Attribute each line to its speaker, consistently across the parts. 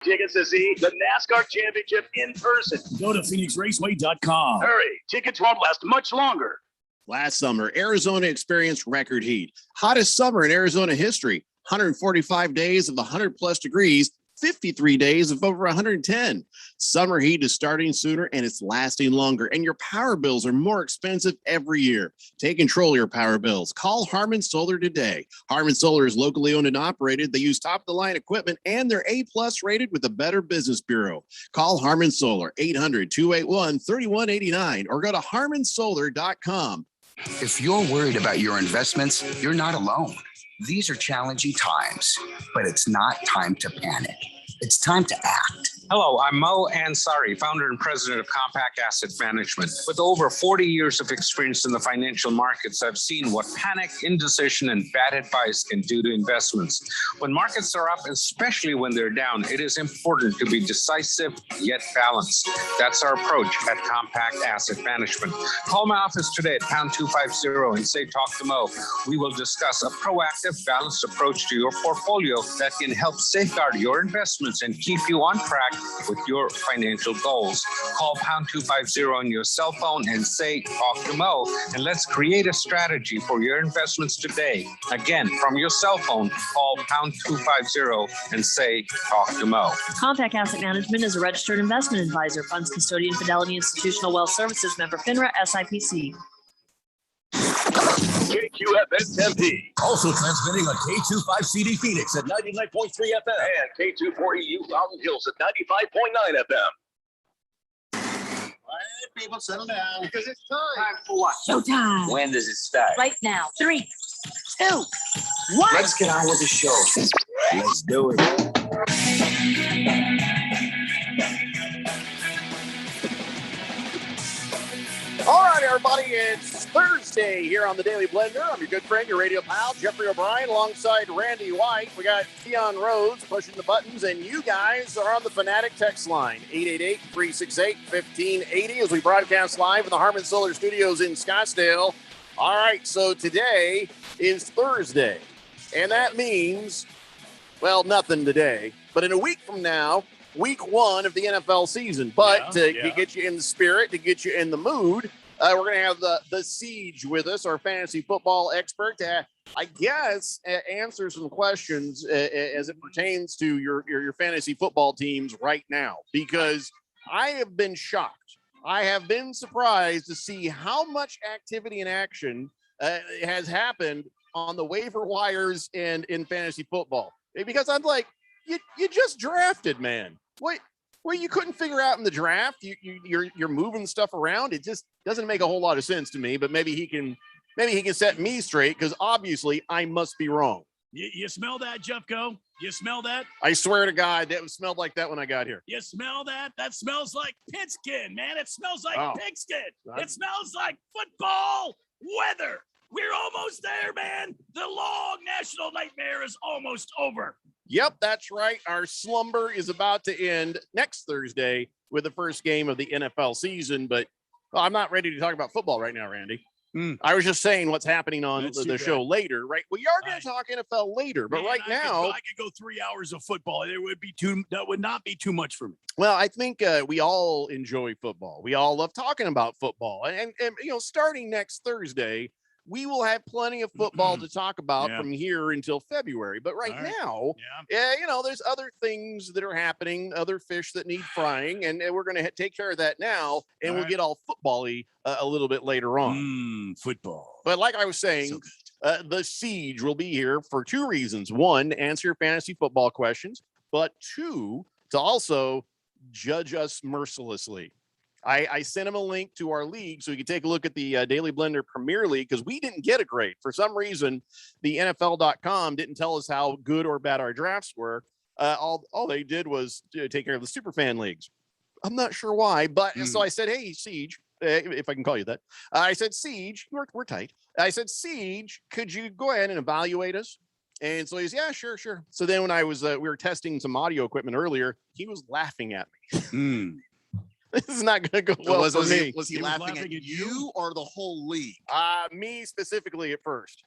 Speaker 1: tickets to see the NASCAR Championship in person.
Speaker 2: Go to PhoenixRaceway.com.
Speaker 1: Hurry, tickets won't last much longer.
Speaker 3: Last summer, Arizona experienced record heat. Hottest summer in Arizona history. 145 days of 100-plus degrees, 53 days of over 110. Summer heat is starting sooner and it's lasting longer, and your power bills are more expensive every year. Take control of your power bills. Call Harmon Solar today. Harmon Solar is locally owned and operated. They use top-of-the-line equipment, and they're A-plus rated with the Better Business Bureau. Call Harmon Solar, 800-281-3189, or go to harmonsolar.com.
Speaker 4: If you're worried about your investments, you're not alone. These are challenging times, but it's not time to panic. It's time to act.
Speaker 5: Hello, I'm Mo Ansari, founder and president of Compact Asset Management. With over 40 years of experience in the financial markets, I've seen what panic, indecision, and bad advice can do to investments. When markets are up, especially when they're down, it is important to be decisive yet balanced. That's our approach at Compact Asset Management. Call my office today at pound 250 and say, talk to Mo. We will discuss a proactive, balanced approach to your portfolio that can help safeguard your investments and keep you on track with your financial goals. Call pound 250 on your cell phone and say, talk to Mo, and let's create a strategy for your investments today. Again, from your cell phone, call pound 250 and say, talk to Mo.
Speaker 6: Compact Asset Management is a registered investment advisor, funds custodian, Fidelity Institutional Wealth Services, member FINRA, SIPC.
Speaker 1: KQFN Tempe.
Speaker 2: Also transmitting on K25CD Phoenix at 99.3 FM.
Speaker 1: And K240U Fountain Hills at 95.9 FM.
Speaker 7: All right, people, settle down. Because it's time.
Speaker 8: Time for what?
Speaker 6: Showtime.
Speaker 8: When does it start?
Speaker 6: Right now. 3, 2, 1.
Speaker 8: Let's get on with the show. Let's do it.
Speaker 7: All right, everybody, it's Thursday here on the Daily Blender. I'm your good friend, your radio pal, Jeffrey O'Brien, alongside Randy White. We got Keon Rhodes pushing the buttons, and you guys are on the Fanatic text line, 888-368-1580, as we broadcast live in the Harmon Solar Studios in Scottsdale. All right, so today is Thursday, and that means, well, nothing today, but in a week from now, week 1 of the NFL season. But to get you in the spirit, to get you in the mood, we're going to have the Siege with us, our fantasy football expert, to, I guess, answer some questions as it pertains to your fantasy football teams right now, because I have been shocked. I have been surprised to see how much activity and action has happened on the waiver wires and in fantasy football. Because I'm like, you just drafted, man. What you couldn't figure out in the draft? You're moving stuff around. It just doesn't make a whole lot of sense to me. But maybe he can set me straight, because obviously I must be wrong.
Speaker 2: You smell that, Jeffco? You smell that?
Speaker 7: I swear to God, that smelled like that when I got here.
Speaker 2: You smell that? That smells like pigskin, man. It smells like pigskin. It smells like football weather. We're almost there, man. The long national nightmare is almost over.
Speaker 7: Yep, that's right. Our slumber is about to end next Thursday with the first game of the NFL season. But I'm not ready to talk about football right now, Randy. I was just saying what's happening on the show later, right? We are going to talk NFL later, but right now
Speaker 2: I could go 3 hours of football. That would not be too much for me.
Speaker 7: Well, I think we all enjoy football. We all love talking about football, and starting next Thursday, we will have plenty of football to talk about from here until February. But right now, there's other things that are happening, other fish that need frying, and we're going to take care of that now, and we'll get all football-y a little bit later on.
Speaker 2: Football.
Speaker 7: But like I was saying, the Siege will be here for 2 reasons. 1, answer your fantasy football questions, but 2, to also judge us mercilessly. I sent him a link to our league so you can take a look at the Daily Blender Premier League, because we didn't get a grade. For some reason, the NFL.com didn't tell us how good or bad our drafts were. All they did was take care of the superfan leagues. I'm not sure why, but so I said, hey, Siege, if I can call you that. I said, Siege, we're tight. I said, Siege, could you go ahead and evaluate us? And so he's, yeah, sure. So then when I was, we were testing some audio equipment earlier, he was laughing at me. This is not going to go well for me.
Speaker 3: Was he laughing at you or the whole league?
Speaker 7: Me specifically at first.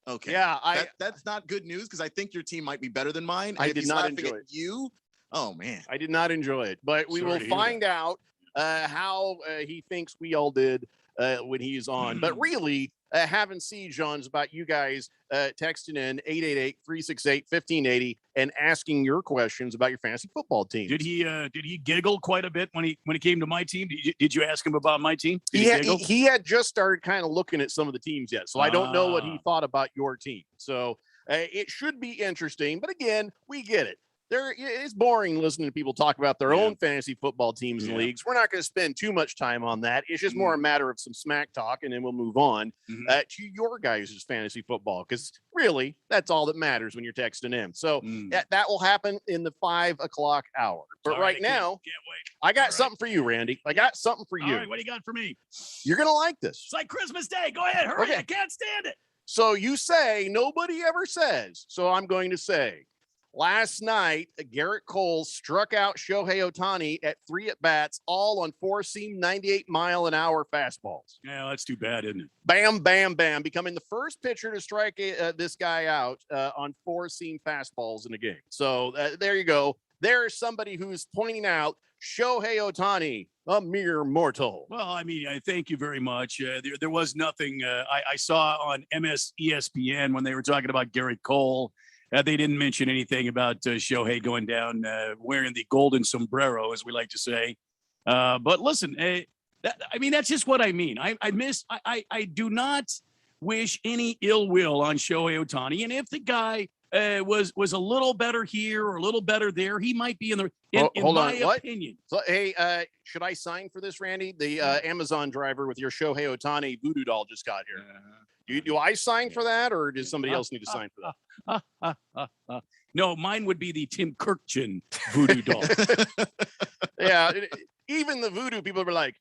Speaker 3: Okay.
Speaker 7: Yeah,
Speaker 3: that's not good news, because I think your team might be better than mine. And
Speaker 7: I
Speaker 3: if
Speaker 7: did
Speaker 3: he's
Speaker 7: not
Speaker 3: laughing
Speaker 7: enjoy
Speaker 3: at
Speaker 7: it.
Speaker 3: you, Oh man.
Speaker 7: I did not enjoy it, but we
Speaker 2: Sorry
Speaker 7: will
Speaker 2: to hear
Speaker 7: find out how he thinks we all did when he's on. But really, having siege on is about you guys texting in 888-368-1580 and asking your questions about your fantasy football team.
Speaker 2: Did he giggle quite a bit when he came to my team? Did you ask him about my team? Did
Speaker 7: He had just started kind of looking at some of the teams yet, so I don't know what he thought about your team. So it should be interesting. But again, we get it. It's boring listening to people talk about their own fantasy football teams and leagues. We're not going to spend too much time on that. It's just more a matter of some smack talk, and then we'll move on to your guys' fantasy football, because really, that's all that matters when you're texting in. So that will happen in the 5 o'clock hour. But right now,
Speaker 2: can't wait.
Speaker 7: I got something for you, Randy. I got something for you.
Speaker 2: All right, what do you got for me?
Speaker 7: You're going to like this.
Speaker 2: It's like Christmas Day. Go ahead, hurry!
Speaker 7: Okay.
Speaker 2: I can't stand it.
Speaker 7: So you say nobody ever says. So I'm going to say, last night, Garrett Cole struck out Shohei Ohtani at 3 at-bats, all on four-seam 98-mile-an-hour fastballs.
Speaker 2: Yeah, that's too bad, isn't it?
Speaker 7: Bam, bam, bam, becoming the first pitcher to strike this guy out on four-seam fastballs in a game. So there you go. There's somebody who's pointing out Shohei Ohtani, a mere mortal.
Speaker 2: Well, I mean, I thank you very much. There was nothing I saw on ESPN when they were talking about Garrett Cole. They didn't mention anything about Shohei going down wearing the golden sombrero, as we like to say. But listen, that's just what I mean. I do not wish any ill will on Shohei Ohtani. And if the guy was a little better here or a little better there, he might be in my opinion.
Speaker 7: So, hey, should I sign for this, Randy? The Amazon driver with your Shohei Ohtani voodoo doll just got here. Do I sign for that, or does somebody else need to sign for that?
Speaker 2: No, mine would be the Tim Kirkchin voodoo doll.
Speaker 7: Yeah, even the voodoo people were like,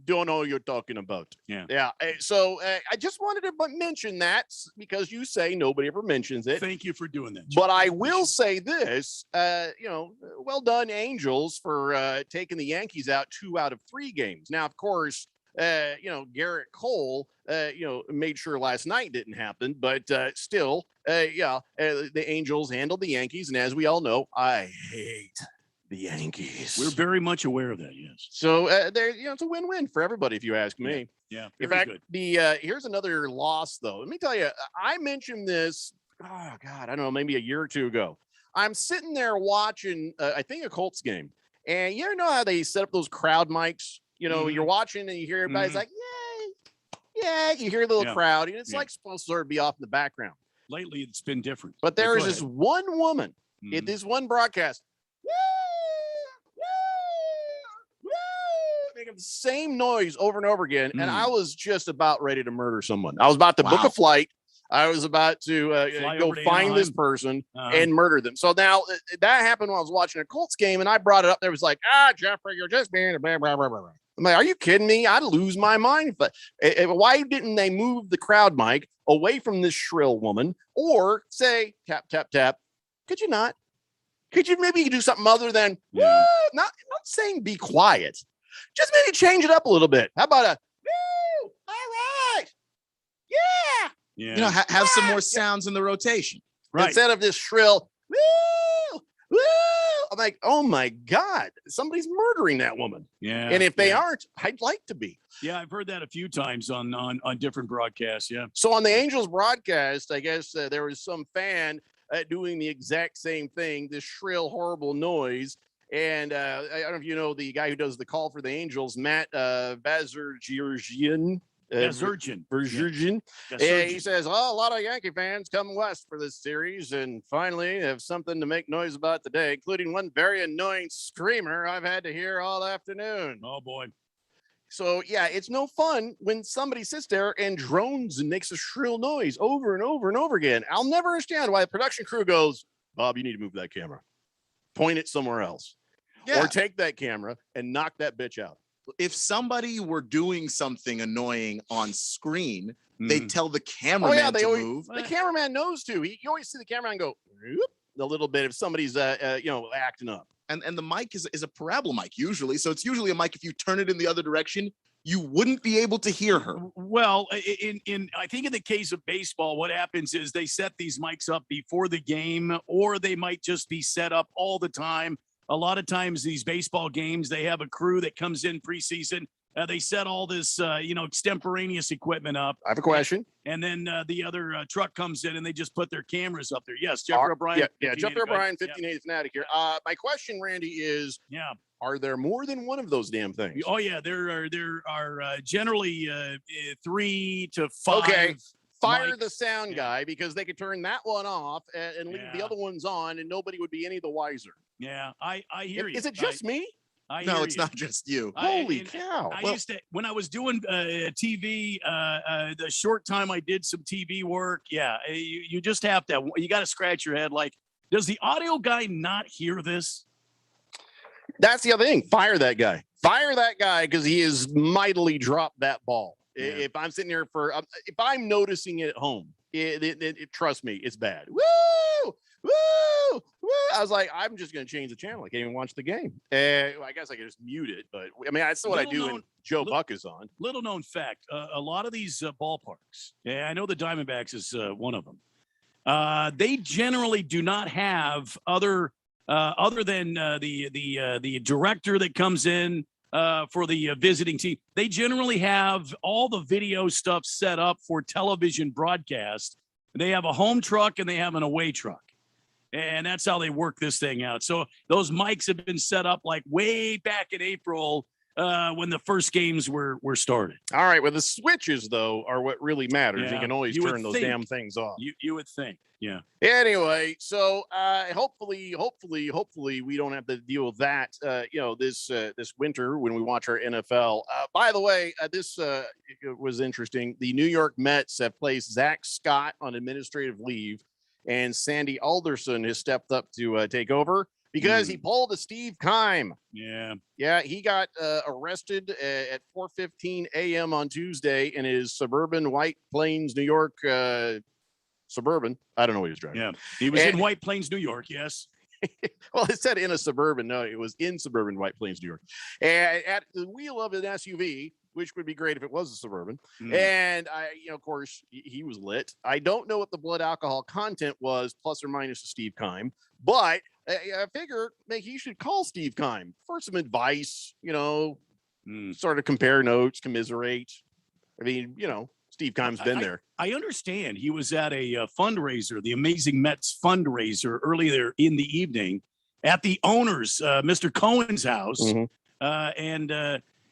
Speaker 7: don't know what you're talking about. Yeah. So I just wanted to mention that because you say nobody ever mentions it.
Speaker 2: Thank you for doing that.
Speaker 7: But I will say this, well done, Angels, for taking the Yankees out 2 out of 3 games. Now, of course, Garrett Cole, made sure last night didn't happen, but still, the Angels handled the Yankees. And as we all know, I hate the Yankees.
Speaker 2: We're very much aware of that, yes.
Speaker 7: So it's a win-win for everybody, if you ask me.
Speaker 2: Yeah.
Speaker 7: In fact, here's another loss, though. Let me tell you, I mentioned this, I don't know, maybe a year or 2 ago. I'm sitting there watching, I think, a Colts game. And you know how they set up those crowd mics? You're watching and you hear everybody's like, yay, yeah. You hear the little crowd, and it's like supposed to sort of be off in the background.
Speaker 2: Lately, it's been different.
Speaker 7: But there is this one woman at this one broadcast, making the same noise over and over again. And I was just about ready to murder someone. I was about to book a flight. I was about to go find this person and murder them. So now that happened when I was watching a Colts game, and I brought it up. There was like, Jeffrey, you're just being a blah, blah, blah, blah. I'm like, are you kidding me? I'd lose my mind. But why didn't they move the crowd mic away from this shrill woman, or say, tap, tap, tap? Could you not? Could you maybe do something other than, not saying be quiet. Just maybe change it up a little bit. How about woo, all right. Yeah.
Speaker 3: Have some more sounds in the rotation.
Speaker 7: Right. Instead of this shrill, woo, woo. I'm like, oh my God, somebody's murdering that woman.
Speaker 2: Yeah.
Speaker 7: And if they aren't, I'd like to be.
Speaker 2: Yeah, I've heard that a few times on different broadcasts. Yeah.
Speaker 7: So on the Angels broadcast, I guess there was some fan doing the exact same thing, this shrill, horrible noise. And I don't know if you know the guy who does the call for the Angels, Matt Bazurgian. Bazurgian. He says, a lot of Yankee fans come west for this series and finally have something to make noise about today, including one very annoying screamer I've had to hear all afternoon.
Speaker 2: Oh, boy.
Speaker 7: So, yeah, it's no fun when somebody sits there and drones and makes a shrill noise over and over and over again. I'll never understand why the production crew goes, Bob, you need to move that camera. Point it somewhere else. Or take that camera and knock that bitch out.
Speaker 3: If somebody were doing something annoying on screen, they'd tell the cameraman to move.
Speaker 7: The cameraman knows to. You always see the cameraman go a little bit if somebody's acting up.
Speaker 3: And the mic is a parabola mic usually, so it's usually a mic. If you turn it in the other direction, you wouldn't be able to hear her.
Speaker 2: Well, I think in the case of baseball, what happens is they set these mics up before the game, or they might just be set up all the time a lot of times these baseball games, they have a crew that comes in preseason. They set all this, extemporaneous equipment up.
Speaker 7: I have a question.
Speaker 2: And then the other truck comes in and they just put their cameras up there. Yes, Jeffrey O'Brien.
Speaker 7: Yeah, Jeffrey O'Brien, 1580 Fanatic here. My question, Randy, is are there more than one of those damn things?
Speaker 2: Oh, yeah. There are generally 3 to 5.
Speaker 7: Okay. Fire
Speaker 2: mics.
Speaker 7: the sound guy, because they could turn that one off and leave the other ones on and nobody would be any the wiser.
Speaker 2: Yeah, I hear you.
Speaker 7: Is it just me?
Speaker 3: No, it's not just you.
Speaker 7: Holy cow.
Speaker 2: I used to, when I was doing TV, the short time I did some TV work, you just have to, you got to scratch your head. Like, does the audio guy not hear this?
Speaker 7: That's the other thing. Fire that guy. Fire that guy, because he has mightily dropped that ball. Yeah. If I'm sitting here if I'm noticing it at home, trust me, it's bad. Woo! Woo! Woo! I was like, I'm just going to change the channel. I can't even watch the game. I guess I could just mute it, but I mean, that's what I do when Joe Buck is on.
Speaker 2: Little known fact, a lot of these ballparks, I know the Diamondbacks is one of them. They generally do not have other than the director that comes in for the visiting team. They generally have all the video stuff set up for television broadcast. They have a home truck and they have an away truck. And that's how they work this thing out. So those mics have been set up like way back in April when the first games were started.
Speaker 7: All right. Well, the switches, though, are what really matters.
Speaker 2: Yeah.
Speaker 7: You can always turn those damn things off.
Speaker 2: You would think. Yeah.
Speaker 7: Anyway, so hopefully we don't have to deal with that, this winter when we watch our NFL. By the way, this was interesting. The New York Mets have placed Zach Scott on administrative leave, and Sandy Alderson has stepped up to take over because he pulled a Steve Keim. Yeah, he got arrested at 4:15 a.m. on Tuesday in his suburban White Plains, New York. Suburban. I don't know what he was driving.
Speaker 2: Yeah, he was in White Plains, New York. Yes.
Speaker 7: Well, it said in a suburban. No, it was in suburban White Plains, New York. And at the wheel of an SUV, which would be great if it was a suburban. And of course, he was lit. I don't know what the blood alcohol content was, plus or minus to Steve Keim, but I figure he should call Steve Keim for some advice. Sort of compare notes, commiserate. I mean, Steve Keim's been there.
Speaker 2: I understand he was at a fundraiser, the Amazing Mets fundraiser, earlier in the evening at the owner's, Mr. Cohen's house.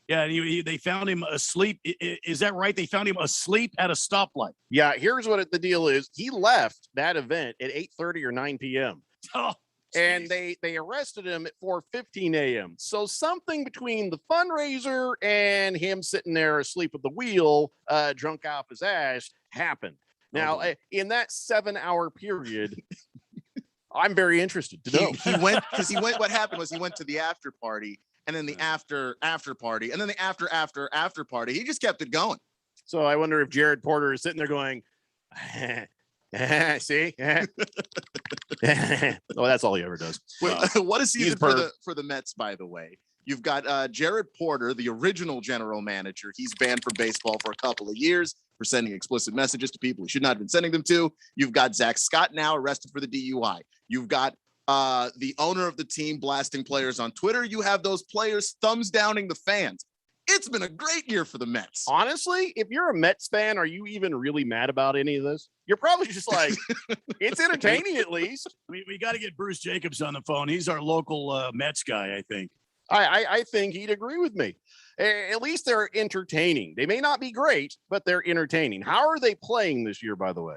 Speaker 2: They found him asleep. Is that right? They found him asleep at a stoplight.
Speaker 7: Yeah, here's what the deal is. He left that event at 8:30 or 9 p.m.
Speaker 2: Oh,
Speaker 7: and they arrested him at 4:15 a.m. So something between the fundraiser and him sitting there asleep at the wheel, drunk off his ass, happened. Now, in that 7-hour period, I'm very interested to know.
Speaker 3: He went. What happened was he went to the after party, and then the after party, and then the after party. He just kept it going.
Speaker 7: So I wonder if Jared Porter is sitting there going, see? Oh, that's all he ever does.
Speaker 3: What a season for the Mets, by the way. You've got Jared Porter, the original general manager. He's banned from baseball for a couple of years for sending explicit messages to people he should not have been sending them to. You've got Zach Scott now arrested for the DUI. You've got the owner of the team blasting players on Twitter. You have those players thumbs downing the fans. It's been a great year for the Mets.
Speaker 7: Honestly, if you're a Mets fan, are you even really mad about any of this? You're probably just like, it's entertaining at least.
Speaker 2: We got to get Bruce Jacobs on the phone. He's our local Mets guy, I think.
Speaker 7: I think he'd agree with me. At least they're entertaining. They may not be great, but they're entertaining. How are they playing this year, by the way?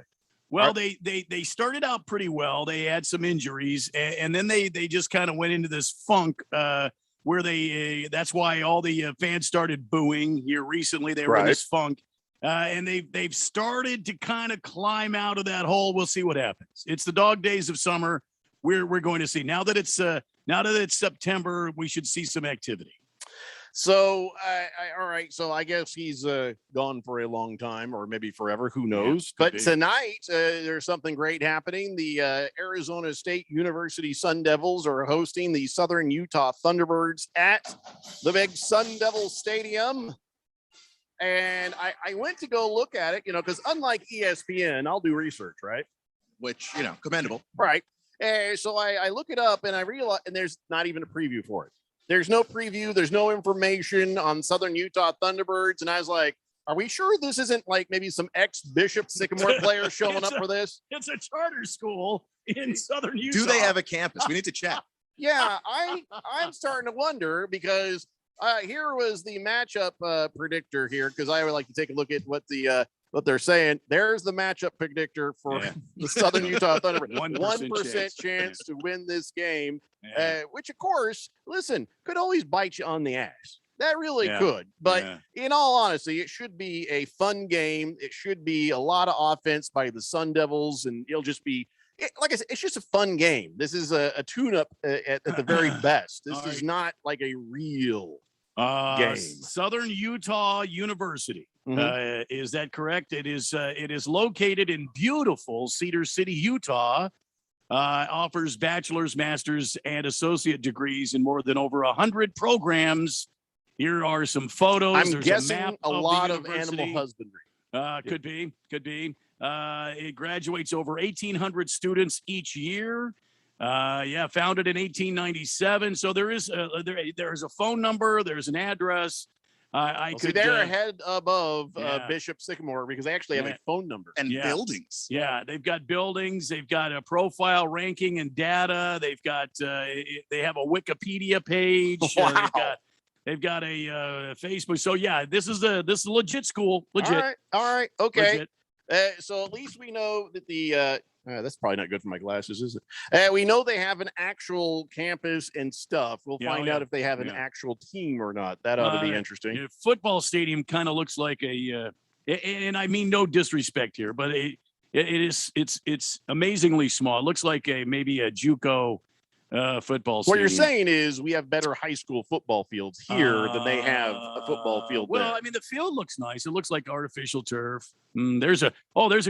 Speaker 2: Well, they started out pretty well. They had some injuries, and then they just kind of went into this funk where that's why all the fans started booing here recently. They were in this funk, and they've started to kind of climb out of that hole. We'll see what happens. It's the dog days of summer. We're going to see now that it's September. We should see some activity.
Speaker 7: So, all right. So I guess he's gone for a long time, or maybe forever. Who knows? But tonight, there's something great happening. The Arizona State University Sun Devils are hosting the Southern Utah Thunderbirds at the big Sun Devil Stadium. And I went to go look at it, because unlike ESPN, I'll do research, right?
Speaker 3: Which, commendable.
Speaker 7: Right. So I look it up and I realize, and there's not even a preview for it. There's no preview. There's no information on Southern Utah Thunderbirds. And I was like, are we sure this isn't like maybe some ex-Bishop Sycamore players showing up for this?
Speaker 2: It's a charter school in Southern Utah.
Speaker 9: Do they have a campus? We need to check.
Speaker 7: Yeah, I'm starting to wonder because here was the matchup predictor here, because I would like to take a look at what they're saying. There's the matchup predictor for the Southern Utah Thunder. 1% chance to win this game, which of course, listen, could always bite you on the ass. That really could. But in all honesty, it should be a fun game. It should be a lot of offense by the Sun Devils, and it'll just be, like I said, it's just a fun game. This is a tune-up at the very best. This is not like a real game.
Speaker 2: Southern Utah University. Is that correct? It is located in beautiful Cedar City, Utah. Offers bachelor's, master's, and associate degrees in more than over 100 programs. Here are some photos.
Speaker 7: I'm
Speaker 2: There's
Speaker 7: guessing
Speaker 2: a map
Speaker 7: a lot of
Speaker 2: university.
Speaker 7: animal husbandry.
Speaker 2: Could be. It graduates over 1,800 students each year. Founded in 1897. So there is a phone number. There's an address.
Speaker 7: They're ahead above Bishop Sycamore because they actually have a phone number
Speaker 9: and buildings.
Speaker 2: Yeah, they've got buildings. They've got a profile ranking and data. They've got they have a Wikipedia page.
Speaker 7: Wow.
Speaker 2: They've got a Facebook. So yeah, this is a legit school. Legit.
Speaker 7: All right. Okay.
Speaker 2: Legit.
Speaker 7: So at least we know that the that's probably not good for my glasses, is it? We know they have an actual campus and stuff. We'll find out if they have an actual team or not. That ought to be interesting.
Speaker 2: The football stadium kind of looks like and I mean no disrespect here, but it's amazingly small. It looks like maybe a JUCO football stadium.
Speaker 7: What you're saying is we have better high school football fields here than they have a football field there.
Speaker 2: I mean, the field looks nice. It looks like artificial turf. There's a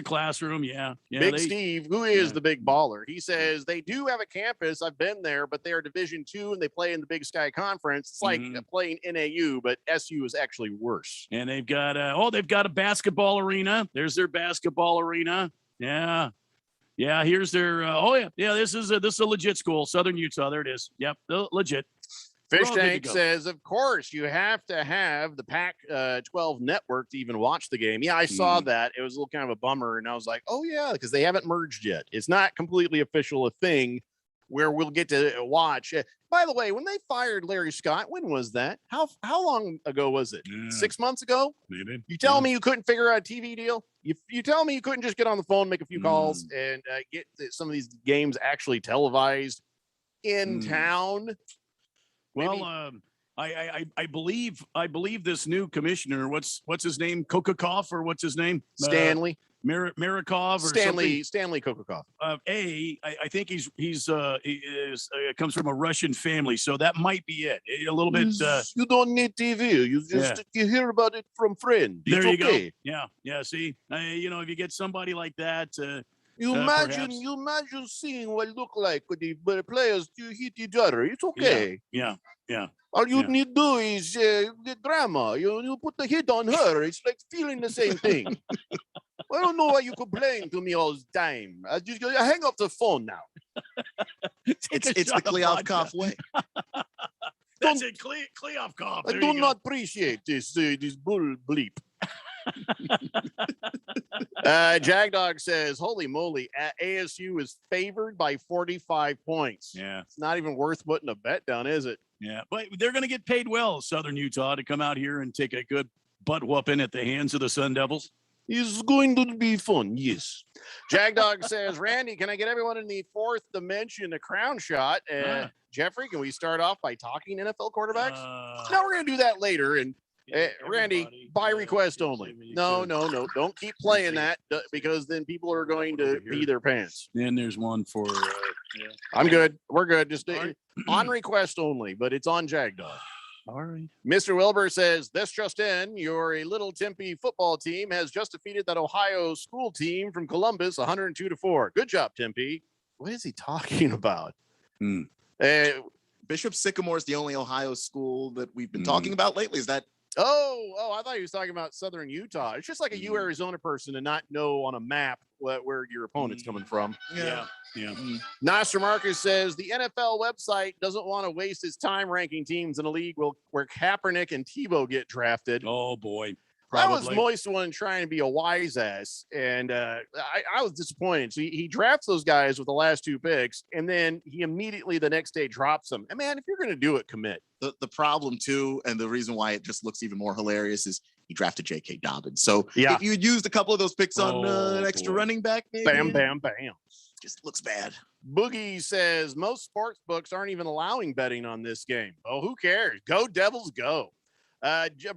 Speaker 2: classroom. Yeah.
Speaker 7: Big Steve, who is the big baller, he says they do have a campus. I've been there, but they are Division II and they play in the Big Sky Conference. It's like playing NAU, but SU is actually worse.
Speaker 2: And they've got a basketball arena. There's their basketball arena. Yeah. Yeah, here's their. This is a legit school, Southern Utah. There it is. Yep, legit.
Speaker 7: Fish Tank says, of course, you have to have the Pac-12 network to even watch the game. Yeah, I saw that. It was a little kind of a bummer, and I was like, oh yeah, because they haven't merged yet. It's not completely official a thing where we'll get to watch. By the way, when they fired Larry Scott, when was that? How long ago was it? 6 months ago?
Speaker 2: Maybe.
Speaker 7: You tell me you couldn't figure out a TV deal? You tell me you couldn't just get on the phone, make a few calls, and get some of these games actually televised in town?
Speaker 2: Well, I believe this new commissioner, what's his name? Kokakov, or what's his name?
Speaker 7: Stanley.
Speaker 2: Marikov or
Speaker 7: Stanley Kokakov.
Speaker 2: I think he comes from a Russian family, so that might be it. A little bit.
Speaker 7: You don't need TV. You hear about it from friends.
Speaker 2: There you go. Yeah. See, if you get somebody like that,
Speaker 7: you imagine seeing what it look like when the players hit each other. It's okay.
Speaker 2: Yeah.
Speaker 7: All you need to do is the drama. You put the hit on her. It's like feeling the same thing. I don't know why you complain to me all the time. I hang up the phone now.
Speaker 9: It's the Kleopkov way.
Speaker 2: That's it, Kleopkov.
Speaker 7: I do not appreciate this bull bleep. Jagdog says, holy moly, ASU is favored by 45 points.
Speaker 2: Yeah.
Speaker 7: It's not even worth putting a bet down, is it?
Speaker 2: Yeah, but they're going to get paid well, Southern Utah, to come out here and take a good butt whooping at the hands of the Sun Devils.
Speaker 7: It's going to be fun, yes. Jagdog says, Randy, can I get everyone in the fourth dimension a crown shot? Jeffrey, can we start off by talking NFL quarterbacks? No, we're going to do that later. And Randy, by request only. No. Don't keep playing that because then people are going to pee their pants.
Speaker 2: And there's one for...
Speaker 7: I'm good. We're good. Just on request only, but it's on Jagdog.
Speaker 2: All right.
Speaker 7: Mr. Wilbur says, this just in, your Little Tempe football team has just defeated that Ohio school team from Columbus 102-4. Good job, Tempe. What is he talking about?
Speaker 9: Bishop Sycamore is the only Ohio school that we've been talking about lately. Is that
Speaker 7: Oh, I thought he was talking about Southern Utah. It's just like a U Arizona person to not know on a map where your opponent's coming from.
Speaker 2: Yeah.
Speaker 7: Nasser Marcus says the NFL website doesn't want to waste its time ranking teams in a league where Kaepernick and Tebow get drafted.
Speaker 2: Oh boy.
Speaker 7: That was
Speaker 2: Probably.
Speaker 7: Moist one trying to be a wise ass, and I was disappointed. So he drafts those guys with the last 2 picks, and then he immediately the next day drops them. And man, if you're going to do it, commit.
Speaker 9: The problem too, and the reason why it just looks even more hilarious is he drafted J.K. Dobbins. So
Speaker 7: Yeah.
Speaker 9: if you'd used a couple of those picks on an extra
Speaker 2: boy.
Speaker 9: running back, maybe
Speaker 7: Bam, bam, bam.
Speaker 9: just looks bad.
Speaker 7: Boogie says most sports books aren't even allowing betting on this game. Oh, who cares? Go Devils, go.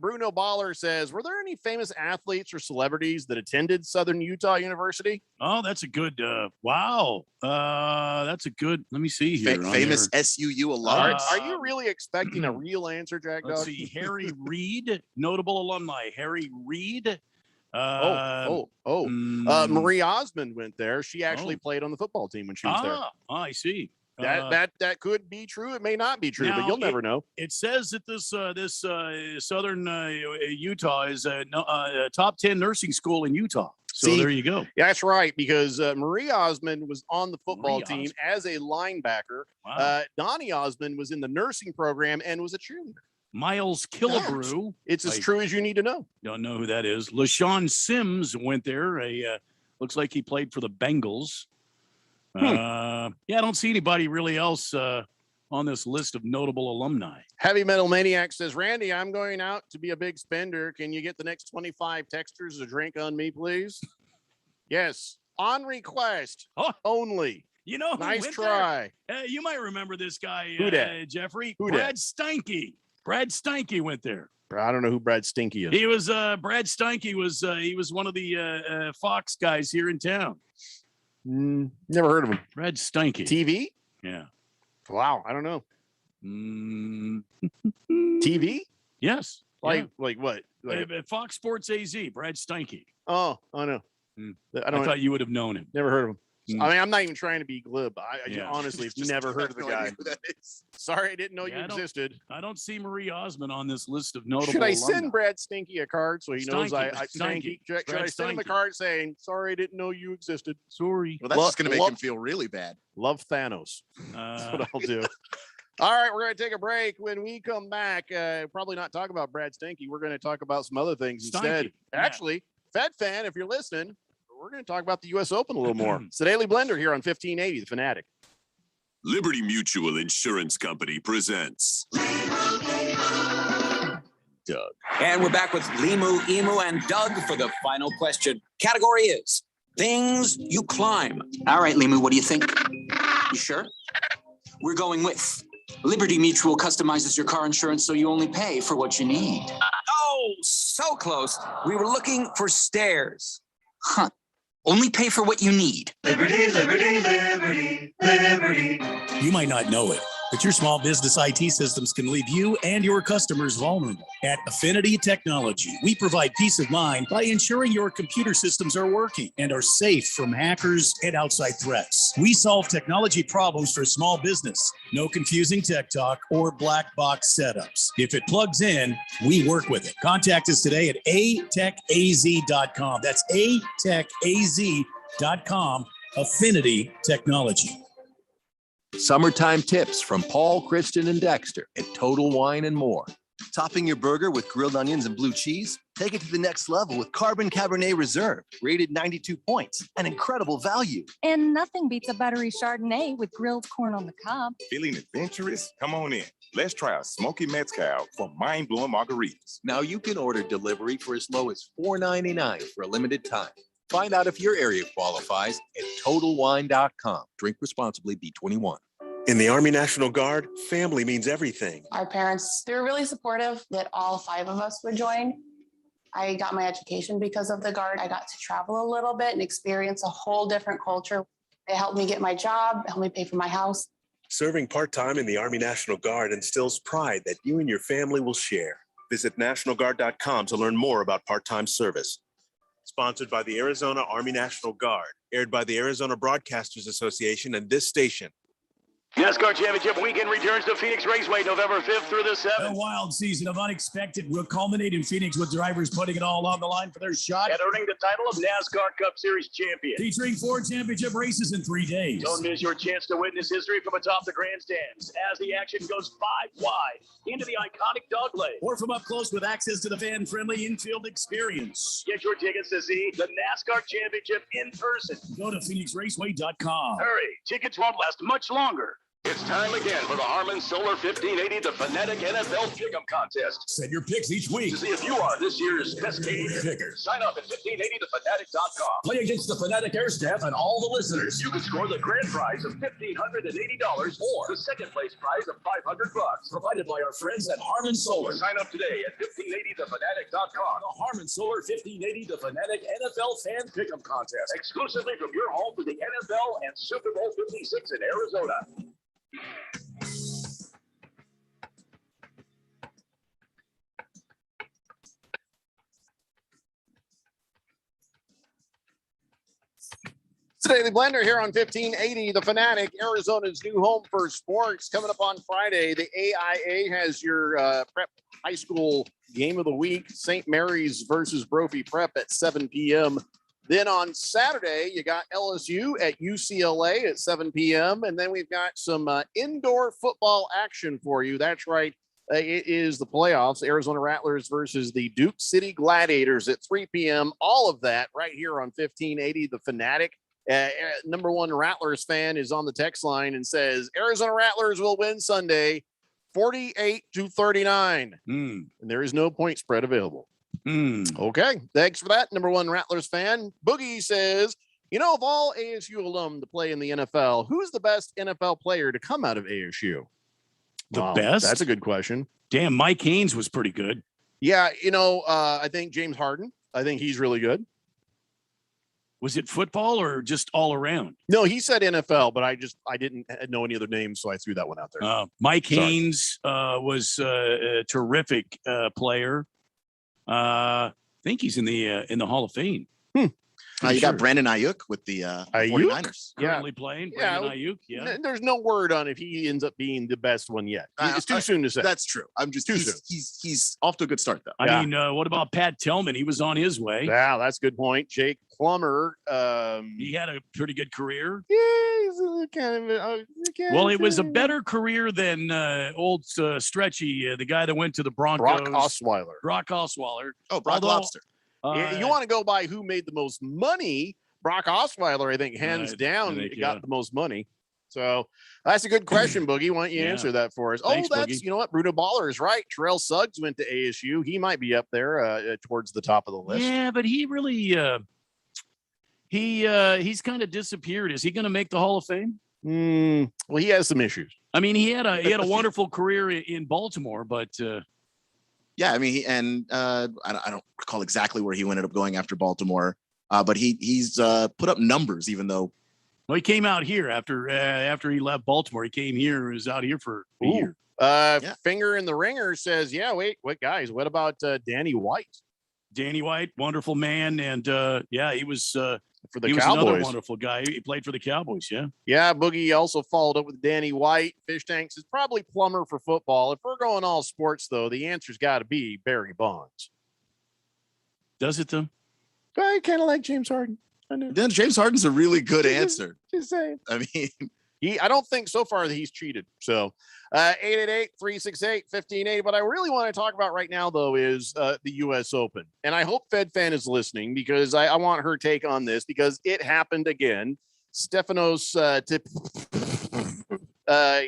Speaker 7: Bruno Baller says, were there any famous athletes or celebrities that attended Southern Utah University?
Speaker 2: Oh, that's a good. Wow. That's a good. Let me see here. on
Speaker 9: Famous
Speaker 2: there.
Speaker 9: SUU
Speaker 7: Are,
Speaker 9: alum.
Speaker 7: are you really expecting a real answer, Jack
Speaker 2: Let's
Speaker 7: Dog?
Speaker 2: see. Harry Reid, notable alumni. Harry Reid.
Speaker 7: Marie Osmond went there. She actually played on the football team when she was there.
Speaker 2: I see.
Speaker 7: That could be true. It may not be true, but
Speaker 2: now
Speaker 7: you'll never know.
Speaker 2: It says that this Southern Utah is a top 10 nursing school in Utah. So
Speaker 7: See,
Speaker 2: there you go.
Speaker 7: That's right, because Marie Osmond was on the football
Speaker 2: Marie
Speaker 7: team
Speaker 2: Osmond.
Speaker 7: as a linebacker.
Speaker 2: Wow.
Speaker 7: Donnie Osmond was in the nursing program and was a cheerleader.
Speaker 2: Miles Killebrew.
Speaker 7: It's as
Speaker 2: I-
Speaker 7: true as you need to know.
Speaker 2: Don't know who that is. LaShawn Sims went there. Looks like he played for the Bengals. I don't see anybody really else on this list of notable alumni.
Speaker 7: Heavy Metal Maniac says, Randy, I'm going out to be a big spender. Can you get the next 25 texters a drink on me, please? Yes, on request
Speaker 2: Oh.
Speaker 7: only.
Speaker 2: You know, who
Speaker 7: Nice
Speaker 2: went
Speaker 7: try.
Speaker 2: there? You might remember this guy,
Speaker 7: Who dat?
Speaker 2: Jeffrey.
Speaker 7: Who
Speaker 2: Brad Steinke. Brad Steinke went there.
Speaker 7: I don't know who Brad Stinky is.
Speaker 2: He was Brad Steinke was he was one of the Fox guys here in town.
Speaker 7: Never heard of him.
Speaker 2: Brad Steinke.
Speaker 7: TV?
Speaker 2: Yeah.
Speaker 7: Wow, I don't know.
Speaker 2: Mm,
Speaker 7: TV?
Speaker 2: yes.
Speaker 7: Like what? Like,
Speaker 2: Fox Sports AZ. Brad Steinke.
Speaker 7: oh, I know.
Speaker 2: Hmm.
Speaker 7: I
Speaker 2: I
Speaker 7: don't.
Speaker 2: thought you would have known him.
Speaker 7: Never heard of him.
Speaker 2: Hmm.
Speaker 7: I mean, I'm not even trying to be glib. I
Speaker 2: Yeah.
Speaker 7: honestly
Speaker 9: Just
Speaker 7: never heard of the
Speaker 9: have no
Speaker 7: guy.
Speaker 9: idea who that is.
Speaker 7: Sorry, I didn't know
Speaker 2: Yeah,
Speaker 7: you
Speaker 2: I don't-
Speaker 7: existed.
Speaker 2: I don't see Marie Osmond on this list of notable.
Speaker 7: Should I
Speaker 2: alumni.
Speaker 7: send Brad Stinky a card so he knows
Speaker 2: Steinke.
Speaker 7: Stinky? Should
Speaker 2: Brad
Speaker 7: I send him a
Speaker 2: Steinke.
Speaker 7: card saying, sorry, I didn't know you existed?
Speaker 2: Sorry.
Speaker 9: Well, that's
Speaker 7: Lo-
Speaker 9: just going to make
Speaker 7: lo-
Speaker 9: him feel really bad.
Speaker 7: Love Thanos. That's
Speaker 2: Uh,
Speaker 7: what I'll do. All right, we're going to take a break. When we come back, probably not talk about Brad Stinky. We're going to talk about some other things instead.
Speaker 2: Steinke, yeah.
Speaker 7: Actually, Fed Fan, if you're listening, we're going to talk about the U.S. Open a little more. It's the Daily Blender here on 1580, The Fanatic.
Speaker 10: Liberty Mutual Insurance Company presents
Speaker 7: Doug.
Speaker 8: And we're back with Limu, Emu, and Doug for the final question. Category is things you climb. All right, Limu, what do you think? You sure? We're going with Liberty Mutual customizes your car insurance so you only pay for what you need. Oh, so close. We were looking for stairs. Huh. Only pay for what you need.
Speaker 11: Liberty, liberty, liberty, liberty. You might not know it, but your small business IT systems can leave you and your customers vulnerable. At Affinity Technology, we provide peace of mind by ensuring your computer systems are working and are safe from hackers and outside threats. We solve technology problems for small business. No confusing tech talk or black box setups. If it plugs in, we work with it. Contact us today at atechaz.com. That's atechaz.com. Affinity Technology.
Speaker 12: Summertime tips from Paul, Kristen, and Dexter at Total Wine and More.
Speaker 13: Topping your burger with grilled onions and blue cheese? Take it to the next level with Carbon Cabernet Reserve, rated 92 points, an incredible value.
Speaker 14: And nothing beats a buttery Chardonnay with grilled corn on the cob.
Speaker 15: Feeling adventurous? Come on in. Let's try a smoky mezcal for mind-blowing margaritas.
Speaker 12: Now you can order delivery for as low as $4.99 for a limited time. Find out if your area qualifies at TotalWine.com. Drink responsibly, B21.
Speaker 16: In the Army National Guard, family means everything.
Speaker 17: Our parents, they were really supportive that all 5 of us would join. I got my education because of the Guard. I got to travel a little bit and experience a whole different culture. It helped me get my job, helped me pay for my house.
Speaker 16: Serving part-time in the Army National Guard instills pride that you and your family will share. Visit NationalGuard.com to learn more about part-time service. Sponsored by the Arizona Army National Guard. Aired by the Arizona Broadcasters Association and this station.
Speaker 1: NASCAR Championship weekend returns to Phoenix Raceway November 5th through the 7th.
Speaker 11: A wild season of unexpected will culminate in Phoenix with drivers putting it all on the line for their shot
Speaker 1: And earning the title of NASCAR Cup Series champion.
Speaker 11: featuring 4 championship races in 3 days.
Speaker 1: Don't miss your chance to witness history from atop the grandstands as the action goes 5 wide into the iconic dog leg.
Speaker 11: Or from up close with access to the fan-friendly infield experience.
Speaker 1: Get your tickets to see the NASCAR Championship in person.
Speaker 11: Go to PhoenixRaceway.com.
Speaker 1: Hurry, tickets won't last much longer. It's time again for the Harman Solar 1580 The Fanatic NFL Pick'em Contest.
Speaker 11: Send your picks each week.
Speaker 1: To see if you are this year's Cascade picker. Sign up at 1580thefanatic.com.
Speaker 11: Play against the Fanatic Air Staff and all the listeners.
Speaker 1: You can score the grand prize of $1,580 or the second place prize of $500.
Speaker 11: Provided by our friends at Harman Solar.
Speaker 1: Sign up today at 1580thefanatic.com.
Speaker 11: The Harman Solar 1580 The Fanatic NFL Fan Pick'em Contest.
Speaker 1: Exclusively from your home for the NFL and Super Bowl 56 in Arizona.
Speaker 7: It's the Daily Blender here on 1580, The Fanatic, Arizona's new home for sports. Coming up on Friday, the AIA has your prep high school game of the week, St. Mary's versus Brophy Prep at 7 p.m. Then on Saturday, you got LSU at UCLA at 7 p.m. And then we've got some indoor football action for you. That's right. It is the playoffs, Arizona Rattlers versus the Duke City Gladiators at 3 p.m. All of that right here on 1580, The Fanatic. Number one Rattlers fan is on the text line and says, Arizona Rattlers will win Sunday 48-39. And there is no point spread available. Okay, thanks for that. Number one Rattlers fan. Boogie says, you know, of all ASU alum to play in the NFL, who's the best NFL player to come out of ASU?
Speaker 11: The best?
Speaker 7: That's a good question.
Speaker 11: Damn, Mike Haynes was pretty good.
Speaker 7: Yeah, you know, I think James Harden. I think he's really good.
Speaker 11: Was it football or just all around?
Speaker 7: No, he said NFL, but I didn't know any other names, so I threw that one out there.
Speaker 11: Mike Haynes was a terrific player. I think he's in the Hall of Fame.
Speaker 9: You got Brandon Ayuk with the 49ers.
Speaker 11: Currently playing. Brandon Ayuk. Yeah.
Speaker 7: There's no word on if he ends up being the best one yet. It's too soon to say.
Speaker 9: That's true. I'm just
Speaker 7: too soon.
Speaker 9: He's off to a good start though.
Speaker 11: I mean, what about Pat Tillman? He was on his way.
Speaker 7: Yeah, that's a good point. Jake Plummer.
Speaker 11: He had a pretty good career.
Speaker 7: Yeah, he's kind of.
Speaker 11: Well, it was a better career than old Stretchy, the guy that went to the Broncos.
Speaker 7: Brock Osweiler.
Speaker 9: Oh, Brock Lobster.
Speaker 7: You want to go by who made the most money? Brock Osweiler, I think, hands down, got the most money. So that's a good question, Boogie. Why don't you answer that for us?
Speaker 11: Thanks,
Speaker 7: that's
Speaker 11: Boogie.
Speaker 7: You know what? Bruno Baller is right. Terrell Suggs went to ASU. He might be up there towards the top of the list.
Speaker 11: Yeah, but he really he's kind of disappeared. Is he going to make the Hall of Fame?
Speaker 7: Well, he has some issues.
Speaker 11: I mean, he had a wonderful career in Baltimore, but.
Speaker 9: Yeah, I mean, I don't recall exactly where he ended up going after Baltimore, but he's put up numbers, even though.
Speaker 11: Well, he came out here after he left Baltimore. He came here, was out here for a year.
Speaker 7: Finger in the Ringer says, wait, guys, what about Danny White?
Speaker 11: Danny White, wonderful man, and he was
Speaker 7: for the
Speaker 11: he
Speaker 7: Cowboys.
Speaker 11: Was another wonderful guy. He played for the Cowboys.
Speaker 7: Yeah. Boogie also followed up with Danny White. Fish Tanks is probably Plummer for football. If we're going all sports, though, the answer's got to be Barry Bonds.
Speaker 11: Does it though?
Speaker 7: I kind of like James Harden. I know.
Speaker 9: Then James Harden's a really good answer.
Speaker 7: Just saying.
Speaker 9: I mean,
Speaker 7: I don't think so far that he's cheated. So 888-368-1580. What I really want to talk about right now, though, is the U.S. Open. And I hope FedFan is listening because I want her take on this because it happened again. Stefanos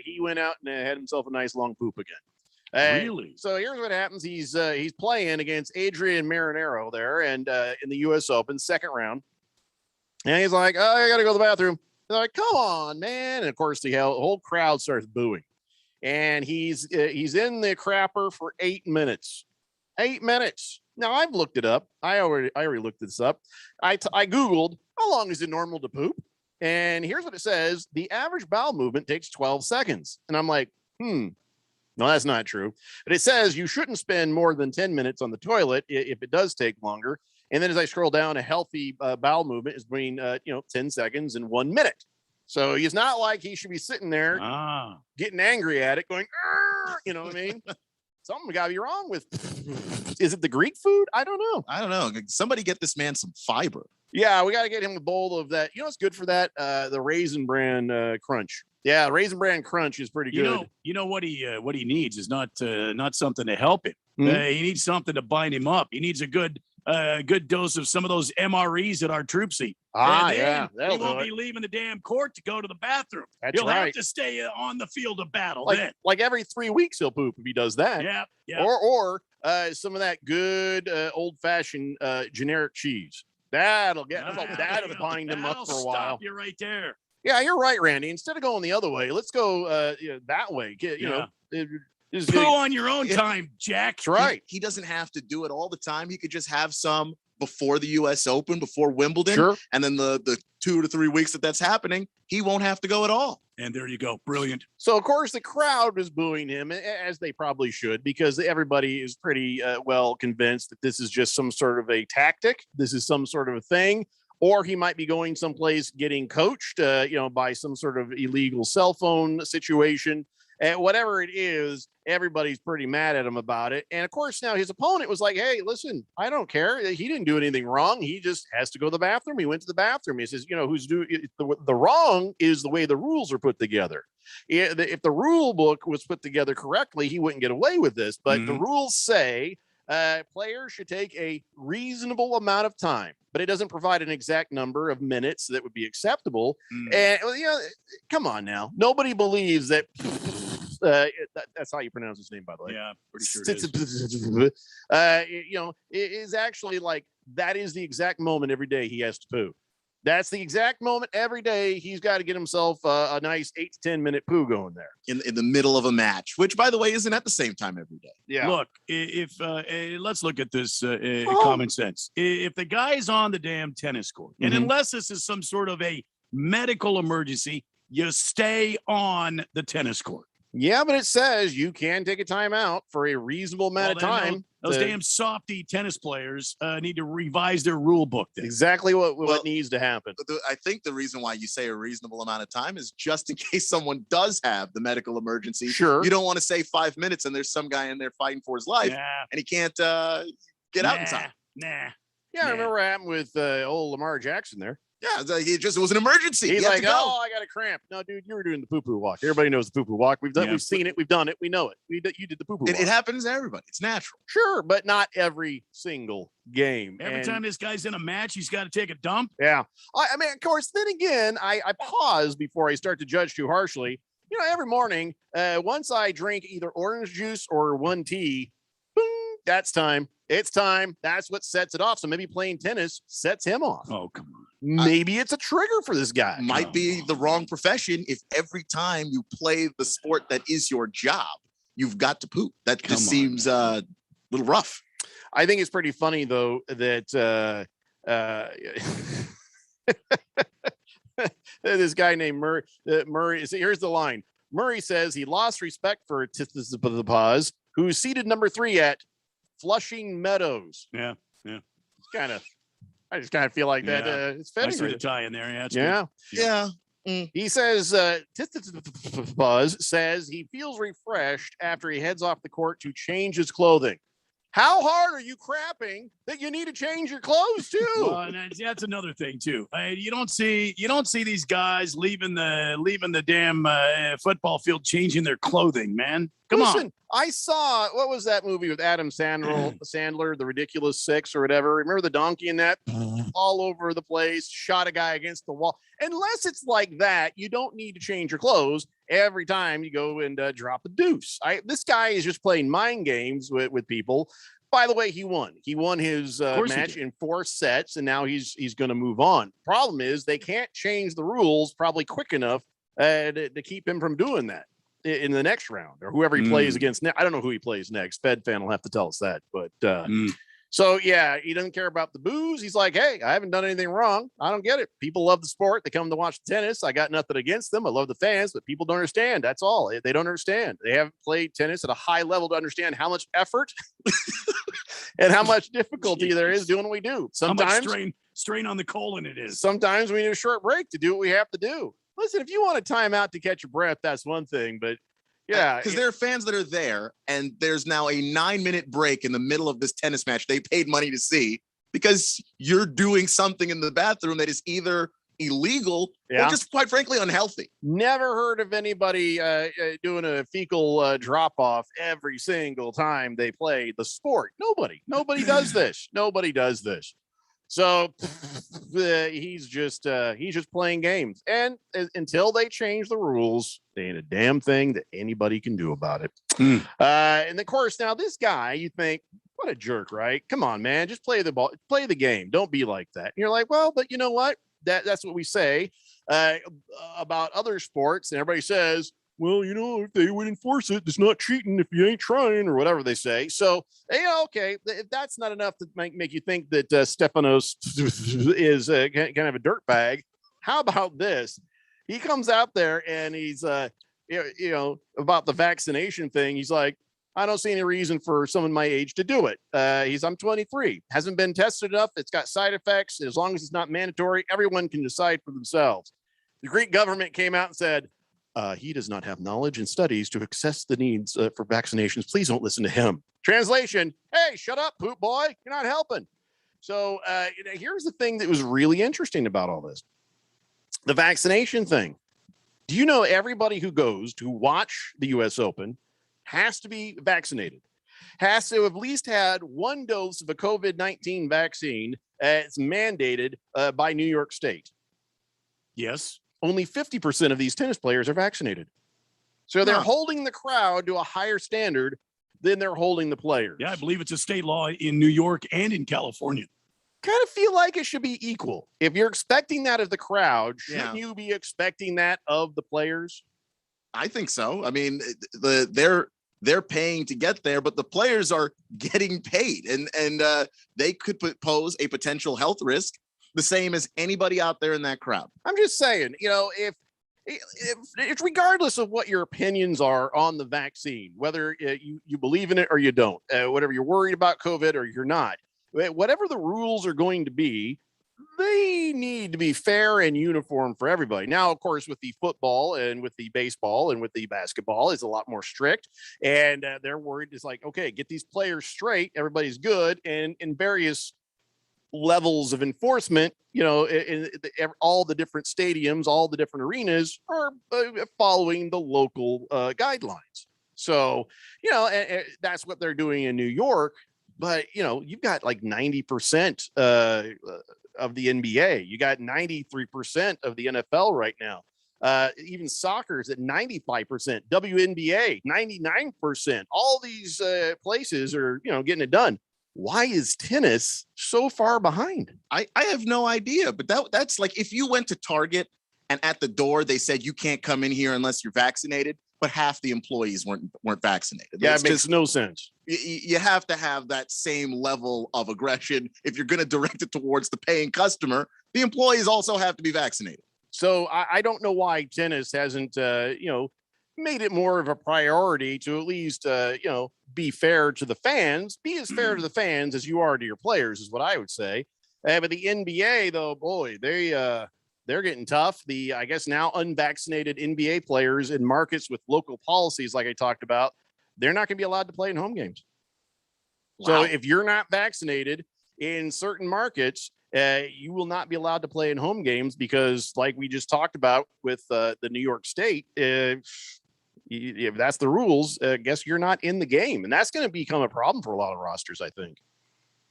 Speaker 7: he went out and had himself a nice long poop again.
Speaker 11: Really?
Speaker 7: So here's what happens. He's playing against Adrian Marinero there and in the U.S. Open, second round. And he's like, I got to go to the bathroom. They're like, come on, man. And of course, the whole crowd starts booing. And he's in the crapper for 8 minutes. 8 minutes. Now, I've looked it up. I already looked this up. I Googled, how long is it normal to poop? And here's what it says. The average bowel movement takes 12 seconds. And I'm like, no, that's not true. But it says you shouldn't spend more than 10 minutes on the toilet if it does take longer. And then as I scroll down, a healthy bowel movement is between 10 seconds and 1 minute. So it's not like he should be sitting there getting angry at it, going, you know what I mean? Something got to be wrong with. Is it the Greek food? I don't know.
Speaker 9: Somebody get this man some fiber.
Speaker 7: Yeah, we got to get him a bowl of that. You know what's good for that? The Raisin Bran Crunch. Yeah, Raisin Bran Crunch is pretty good.
Speaker 2: You know what he needs is not something to help him.
Speaker 7: Mhm.
Speaker 2: He needs something to bind him up. He needs a good dose of some of those MREs that our troops eat. And then
Speaker 7: that'll
Speaker 2: he won't
Speaker 7: do
Speaker 2: be
Speaker 7: it.
Speaker 2: leaving the damn court to go to the bathroom.
Speaker 7: That's
Speaker 2: He'll have
Speaker 7: right.
Speaker 2: to stay on the field of battle then.
Speaker 7: Like every 3 weeks he'll poop if he does that.
Speaker 2: Yeah.
Speaker 7: Or some of that good old fashioned generic cheese. That'll bind him up for a while.
Speaker 2: Stop you right there.
Speaker 7: Yeah, you're right, Randy. Instead of going the other way, let's go that way.
Speaker 2: Poo on your own time, Jack.
Speaker 7: That's right.
Speaker 9: He doesn't have to do it all the time. He could just have some before the U.S. Open, before Wimbledon.
Speaker 7: Sure.
Speaker 9: And then the 2 to 3 weeks that's happening, he won't have to go at all.
Speaker 2: And there you go. Brilliant.
Speaker 7: So, of course, the crowd was booing him, as they probably should, because everybody is pretty well convinced that this is just some sort of a tactic. This is some sort of a thing. Or he might be going someplace getting coached, by some sort of illegal cell phone situation. Whatever it is, everybody's pretty mad at him about it. And of course, now his opponent was like, hey, listen, I don't care. He didn't do anything wrong. He just has to go to the bathroom. He went to the bathroom. He says, who's doing the wrong is the way the rules are put together. If the rule book was put together correctly, he wouldn't get away with this. But the rules say players should take a reasonable amount of time, but it doesn't provide an exact number of minutes that would be acceptable. And come on now, nobody believes that. That's how you pronounce his name, by the way.
Speaker 2: Yeah, pretty sure it is.
Speaker 7: It is actually like that is the exact moment every day he has to poo. That's the exact moment every day he's got to get himself a nice 8 to 10 minute poo going there
Speaker 9: in the middle of a match, which, by the way, isn't at the same time every day.
Speaker 7: Yeah.
Speaker 2: Look, if let's look at this common sense. If the guy's on the damn tennis court, and unless this is some sort of a medical emergency, you stay on the tennis court.
Speaker 7: Yeah, but it says you can take a timeout for a reasonable amount of time.
Speaker 2: Those damn softy tennis players need to revise their rule book. Then.
Speaker 7: Exactly what needs to happen.
Speaker 9: I think the reason why you say a reasonable amount of time is just in case someone does have the medical emergency.
Speaker 7: Sure.
Speaker 9: You don't want to say 5 minutes and there's some guy in there fighting for his life and he can't get out in time.
Speaker 7: Yeah, I remember what happened with old Lamar Jackson there.
Speaker 9: Yeah, it was an emergency.
Speaker 7: He's like, oh, I got a cramp. No, dude, you were doing the poo-poo walk. Everybody knows the poo-poo walk. We've seen it. We've done it. We know it. You did the poo-poo walk.
Speaker 9: It happens to everybody. It's natural.
Speaker 7: Sure, but not every single game.
Speaker 2: Every time this guy's in a match, he's got to take a dump.
Speaker 7: Yeah. I mean, of course, then again, I pause before I start to judge too harshly. Every morning, once I drink either orange juice or one tea, boom, that's time. It's time. That's what sets it off. So maybe playing tennis sets him off.
Speaker 2: Oh, come on.
Speaker 7: Maybe it's a trigger for this guy.
Speaker 9: Might be the wrong profession if every time you play the sport that is your job, you've got to poop. That just seems a little rough.
Speaker 7: I think it's pretty funny, though, that this guy named Murray. Here's the line. Murray says he lost respect for Tsitsipas, who's seated number 3 at Flushing Meadows.
Speaker 2: Yeah.
Speaker 7: I just kind of feel like that. It's fitting.
Speaker 2: I see the tie in there. Yeah.
Speaker 9: Yeah.
Speaker 7: He says Tsitsipas says he feels refreshed after he heads off the court to change his clothing. How hard are you crapping that you need to change your clothes too?
Speaker 2: Well, and that's another thing too. You don't see these guys leaving the damn football field changing their clothing, man. Come on.
Speaker 7: I saw, what was that movie with Adam Sandler, The Ridiculous Six or whatever? Remember the donkey in that? All over the place, shot a guy against the wall. Unless it's like that, you don't need to change your clothes every time you go and drop a deuce. This guy is just playing mind games with people. By the way, he won. He won his match in 4 sets, and now he's going to move on. Problem is, they can't change the rules probably quick enough to keep him from doing that in the next round, or whoever he plays against. I don't know who he plays next. Fed fan will have to tell us that. But so, yeah, he doesn't care about the booze. He's like, hey, I haven't done anything wrong. I don't get it. People love the sport. They come to watch tennis. I got nothing against them. I love the fans, but people don't understand. That's all. They don't understand. They haven't played tennis at a high level to understand how much effort and how much difficulty there is doing what we do. Sometimes
Speaker 2: how much strain on the colon it is.
Speaker 7: Sometimes we need a short break to do what we have to do. listen, if you want a timeout to catch your breath, that's one thing. But yeah,
Speaker 9: because there are fans that are there, and there's now a 9-minute break in the middle of this tennis match they paid money to see because you're doing something in the bathroom that is either illegal or just quite frankly unhealthy.
Speaker 7: Never heard of anybody doing a fecal drop off every single time they play the sport. Nobody does this. Nobody does this. So he's just playing games, and until they change the rules, there ain't a damn thing that anybody can do about it. And of course, now this guy, you think, what a jerk, right? Come on, man, just play the ball, play the game. Don't be like that. And you're like, well, but you know what? That's what we say about other sports, and everybody says, well, you know, if they would enforce it, it's not cheating if you ain't trying, or whatever they say. So, okay, if that's not enough to make you think that Stefanos is kind of a dirtbag, how about this? He comes out there and he's, about the vaccination thing. He's like, I don't see any reason for someone my age to do it. I'm 23, hasn't been tested enough. It's got side effects. As long as it's not mandatory, everyone can decide for themselves. The Greek government came out and said, he does not have knowledge and studies to assess the needs for vaccinations. Please don't listen to him. Translation, hey, shut up, poop boy. You're not helping. So here's the thing that was really interesting about all this. The vaccination thing. Do you know everybody who goes to watch the U.S. Open has to be vaccinated, has to have at least had one dose of a COVID-19 vaccine. It's mandated by New York State. Yes, only 50% of these tennis players are vaccinated. So they're holding the crowd to a higher standard than they're holding the players.
Speaker 11: Yeah, I believe it's a state law in New York and in California.
Speaker 7: Kind of feel like it should be equal. If you're expecting that of the crowd, shouldn't you be expecting that of the players?
Speaker 9: I think so. I mean, they're paying to get there, but the players are getting paid, and they could pose a potential health risk, the same as anybody out there in that crowd.
Speaker 7: I'm just saying, if regardless of what your opinions are on the vaccine, whether you believe in it or you don't, whatever you're worried about COVID or you're not, whatever the rules are going to be, they need to be fair and uniform for everybody. Now, of course, with the football and with the baseball and with the basketball, it's a lot more strict. And they're worried. It's like, okay, get these players straight. Everybody's good. And in various levels of enforcement, all the different stadiums, all the different arenas are following the local guidelines. So, and that's what they're doing in New York. But, you've got like 90% of the NBA. You got 93% of the NFL right now. Even soccer is at 95%. WNBA, 99%. All these places are, getting it done. Why is tennis so far behind?
Speaker 9: I have no idea, but that's like if you went to Target and at the door they said you can't come in here unless you're vaccinated, but half the employees weren't vaccinated.
Speaker 7: Yeah, it makes no sense.
Speaker 9: You have to have that same level of aggression if you're going to direct it towards the paying customer. The employees also have to be vaccinated.
Speaker 7: So I don't know why tennis hasn't, made it more of a priority to at least, be fair to the fans. Be as fair to the fans as you are to your players is what I would say. But the NBA, though, boy, they're getting tough. I guess now unvaccinated NBA players in markets with local policies, like I talked about, they're not going to be allowed to play in home games. Wow. So if you're not vaccinated in certain markets, you will not be allowed to play in home games because, like we just talked about with the New York State, if that's the rules, I guess you're not in the game. And that's going to become a problem for a lot of rosters, I think.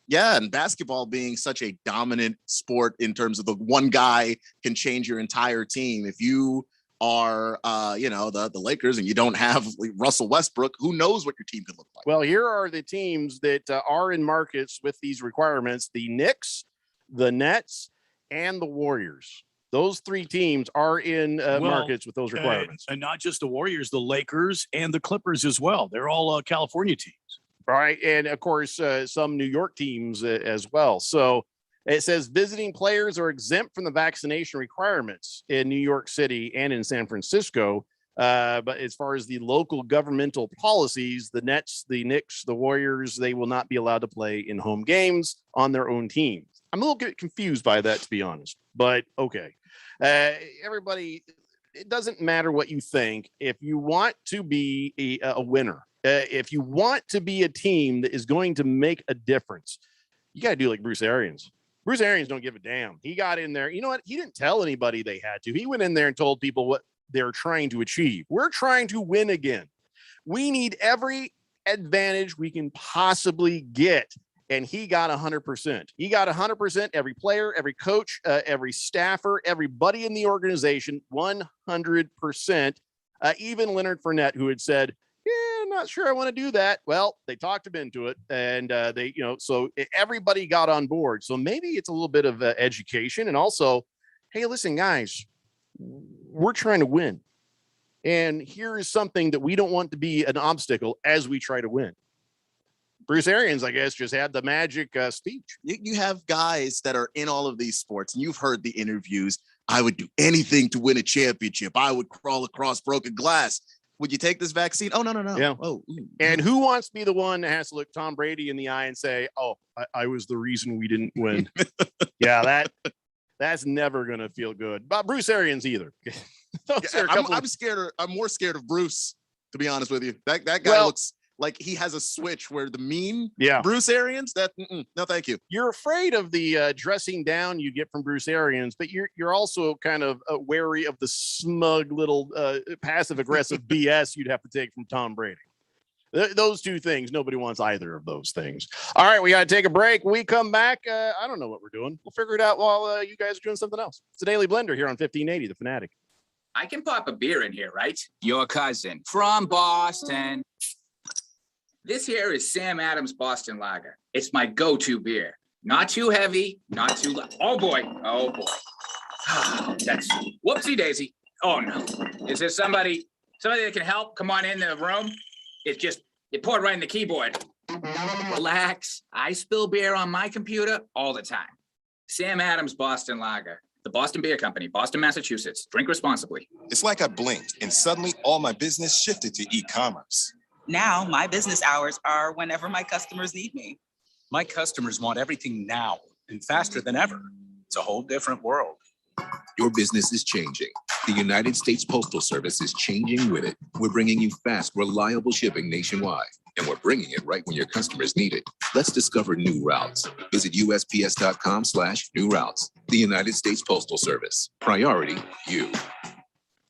Speaker 9: Yeah, and basketball being such a dominant sport in terms of the one guy can change your entire team. If you are, the Lakers and you don't have Russell Westbrook, who knows what your team could look like?
Speaker 7: Well, here are the teams that are in markets with these requirements: the Knicks, the Nets, and the Warriors. Those three teams are in markets with those requirements.
Speaker 11: And not just the Warriors, the Lakers and the Clippers as well. They're all California teams.
Speaker 7: Right. And of course, some New York teams as well. So it says visiting players are exempt from the vaccination requirements in New York City and in San Francisco. But as far as the local governmental policies, the Nets, the Knicks, the Warriors, they will not be allowed to play in home games on their own teams. I'm a little bit confused by that, to be honest, but okay. Everybody, it doesn't matter what you think. If you want to be a winner, if you want to be a team that is going to make a difference, you got to do like Bruce Arians. Bruce Arians don't give a damn. He got in there. You know what? He didn't tell anybody they had to. He went in there and told people what they're trying to achieve. We're trying to win again. We need every advantage we can possibly get. And he got 100%. He got 100%. Every player, every coach, every staffer, everybody in the organization, 100%. Even Leonard Fournette, who had said, "Yeah, I'm not sure I want to do that." Well, they talked him into it, and so everybody got on board. So maybe it's a little bit of education, and also, hey, listen, guys, we're trying to win, and here is something that we don't want to be an obstacle as we try to win. Bruce Arians, I guess, just had the magic speech.
Speaker 9: You have guys that are in all of these sports, and you've heard the interviews. I would do anything to win a championship. I would crawl across broken glass. Would you take this vaccine? Oh, no.
Speaker 7: Yeah.
Speaker 9: Oh,
Speaker 7: and who wants to be the one that has to look Tom Brady in the eye and say, "Oh, I was the reason we didn't win"? Yeah, that's never going to feel good. But Bruce Arians either.
Speaker 9: I'm scared. I'm more scared of Bruce, to be honest with you. That guy looks like he has a switch where the mean Bruce Arians, no, thank you.
Speaker 7: You're afraid of the dressing down you get from Bruce Arians, but you're also kind of wary of the smug little passive aggressive BS you'd have to take from Tom Brady. Those two things, nobody wants either of those things. All right, we got to take a break. We come back. I don't know what we're doing. We'll figure it out while you guys are doing something else. It's a Daily Blender here on 1580, The Fanatic.
Speaker 8: I can pop a beer in here, right? Your cousin from Boston. This here is Sam Adams Boston Lager. It's my go-to beer. Not too heavy, not too light. Oh boy. That's whoopsie daisy. Oh no. Is there somebody that can help? Come on in the room. It poured right in the keyboard. Relax. I spill beer on my computer all the time. Sam Adams Boston Lager. The Boston Beer Company, Boston, Massachusetts. Drink responsibly.
Speaker 15: It's like I blinked and suddenly all my business shifted to e-commerce.
Speaker 18: Now, my business hours are whenever my customers need me.
Speaker 11: My customers want everything now and faster than ever. It's a whole different world.
Speaker 19: Your business is changing. The United States Postal Service is changing with it. We're bringing you fast, reliable shipping nationwide, and we're bringing it right when your customers need it. Let's discover new routes. Visit USPS.com/new routes. The United States Postal Service. Priority, you.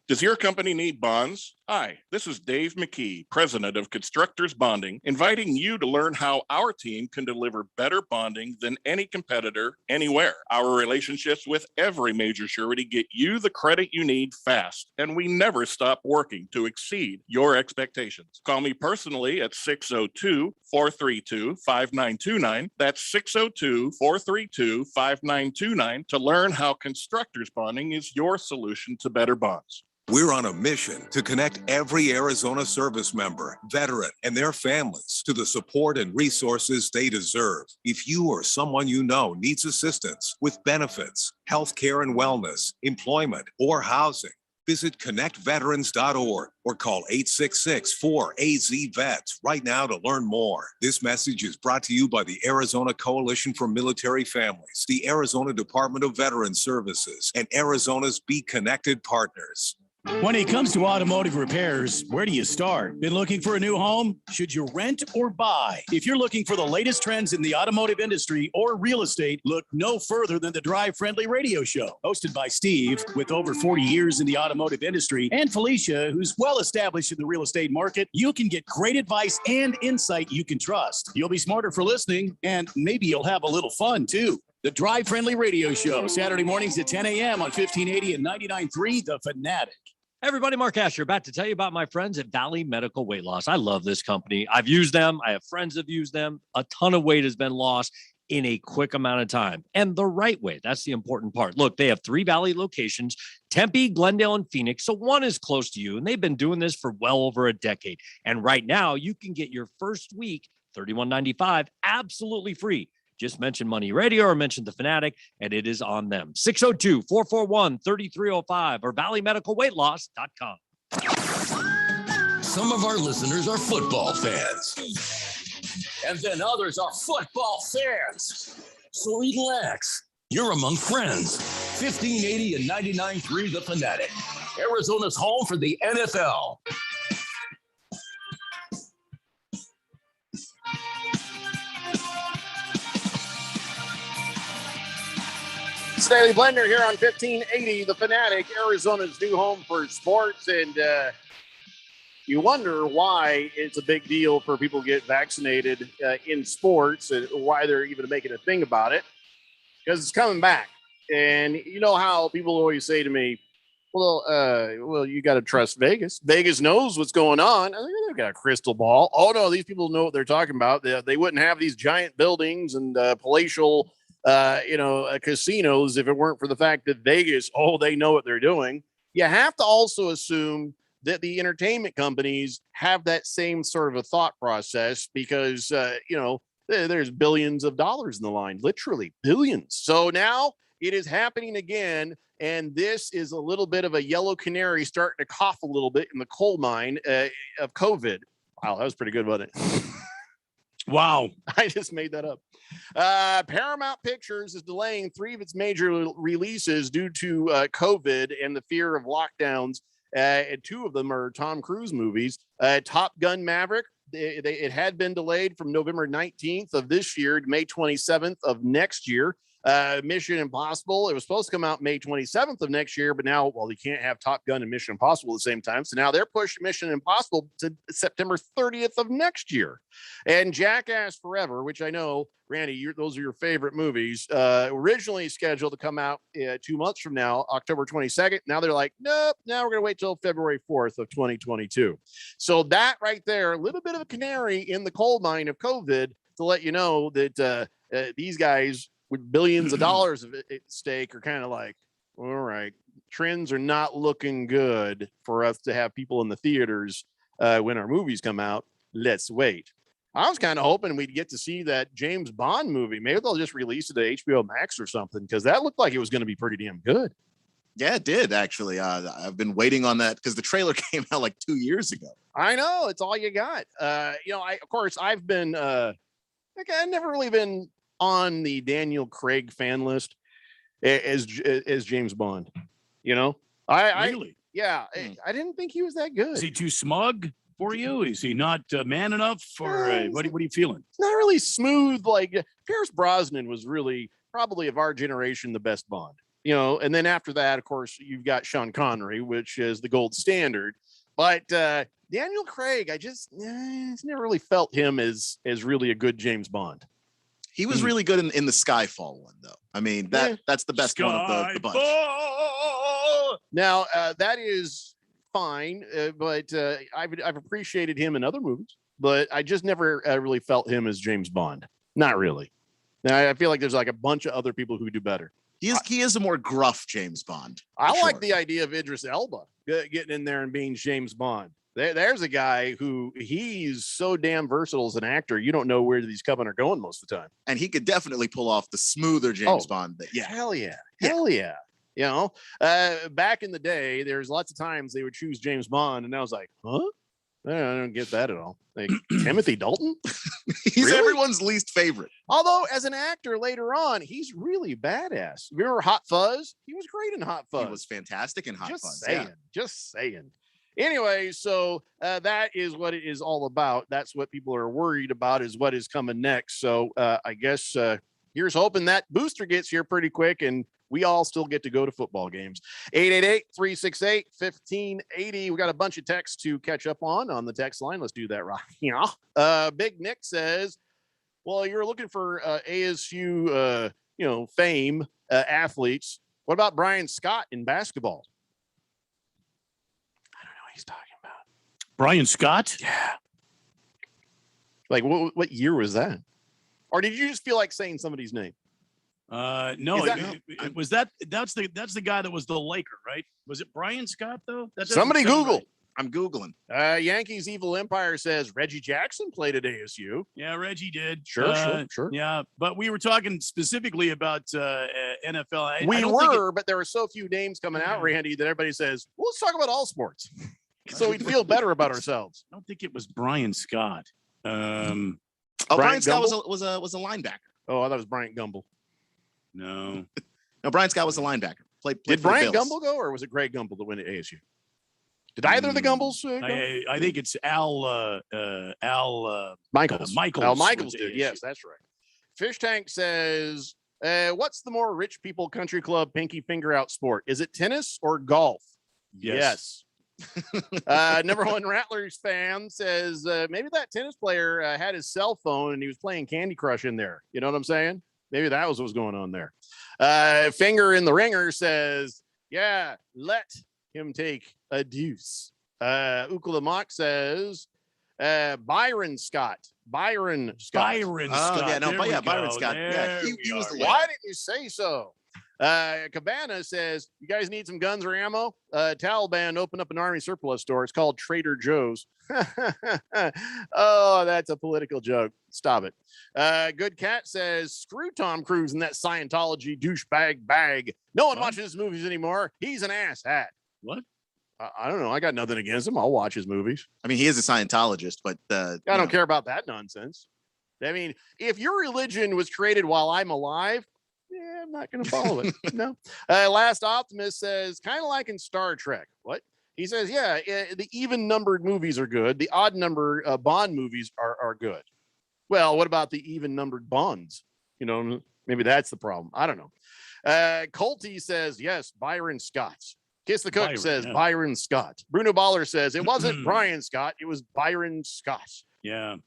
Speaker 20: Does your company need bonds? Hi, this is Dave McKee, president of Constructors Bonding, inviting you to learn how our team can deliver better bonding than any competitor anywhere. Our relationships with every major surety get you the credit you need fast, and we never stop working to exceed your expectations. Call me personally at 602-432-5929. That's 602-432-5929 to learn how Constructors Bonding is your solution to better bonds.
Speaker 21: We're on a mission to connect every Arizona service member, veteran, and their families to the support and resources they deserve. If you or someone you know needs assistance with benefits, healthcare and wellness, employment, or housing, visit connectveterans.org or call 866-4AZ-VETS right now to learn more. This message is brought to you by the Arizona Coalition for Military Families, the Arizona Department of Veterans Services, and Arizona's Be Connected partners.
Speaker 11: When it comes to automotive repairs, where do you start? Been looking for a new home? Should you rent or buy? If you're looking for the latest trends in the automotive industry or real estate, look no further than the Drive Friendly Radio Show. Hosted by Steve, with over 40 years in the automotive industry, and Felicia, who's well established in the real estate market, you can get great advice and insight you can trust. You'll be smarter for listening, and maybe you'll have a little fun too. The Drive Friendly Radio Show, Saturday mornings at 10 a.m. on 1580 and 99.3 The Fanatic.
Speaker 22: Everybody, Mark Asher, about to tell you about my friends at Valley Medical Weight Loss. I love this company. I've used them. I have friends that have used them. A ton of weight has been lost in a quick amount of time, and the right way. That's the important part. Look, they have 3 Valley locations, Tempe, Glendale, and Phoenix. So one is close to you, and they've been doing this for well over a decade. And right now, you can get your first week, $31.95, absolutely free. Just mention Money Radio or mention The Fanatic, and it is on them. 602-441-3305 or valleymedicalweightloss.com.
Speaker 23: Some of our listeners are football fans. And then others are football fans. So relax. You're among friends. 1580 and 99.3 The Fanatic. Arizona's home for the NFL.
Speaker 7: It's Daily Blender here on 1580, The Fanatic, Arizona's new home for sports. And you wonder why it's a big deal for people to get vaccinated in sports and why they're even making a thing about it. Because it's coming back. And you know how people always say to me, well, you got to trust Vegas. Vegas knows what's going on. I think they've got a crystal ball. Oh, no, these people know what they're talking about. They wouldn't have these giant buildings and palatial casinos if it weren't for the fact that Vegas, they know what they're doing. You have to also assume that the entertainment companies have that same sort of a thought process because, there's billions of dollars in the line, literally billions. So now it is happening again. And this is a little bit of a yellow canary starting to cough a little bit in the coal mine of COVID. Wow, that was pretty good, wasn't it?
Speaker 2: Wow.
Speaker 7: I just made that up. Paramount Pictures is delaying 3 of its major releases due to COVID and the fear of lockdowns. And 2 of them are Tom Cruise movies. Top Gun Maverick, it had been delayed from November 19th of this year to May 27th of next year. Mission Impossible, it was supposed to come out May 27th of next year, but now, you can't have Top Gun and Mission Impossible at the same time. So now they're pushing Mission Impossible to September 30th of next year. And Jackass Forever, which I know, Randy, those are your favorite movies, originally scheduled to come out 2 months from now, October 22nd. Now they're like, nope, now we're going to wait till February 4th of 2022. So that right there, a little bit of a canary in the coal mine of COVID to let you know that these guys with billions of dollars at stake are kind of like, all right, trends are not looking good for us to have people in the theaters when our movies come out. Let's wait. I was kind of hoping we'd get to see that James Bond movie. Maybe they'll just release it to HBO Max or something, because that looked like it was going to be pretty damn good.
Speaker 9: Yeah, it did, actually. I've been waiting on that because the trailer came out like 2 years ago.
Speaker 7: I know. It's all you got. I've been, I've never really been on the Daniel Craig fan list as James Bond. Really? I didn't think he was that good.
Speaker 2: Is he too smug for you? Is he not man enough for what are you feeling?
Speaker 7: It's not really smooth. Like Pierce Brosnan was really probably of our generation the best Bond. And then after that, of course, you've got Sean Connery, which is the gold standard. But Daniel Craig, I just never really felt him as really a good James Bond.
Speaker 9: He was really good in the Skyfall one, though. I mean, that's the best one of the bunch.
Speaker 7: Now, that is fine, but I've appreciated him in other movies, but I just never really felt him as James Bond. Not really. Now, I feel like there's like a bunch of other people who do better.
Speaker 9: He is a more gruff James Bond.
Speaker 7: I like the idea of Idris Elba getting in there and being James Bond. There's a guy who he's so damn versatile as an actor. You don't know where these coming are going most of the time.
Speaker 9: And he could definitely pull off the smoother James Bond.
Speaker 7: Hell yeah. Back in the day, there's lots of times they would choose James Bond, and I was like, huh? I don't get that at all. Like Timothy Dalton?
Speaker 9: He's everyone's least favorite.
Speaker 7: Although, as an actor later on, he's really badass. Remember Hot Fuzz? He was great in Hot Fuzz.
Speaker 9: He was fantastic in Hot Fuzz.
Speaker 7: Just saying. Anyway, so that is what it is all about. That's what people are worried about, is what is coming next. So I guess here's hoping that booster gets here pretty quick and we all still get to go to football games. 888-368-1580. We got a bunch of texts to catch up on the text line. Let's do that right. Big Nick says, well, you're looking for ASU, fame athletes. What about Brian Scott in basketball? He's talking about
Speaker 2: Brian Scott.
Speaker 7: Yeah. Like what year was that? Or did you just feel like saying somebody's name?
Speaker 2: No, it was that's the guy that was the Laker, right? Was it Brian Scott though?
Speaker 7: Somebody Google.
Speaker 2: Right.
Speaker 9: I'm Googling.
Speaker 7: Yankees Evil Empire says Reggie Jackson played at ASU.
Speaker 2: Yeah, Reggie did.
Speaker 7: Sure.
Speaker 2: Yeah, but we were talking specifically about NFL.
Speaker 7: But there were so few names coming out, Randy, that everybody says, well, let's talk about all sports. So we'd feel better about ourselves.
Speaker 2: I don't think it was Brian Scott.
Speaker 9: Brian Scott was a linebacker.
Speaker 7: Oh, I thought it was Bryant Gumbel.
Speaker 2: No.
Speaker 9: No, Brian Scott was a linebacker. Played
Speaker 7: Did
Speaker 9: for the
Speaker 7: Brian
Speaker 9: Bills.
Speaker 7: Gumble go, or was it Greg Gumbel that went to ASU? Did either of the Gumbles go?
Speaker 2: I think it's Al
Speaker 7: Michaels.
Speaker 2: Michaels.
Speaker 7: Al Michaels
Speaker 2: went to
Speaker 7: did.
Speaker 2: ASU.
Speaker 7: Yes, that's right. Fish Tank says, what's the more rich people country club pinky finger out sport? Is it tennis or golf?
Speaker 2: Yes.
Speaker 7: Number one Rattlers fan says, maybe that tennis player had his cell phone and he was playing Candy Crush in there. You know what I'm saying? Maybe that was what was going on there. Finger in the Ringer says, yeah, let him take a deuce. Ukulamak says, Byron Scott. Byron Scott.
Speaker 9: Yeah, no, but yeah, Byron Scott. Yeah, he was the
Speaker 7: Why didn't you say so? Cabana says, you guys need some guns or ammo? Taliban opened up an army surplus store. It's called Trader Joe's. Oh, that's a political joke. Stop it. Good Cat says, screw Tom Cruise and that Scientology douchebag bag. No one watches his movies anymore. He's an ass hat.
Speaker 2: What?
Speaker 7: I don't know. I got nothing against him. I'll watch his movies.
Speaker 9: I mean, he is a Scientologist, but
Speaker 7: I don't care about that nonsense. I mean, if your religion was created while I'm alive, yeah, I'm not going to follow it. No. Last Optimist says, kind of like in Star Trek. What? He says, yeah, the even numbered movies are good. The odd number Bond movies are good. Well, what about the even numbered Bonds? You know, maybe that's the problem. I don't know. Colty says, yes, Byron Scott. Kiss the Cook
Speaker 2: Byron,
Speaker 7: says
Speaker 2: yeah.
Speaker 7: Byron Scott. Bruno Baller says it wasn't Brian Scott. It was Byron Scott.
Speaker 2: Yeah.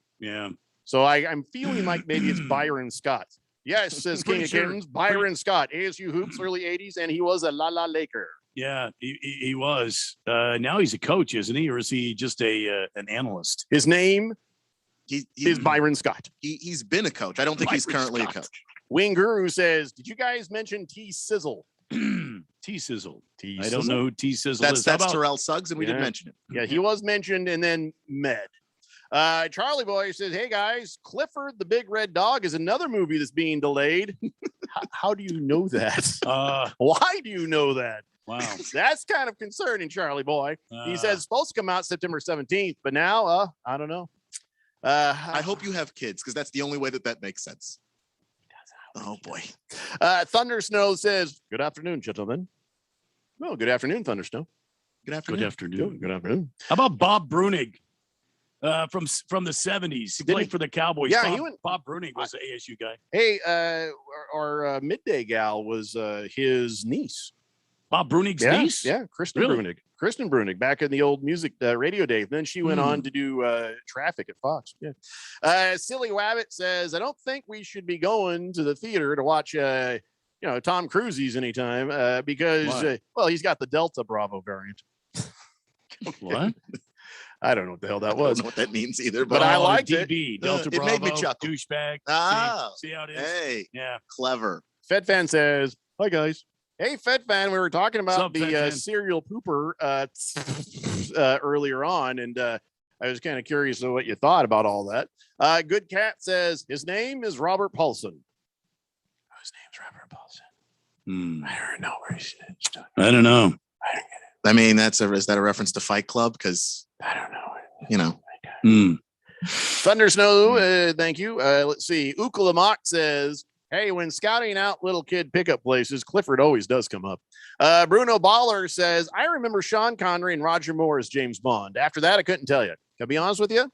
Speaker 7: So I'm feeling like maybe it's Byron Scott. Yes, says King of Kittens. Byron Scott, ASU Hoops, early 80s, and he was a La Laker.
Speaker 2: Yeah, he was. Now he's a coach, isn't he? Or is he just an analyst?
Speaker 7: His name is Byron Scott.
Speaker 9: He's been a coach. I don't think he's currently a coach.
Speaker 7: Wing Guru says, did you guys mention T-Sizzle?
Speaker 2: T-Sizzle.
Speaker 7: T-Sizzle?
Speaker 2: I don't know who T-Sizzle is.
Speaker 9: That's Terrell Suggs, and we did
Speaker 7: Yeah.
Speaker 9: mention it.
Speaker 7: Yeah, he was mentioned, and then Med. Charlie Boy says, hey guys, Clifford the Big Red Dog is another movie that's being delayed. How do you know that? Why do you know that?
Speaker 2: Wow.
Speaker 7: That's kind of concerning, Charlie Boy. He says it's supposed to come out September 17th, but now, I don't know.
Speaker 9: I hope you have kids, because that's the only way that makes sense. Oh boy.
Speaker 7: Thunder Snow says, good afternoon, gentlemen. Well, good afternoon, Thunder Snow.
Speaker 9: Good afternoon.
Speaker 2: Good afternoon.
Speaker 7: Good afternoon.
Speaker 2: How about Bob Brunig? From the 70s. He played for the Cowboys.
Speaker 7: Yeah, he went.
Speaker 2: Bob Brunig was an ASU guy.
Speaker 7: Hey, our midday gal was his niece.
Speaker 2: Bob Brunig's niece?
Speaker 7: Yeah, Kristen
Speaker 2: Really?
Speaker 7: Brunig. Kristen Brunig back in the old music radio days. Then she went on to do traffic at Fox. Yeah. Silly Wabbit says, I don't think we should be going to the theater to watch Tom Cruise's anytime because well, he's got the Delta Bravo variant.
Speaker 2: What?
Speaker 7: I don't know what the hell that
Speaker 9: I
Speaker 7: was.
Speaker 9: don't know what that means either,
Speaker 7: But I liked
Speaker 2: DB,
Speaker 7: it.
Speaker 2: Delta
Speaker 9: It
Speaker 2: Bravo,
Speaker 9: made me chuckle.
Speaker 2: douchebag.
Speaker 9: Ah,
Speaker 2: See how it is?
Speaker 9: hey,
Speaker 2: Yeah.
Speaker 9: clever.
Speaker 7: Fed Fan says, hi guys. Hey, Fed Fan, we were talking about
Speaker 2: Sup, Fed
Speaker 7: the
Speaker 2: Fan?
Speaker 7: serial pooper earlier on, and I was kind of curious of what you thought about all that. Good Cat says, his name is Robert Paulson. His name's Robert Paulson. I don't know where he's
Speaker 2: I don't know.
Speaker 9: I mean, is that a reference to Fight Club? Because
Speaker 7: I don't know.
Speaker 9: You know.
Speaker 7: Thunder Snow, thank you. Let's see. Ukulamak says, hey, when scouting out little kid pickup places, Clifford always does come up. Bruno Baller says, I remember Sean Connery and Roger Moore as James Bond. After that, I couldn't tell you. Can I be honest with you?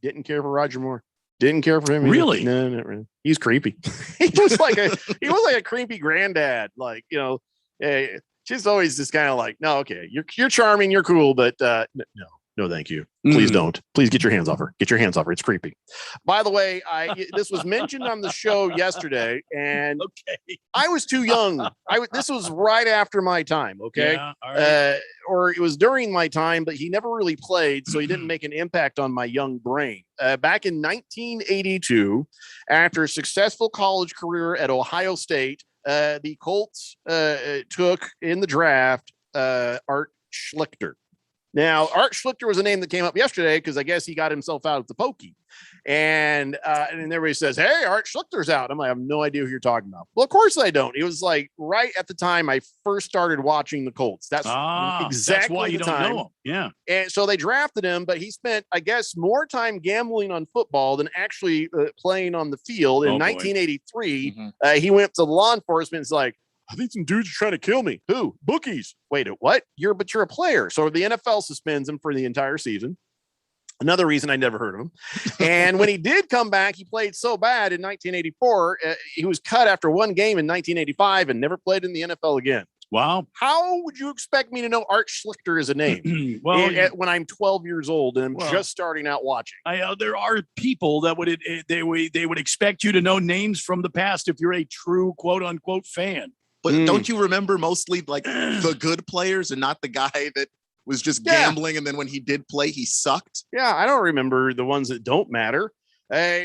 Speaker 7: Didn't care for Roger Moore. Didn't care for him. Either.
Speaker 2: Really?
Speaker 7: No, not really. He's creepy. he was like a creepy granddad. Like, she's always just kind of like, no, okay, you're charming, you're cool, but no, thank you. Please don't. Please get your hands off her. Get your hands off her. It's creepy. By the way, this was mentioned on the show yesterday, and I was too young. This was right after my time. Okay,
Speaker 2: Yeah, all right.
Speaker 7: Or it was during my time, but he never really played, so he didn't make an impact on my young brain. Back in 1982, after a successful college career at Ohio State, the Colts took in the draft Art Schlichter. Now, Art Schlichter was a name that came up yesterday because I guess he got himself out of the pokey. And everybody says, hey, Art Schlichter's out. I'm like, I have no idea who you're talking about. Well, of course I don't. It was like right at the time I first started watching the Colts. That's exactly
Speaker 2: that's why you
Speaker 7: the
Speaker 2: don't
Speaker 7: time.
Speaker 2: know him. Yeah.
Speaker 7: And so they drafted him, but he spent, I guess, more time gambling on football than actually playing on the field. In
Speaker 2: Oh, boy.
Speaker 7: 1983, he went to law enforcement. It's like,
Speaker 3: I think some dudes are trying to kill me. Who? Bookies. Wait, what? You're a player. So the NFL suspends him for the entire season. Another reason I never heard of him. And when he did come back, he played so bad in 1984. He was cut after one game in 1985 and never played in the NFL again.
Speaker 2: Wow.
Speaker 3: How would you expect me to know Art Schlichter as a name when I'm 12 years old and I'm just starting out watching?
Speaker 2: There are people that would expect you to know names from the past if you're a true quote unquote fan.
Speaker 9: But don't you remember mostly like the good players and not the guy that was just gambling, and then when he did play, he sucked?
Speaker 3: Yeah, I don't remember the ones that don't matter.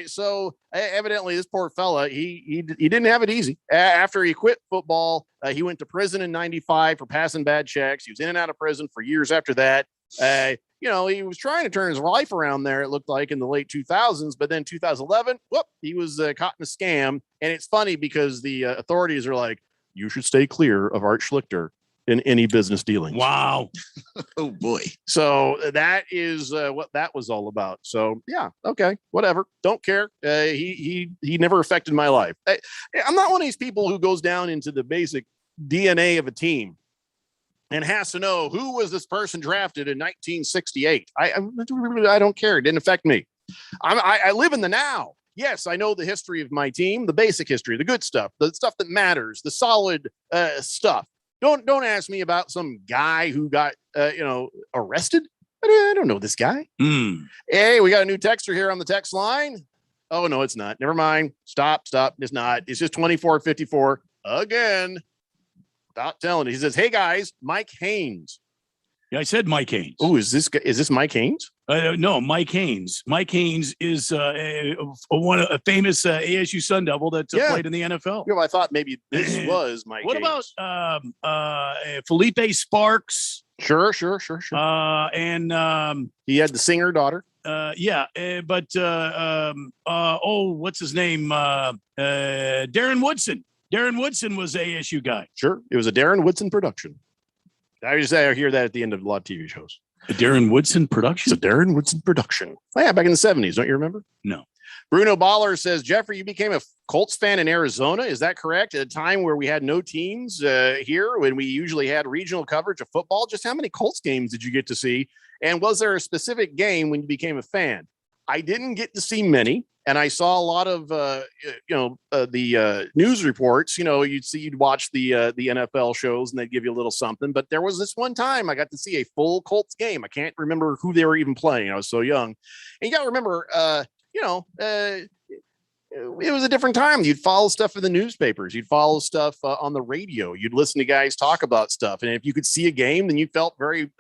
Speaker 3: So evidently this poor fella, he didn't have it easy. After he quit football, he went to prison in 95 for passing bad checks. He was in and out of prison for years after that. He was trying to turn his life around there, it looked like, in the late 2000s, but then 2011, he was caught in a scam. And it's funny because the authorities are like, you should stay clear of Art Schlichter in any business dealings.
Speaker 2: Wow.
Speaker 9: Oh boy.
Speaker 3: So that is what that was all about. So yeah, okay, whatever. Don't care. He never affected my life. I'm not one of these people who goes down into the basic DNA of a team and has to know who was this person drafted in 1968. I don't care. It didn't affect me. I live in the now. Yes, I know the history of my team, the basic history, the good stuff, the stuff that matters, the solid stuff. Don't ask me about some guy who got arrested. I don't know this guy. Hey, we got a new texter here on the text line. Oh no, it's not. Never mind. Stop. It's not. It's just 2454 again. Stop telling it. He says, "Hey guys, Mike Haynes."
Speaker 2: Yeah, I said Mike Haynes.
Speaker 3: Oh, is this Mike Haynes?
Speaker 2: No, Mike Haynes. Mike Haynes is a famous ASU Sun Devil that played in the NFL.
Speaker 3: Yeah, well, I thought maybe this was Mike.
Speaker 2: What
Speaker 3: Haynes.
Speaker 2: about Felipe Sparks?
Speaker 3: Sure.
Speaker 2: And
Speaker 3: he had the singer daughter.
Speaker 2: What's his name? Darren Woodson. Darren Woodson was ASU guy.
Speaker 3: Sure, it was a Darren Woodson production. I hear that at the end of a lot of TV shows.
Speaker 2: A Darren Woodson production?
Speaker 3: It's a Darren Woodson production. Oh, yeah, back in the 70s. Don't you remember?
Speaker 2: No.
Speaker 3: Bruno Baller says, Jeffrey, you became a Colts fan in Arizona. Is that correct? At a time where we had no teams here, when we usually had regional coverage of football, just how many Colts games did you get to see? And was there a specific game when you became a fan? I didn't get to see many. And I saw a lot of, the news reports. You'd watch the NFL shows and they'd give you a little something. But there was this one time I got to see a full Colts game. I can't remember who they were even playing. I was so young. And you got to remember, it was a different time. You'd follow stuff in the newspapers. You'd follow stuff on the radio. You'd listen to guys talk about stuff. And if you could see a game, then you felt very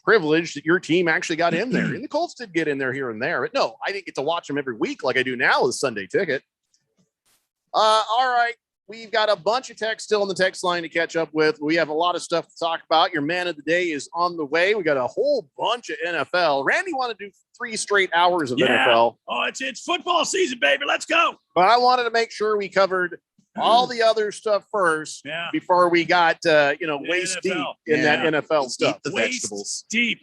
Speaker 3: privileged that your team actually got in there. And the Colts did get in there here and there, but no, I didn't get to watch them every week like I do now with Sunday Ticket. All right. We've got a bunch of text still on the text line to catch up with. We have a lot of stuff to talk about. Your man of the day is on the way. We got a whole bunch of NFL. Randy wanted to do 3 straight hours of NFL.
Speaker 2: Oh, it's football season, baby. Let's go.
Speaker 3: But I wanted to make sure we covered all the other stuff first before we got waist deep in that NFL stuff.
Speaker 9: Eat the vegetables.
Speaker 2: Deep.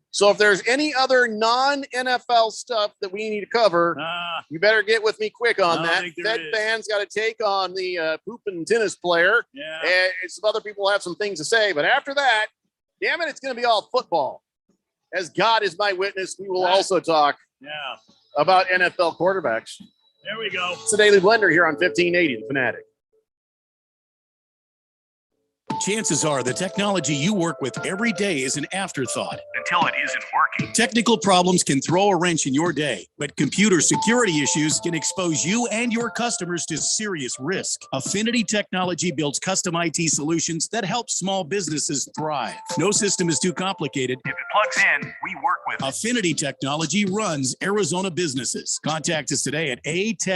Speaker 3: So if there's any other non-NFL stuff that we need to cover, you better get with me quick on that. Fed fans got to take on the pooping tennis player.
Speaker 2: Yeah.
Speaker 3: And some other people have some things to say. But after that, damn it, it's going to be all football. As God is my witness, we will also talk about NFL quarterbacks.
Speaker 2: There we go.
Speaker 3: It's the Daily Blender here on 1580, The Fanatic.
Speaker 11: Chances are the technology you work with every day is an afterthought
Speaker 1: Until it isn't working.
Speaker 11: Technical problems can throw a wrench in your day, but computer security issues can expose you and your customers to serious risk. Affinity Technology builds custom IT solutions that help small businesses thrive. No system is too complicated.
Speaker 1: If it plugs in, we work with it.
Speaker 11: Affinity Technology runs Arizona businesses. Contact us today at atechaz.com.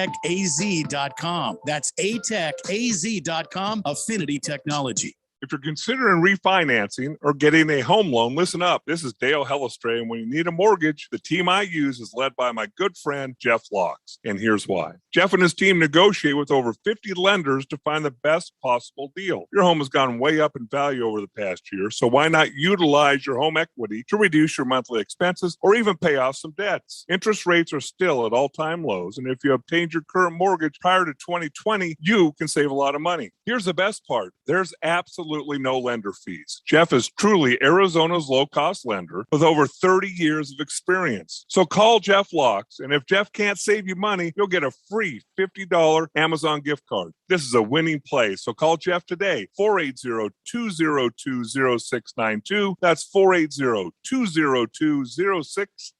Speaker 11: That's atechaz.com. Affinity Technology.
Speaker 4: If you're considering refinancing or getting a home loan, listen up. This is Dale Hellestray, and when you need a mortgage, the team I use is led by my good friend, Jeff Locks. And here's why. Jeff and his team negotiate with over 50 lenders to find the best possible deal. Your home has gone way up in value over the past year, so why not utilize your home equity to reduce your monthly expenses or even pay off some debts? Interest rates are still at all-time lows, and if you obtained your current mortgage prior to 2020, you can save a lot of money. Here's the best part. There's absolutely no lender fees. Jeff is truly Arizona's low-cost lender with over 30 years of experience. So call Jeff Locks, and if Jeff can't save you money, you'll get a free $50 Amazon gift card. This is a winning play, so call Jeff today, 480-202-0692. That's 480-202-0692.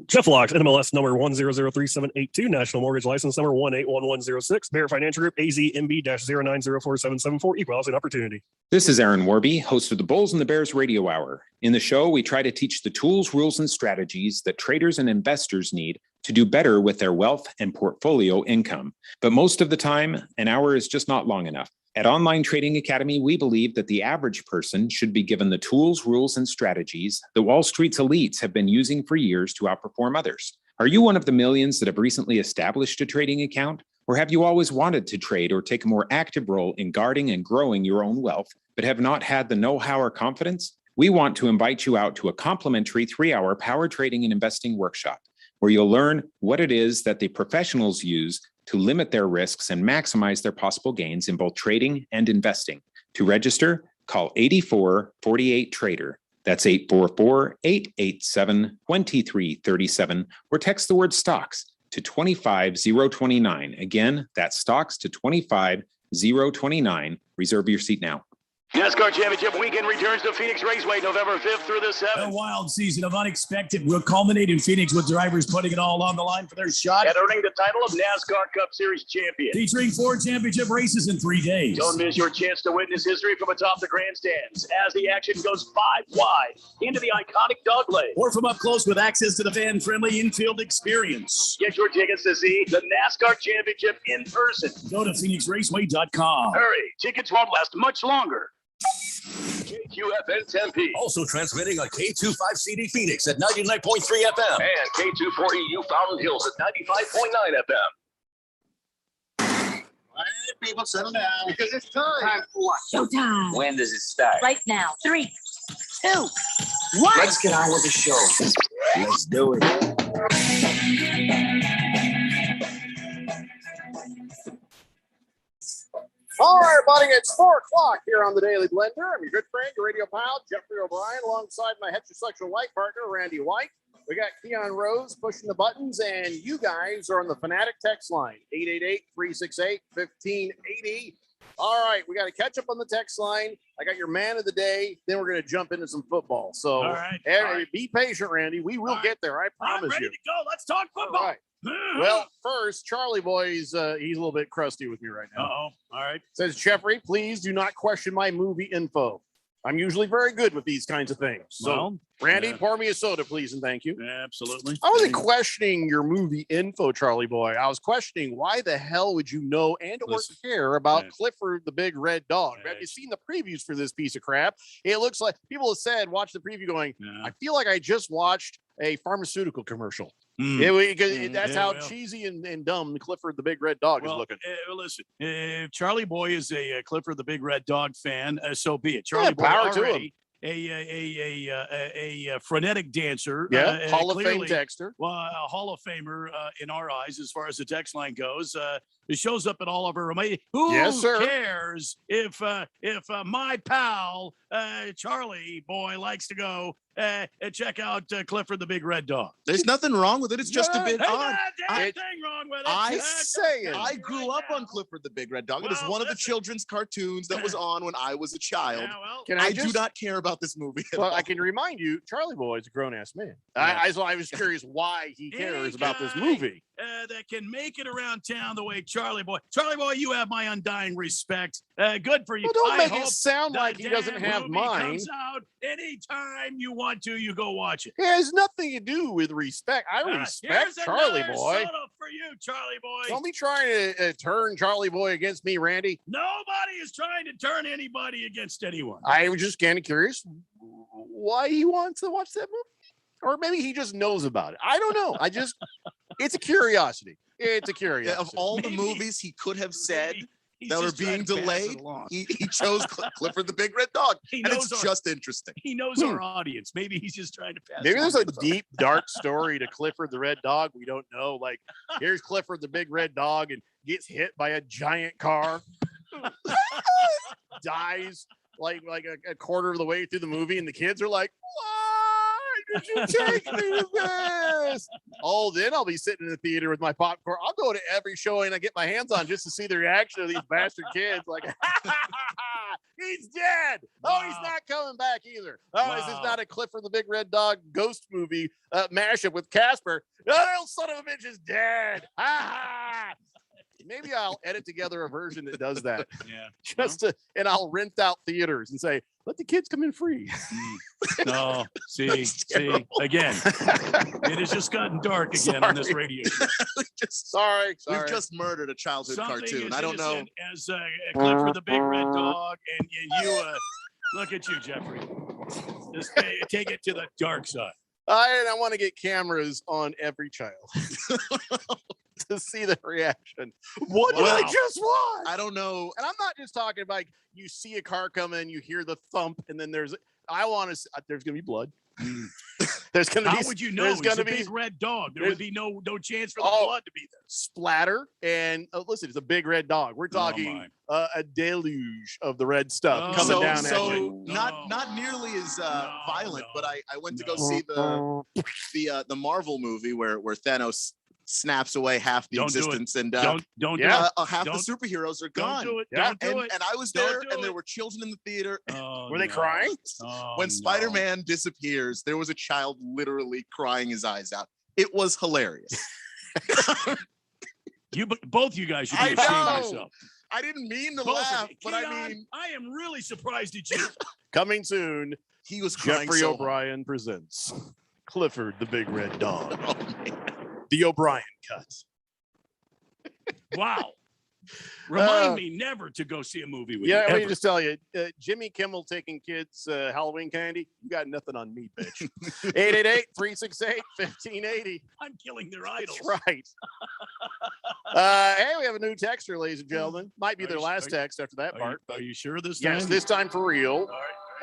Speaker 5: Jeff Locks, NMLS number 1003782, National Mortgage License number 181106, Bear Financial Group, AZMB-09047774, Equal Housing Opportunity.
Speaker 6: This is Aaron Warby, host of the Bulls and the Bears Radio Hour. In the show, we try to teach the tools, rules, and strategies that traders and investors need to do better with their wealth and portfolio income. But most of the time, an hour is just not long enough. At Online Trading Academy, we believe that the average person should be given the tools, rules, and strategies that Wall Street's elites have been using for years to outperform others. Are you one of the millions that have recently established a trading account? Or have you always wanted to trade or take a more active role in guarding and growing your own wealth, but have not had the know-how or confidence? We want to invite you out to a complimentary 3-hour power trading and investing workshop, where you'll learn what it is that the professionals use to limit their risks and maximize their possible gains in both trading and investing. To register, call 8448-TRADER. That's 844-887-2337, or text the word stocks to 25029. Again, that's stocks to 25029. Reserve your seat now.
Speaker 1: NASCAR Championship Weekend returns to Phoenix Raceway November 5th through the 7th.
Speaker 2: A wild season of unexpected will culminate in Phoenix with drivers putting it all on the line for their shot
Speaker 1: at earning the title of NASCAR Cup Series champion.
Speaker 2: Featuring 4 championship races in 3 days.
Speaker 1: Don't miss your chance to witness history from atop the grandstands as the action goes 5 wide into the iconic dog leg.
Speaker 2: Or from up close with access to the fan-friendly infield experience.
Speaker 1: Get your tickets to see the NASCAR Championship in person.
Speaker 2: Go to PhoenixRaceway.com.
Speaker 1: Hurry, tickets won't last much longer. KQFN Tempe.
Speaker 23: Also transmitting on K25CD Phoenix at 99.3 FM.
Speaker 1: And K240U Fountain Hills at 95.9 FM.
Speaker 7: All right, people, settle down because it's time.
Speaker 14: Time for what? Showtime.
Speaker 8: When does it start?
Speaker 14: Right now. 3, 2, 1.
Speaker 8: Let's get on with the show. Let's do it.
Speaker 7: All right, everybody, it's 4 o'clock here on the Daily Blender. I'm your good friend, your radio pal, Jeffrey O'Brien, alongside my heterosexual life partner, Randy White. We got Keon Rose pushing the buttons, and you guys are on the Fanatic text line, 888-368-1580. All right, we got to catch up on the text line. I got your man of the day. Then we're going to jump into some football. So
Speaker 2: all right.
Speaker 7: Be patient, Randy. We will get there. I promise
Speaker 2: I'm ready
Speaker 7: you.
Speaker 2: to go. Let's talk football.
Speaker 7: All right. Well, first, Charlie Boy, he's a little bit crusty with me right now.
Speaker 2: Uh-oh. All right.
Speaker 7: Says, Jeffrey, please do not question my movie info. I'm usually very good with these kinds of things. So,
Speaker 2: Well,
Speaker 7: Randy, pour me a soda, please, and thank you.
Speaker 2: Absolutely.
Speaker 7: I wasn't questioning your movie info, Charlie Boy. I was questioning why the hell would you know and or care about Clifford the Big Red Dog? Have you seen the previews for this piece of crap? It looks like people have said, watch the preview going, I feel like I just watched a pharmaceutical commercial. That's how cheesy and dumb Clifford the Big Red Dog is looking.
Speaker 2: Listen, if Charlie Boy is a Clifford the Big Red Dog fan, so be it. Charlie Boy
Speaker 7: power to
Speaker 2: already a frenetic dancer.
Speaker 7: Hall of Fame
Speaker 2: clearly,
Speaker 7: texter.
Speaker 2: Well, a Hall of Famer in our eyes, as far as the text line goes. It shows up at all of our. Who cares if my pal Charlie Boy likes to go and check out Clifford the Big Red Dog?
Speaker 9: There's nothing wrong with it. It's just a bit odd.
Speaker 2: Nothing wrong with it.
Speaker 9: I grew up on Clifford the Big Red Dog. It is one of the children's cartoons that was on when I was a child. I do not care about this movie.
Speaker 7: Well, I can remind you, Charlie Boy is a grown-ass man. I was curious why he cares about this movie.
Speaker 2: that can make it around town the way Charlie Boy. Charlie Boy, you have my undying respect. Good for you.
Speaker 7: Well, don't
Speaker 2: I
Speaker 7: make it
Speaker 2: hope
Speaker 7: sound
Speaker 2: the
Speaker 7: like he doesn't
Speaker 2: damn
Speaker 7: have
Speaker 2: movie
Speaker 7: mine.
Speaker 2: Comes out anytime you want to. You go watch it.
Speaker 7: It has nothing to do with respect. I respect
Speaker 2: Here's
Speaker 7: Charlie
Speaker 2: another
Speaker 7: Boy.
Speaker 2: soda for you, Charlie Boy.
Speaker 7: Don't be trying to turn Charlie Boy against me, Randy.
Speaker 2: Nobody is trying to turn anybody against anyone.
Speaker 7: I was just kind of curious why he wants to watch that movie. Or maybe he just knows about it. I don't know. It's a curiosity. It's a curiosity.
Speaker 9: Of all the movies he could have said
Speaker 2: He's
Speaker 9: that were
Speaker 2: just trying
Speaker 9: being
Speaker 2: to pass it
Speaker 9: delayed,
Speaker 2: along.
Speaker 9: he chose Clifford the Big Red Dog.
Speaker 2: He
Speaker 9: And
Speaker 2: knows
Speaker 9: it's
Speaker 2: our-
Speaker 9: just interesting.
Speaker 2: He knows our audience. Maybe he's just trying to pass.
Speaker 7: Maybe
Speaker 2: it
Speaker 7: there's
Speaker 2: on.
Speaker 7: a deep, dark story to Clifford the Red Dog. We don't know. Like, here's Clifford the Big Red Dog and gets hit by a giant car, dies like a quarter of the way through the movie, and the kids are like, "Why did you take me to this?" Oh, then I'll be sitting in the theater with my popcorn. I'll go to every showing I get my hands on just to see the reaction of these bastard kids. Like, he's dead. Oh, he's not coming back either. Oh, this is not a Clifford the Big Red Dog ghost movie mashup with Casper. Oh, that son of a bitch is dead. Maybe I'll edit together a version that does that.
Speaker 2: Yeah.
Speaker 7: And I'll rent out theaters and say, let the kids come in free.
Speaker 2: No, see, again, it has just gotten dark again on this radio show.
Speaker 7: Sorry.
Speaker 9: We've just murdered a childhood
Speaker 2: Something
Speaker 9: cartoon.
Speaker 2: as
Speaker 9: I don't know.
Speaker 2: innocent as Clifford the Big Red Dog, and you look at you, Jeffrey. Just take it to the dark side.
Speaker 7: I want to get cameras on every child to see the reaction. What did I just watch?
Speaker 9: I don't know.
Speaker 7: And I'm not just talking about you see a car coming, you hear the thump, and then there's going to be blood. There's going to be.
Speaker 2: How would you know?
Speaker 7: There's
Speaker 2: He's
Speaker 7: going to
Speaker 2: a
Speaker 7: be
Speaker 2: big red dog. There would be no chance for the blood to be there.
Speaker 7: Splatter and listen, it's a big red dog. We're talking a deluge of the red stuff coming down.
Speaker 9: So not nearly as violent, but I went to go see the Marvel movie where Thanos snaps away half the existence and
Speaker 2: don't
Speaker 9: half the superheroes are gone.
Speaker 2: Don't do it.
Speaker 9: Yeah.
Speaker 2: Don't do it.
Speaker 9: And I was
Speaker 2: Don't
Speaker 9: there,
Speaker 2: do
Speaker 9: and
Speaker 2: it.
Speaker 9: there were children in the theater.
Speaker 7: Were they crying?
Speaker 9: When Spider-Man disappears, there was a child literally crying his eyes out. It was hilarious.
Speaker 2: Both you guys should
Speaker 9: I
Speaker 2: be ashamed of
Speaker 9: know.
Speaker 2: yourself.
Speaker 9: I didn't mean to
Speaker 2: Both of
Speaker 9: laugh,
Speaker 2: you.
Speaker 9: but
Speaker 2: Keon,
Speaker 9: I mean,
Speaker 2: I am really surprised at you.
Speaker 7: Coming soon,
Speaker 9: he was crying
Speaker 7: Jeffrey
Speaker 9: so
Speaker 7: O'Brien presents Clifford the Big Red Dog. The O'Brien cut.
Speaker 2: Wow. Remind me never to go see a movie with you.
Speaker 7: Yeah, let me
Speaker 2: ever.
Speaker 7: just tell you, Jimmy Kimmel taking kids Halloween candy, you got nothing on me, bitch. 888-368-1580.
Speaker 2: I'm killing their idols.
Speaker 7: That's right. Hey, we have a new texter, ladies and gentlemen. Might be their last text after that part.
Speaker 2: Are you sure this time?
Speaker 7: Yes, this time for real.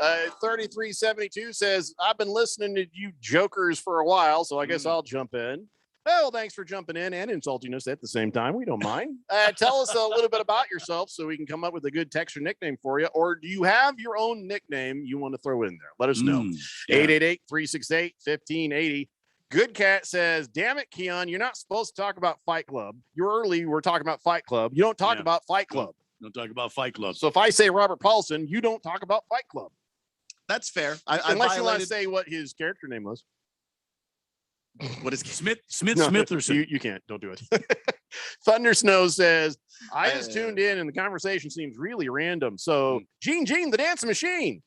Speaker 7: 3372 says, I've been listening to you jokers for a while, so I guess I'll jump in. Well, thanks for jumping in and insulting us at the same time. We don't mind. Tell us a little bit about yourself so we can come up with a good text or nickname for you. Or do you have your own nickname you want to throw in there? Let us know. 888-368-1580. Good Cat says, damn it, Keon, you're not supposed to talk about Fight Club. You early were talking about Fight Club. You don't talk about Fight Club.
Speaker 2: Don't talk about Fight Club.
Speaker 7: So if I say Robert Paulson, you don't talk about Fight Club.
Speaker 9: That's fair.
Speaker 7: Unless you want to say what his character name was.
Speaker 9: What is
Speaker 2: Smith
Speaker 7: No,
Speaker 2: Smitherson?
Speaker 7: You can't. Don't do it. Thunder Snow says, I just tuned in and the conversation seems really random. So Gene, the dancing machine.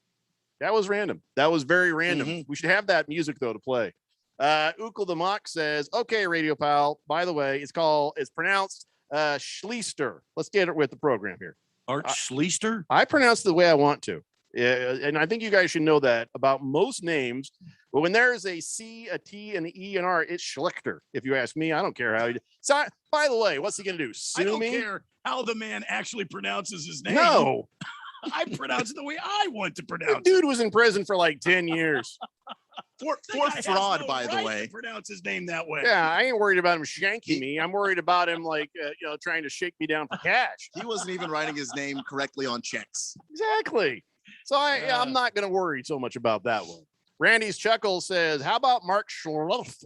Speaker 7: That was random. That was very random. We should have that music though to play. Ukle the Mock says, okay, Radio Pal, by the way, it's pronounced Schleister. Let's get it with the program here.
Speaker 2: Art Schleister?
Speaker 7: I pronounce it the way I want to. And I think you guys should know that about most names. But when there's a C, a T, and an E and R, it's Schlichter. If you ask me, I don't care how you do. So, by the way, what's he going to do? Sue
Speaker 2: I don't
Speaker 7: me?
Speaker 2: care how the man actually pronounces his name.
Speaker 7: No.
Speaker 2: I pronounce it the way I want to pronounce it.
Speaker 7: Dude was in prison for like 10 years.
Speaker 9: For fraud, by the way.
Speaker 2: Pronounce his name that way.
Speaker 7: Yeah, I ain't worried about him shanking me. I'm worried about him trying to shake me down for cash.
Speaker 9: He wasn't even writing his name correctly on checks.
Speaker 7: Exactly. So I'm not going to worry so much about that one. Randy's Chuckle says, how about Mark Schluff?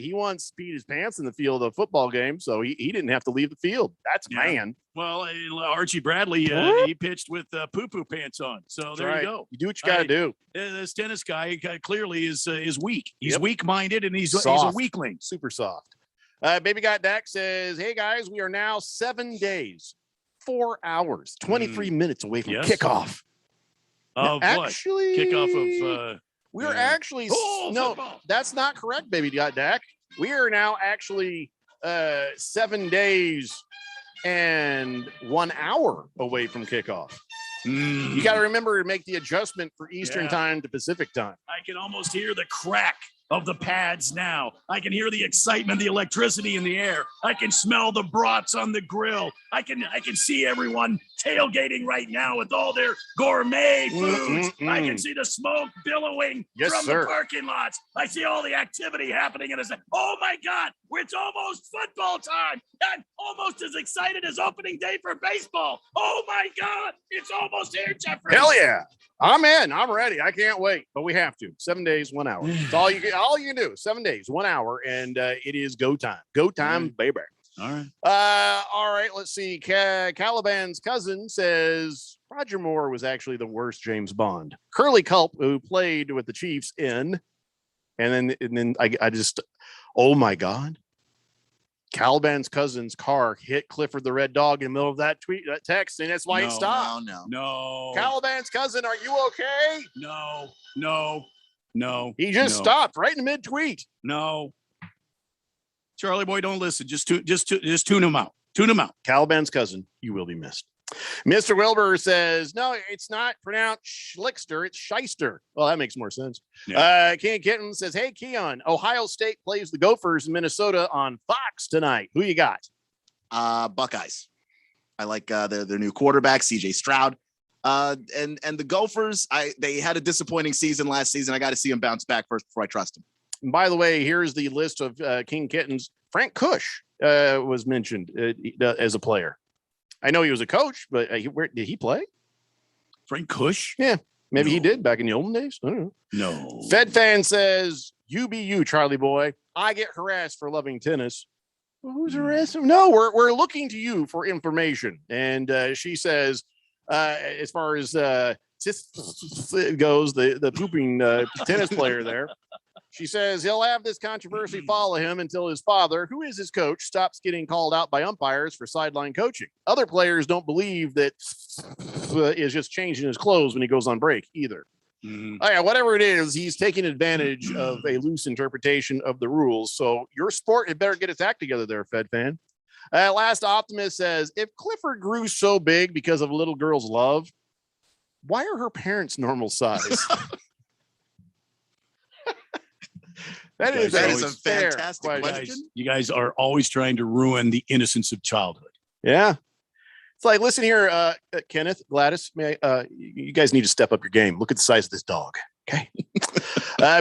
Speaker 7: He once peed his pants in the field of a football game, so he didn't have to leave the field. That's man.
Speaker 2: Well, Archie Bradley, he pitched with poo-poo pants on. So there you go.
Speaker 7: You do what you got to do.
Speaker 2: This tennis guy clearly is weak. He's weak-minded, and he's a
Speaker 7: Soft.
Speaker 2: weakling.
Speaker 7: Super soft. Baby Got Dak says, hey, guys, we are now 7 days, 4 hours, 23 minutes away from kickoff.
Speaker 2: Oh,
Speaker 7: actually,
Speaker 2: kickoff of
Speaker 7: we are actually
Speaker 2: football.
Speaker 7: That's not correct, Baby Got Dak. We are now actually 7 days and 1 hour away from kickoff. You got to remember to make the adjustment for Eastern time to Pacific time.
Speaker 2: I can almost hear the crack of the pads now. I can hear the excitement, the electricity in the air. I can smell the brats on the grill. I can see everyone tailgating right now with all their gourmet foods. I can see the smoke billowing from the parking lots. I see all the activity happening, and it's like, oh my God, it's almost football time. I'm almost as excited as opening day for baseball. Oh my God, it's almost here, Jeffrey.
Speaker 7: Hell yeah. I'm in. I'm ready. I can't wait, but we have to. 7 days, 1 hour. It's all you can do. 7 days, 1 hour, and it is go time. Go time, baby.
Speaker 2: All right.
Speaker 7: All right. Let's see. Caliban's cousin says Roger Moore was actually the worst James Bond. Curly Culp, who played with the Chiefs in, and then I just, oh my God. Caliban's cousin's car hit Clifford the Red Dog in the middle of that text, and that's why it stopped.
Speaker 2: No.
Speaker 7: Caliban's cousin, are you okay?
Speaker 2: No.
Speaker 7: He just stopped right in the mid-tweet.
Speaker 2: No. Charlie boy, don't listen. Just tune him out. Tune him out.
Speaker 7: Caliban's cousin, you will be missed. Mr. Wilbur says, no, it's not pronounced Schlickster, it's Shyster. Well, that makes more sense.
Speaker 2: Yeah.
Speaker 7: Ken Kitten says, hey, Keon, Ohio State plays the Gophers in Minnesota on Fox tonight. Who you got?
Speaker 9: Buckeyes. I like their new quarterback, CJ Stroud. And the Gophers, they had a disappointing season last season. I got to see them bounce back first before I trust them.
Speaker 7: And by the way, here's the list of King Kittens. Frank Kush was mentioned as a player. I know he was a coach, but where did he play?
Speaker 2: Frank Kush?
Speaker 7: Yeah, maybe he did back in the olden days. I don't know.
Speaker 2: No.
Speaker 7: Fed fan says, you be you, Charlie boy. I get harassed for loving tennis. Well, who's harassing? No, we're looking to you for information. And she says, as far as goes, the pooping tennis player there. She says he'll have this controversy follow him until his father, who is his coach, stops getting called out by umpires for sideline coaching. Other players don't believe that is just changing his clothes when he goes on break either. Whatever it is, he's taking advantage of a loose interpretation of the rules. So your sport had better get its act together there, Fed fan. Last Optimist says, if Clifford grew so big because of a little girl's love, why are her parents normal size? That is a fantastic question.
Speaker 2: You guys are always trying to ruin the innocence of childhood.
Speaker 7: Yeah. It's like, listen here, Kenneth, Gladys, you guys need to step up your game. Look at the size of this dog. Okay.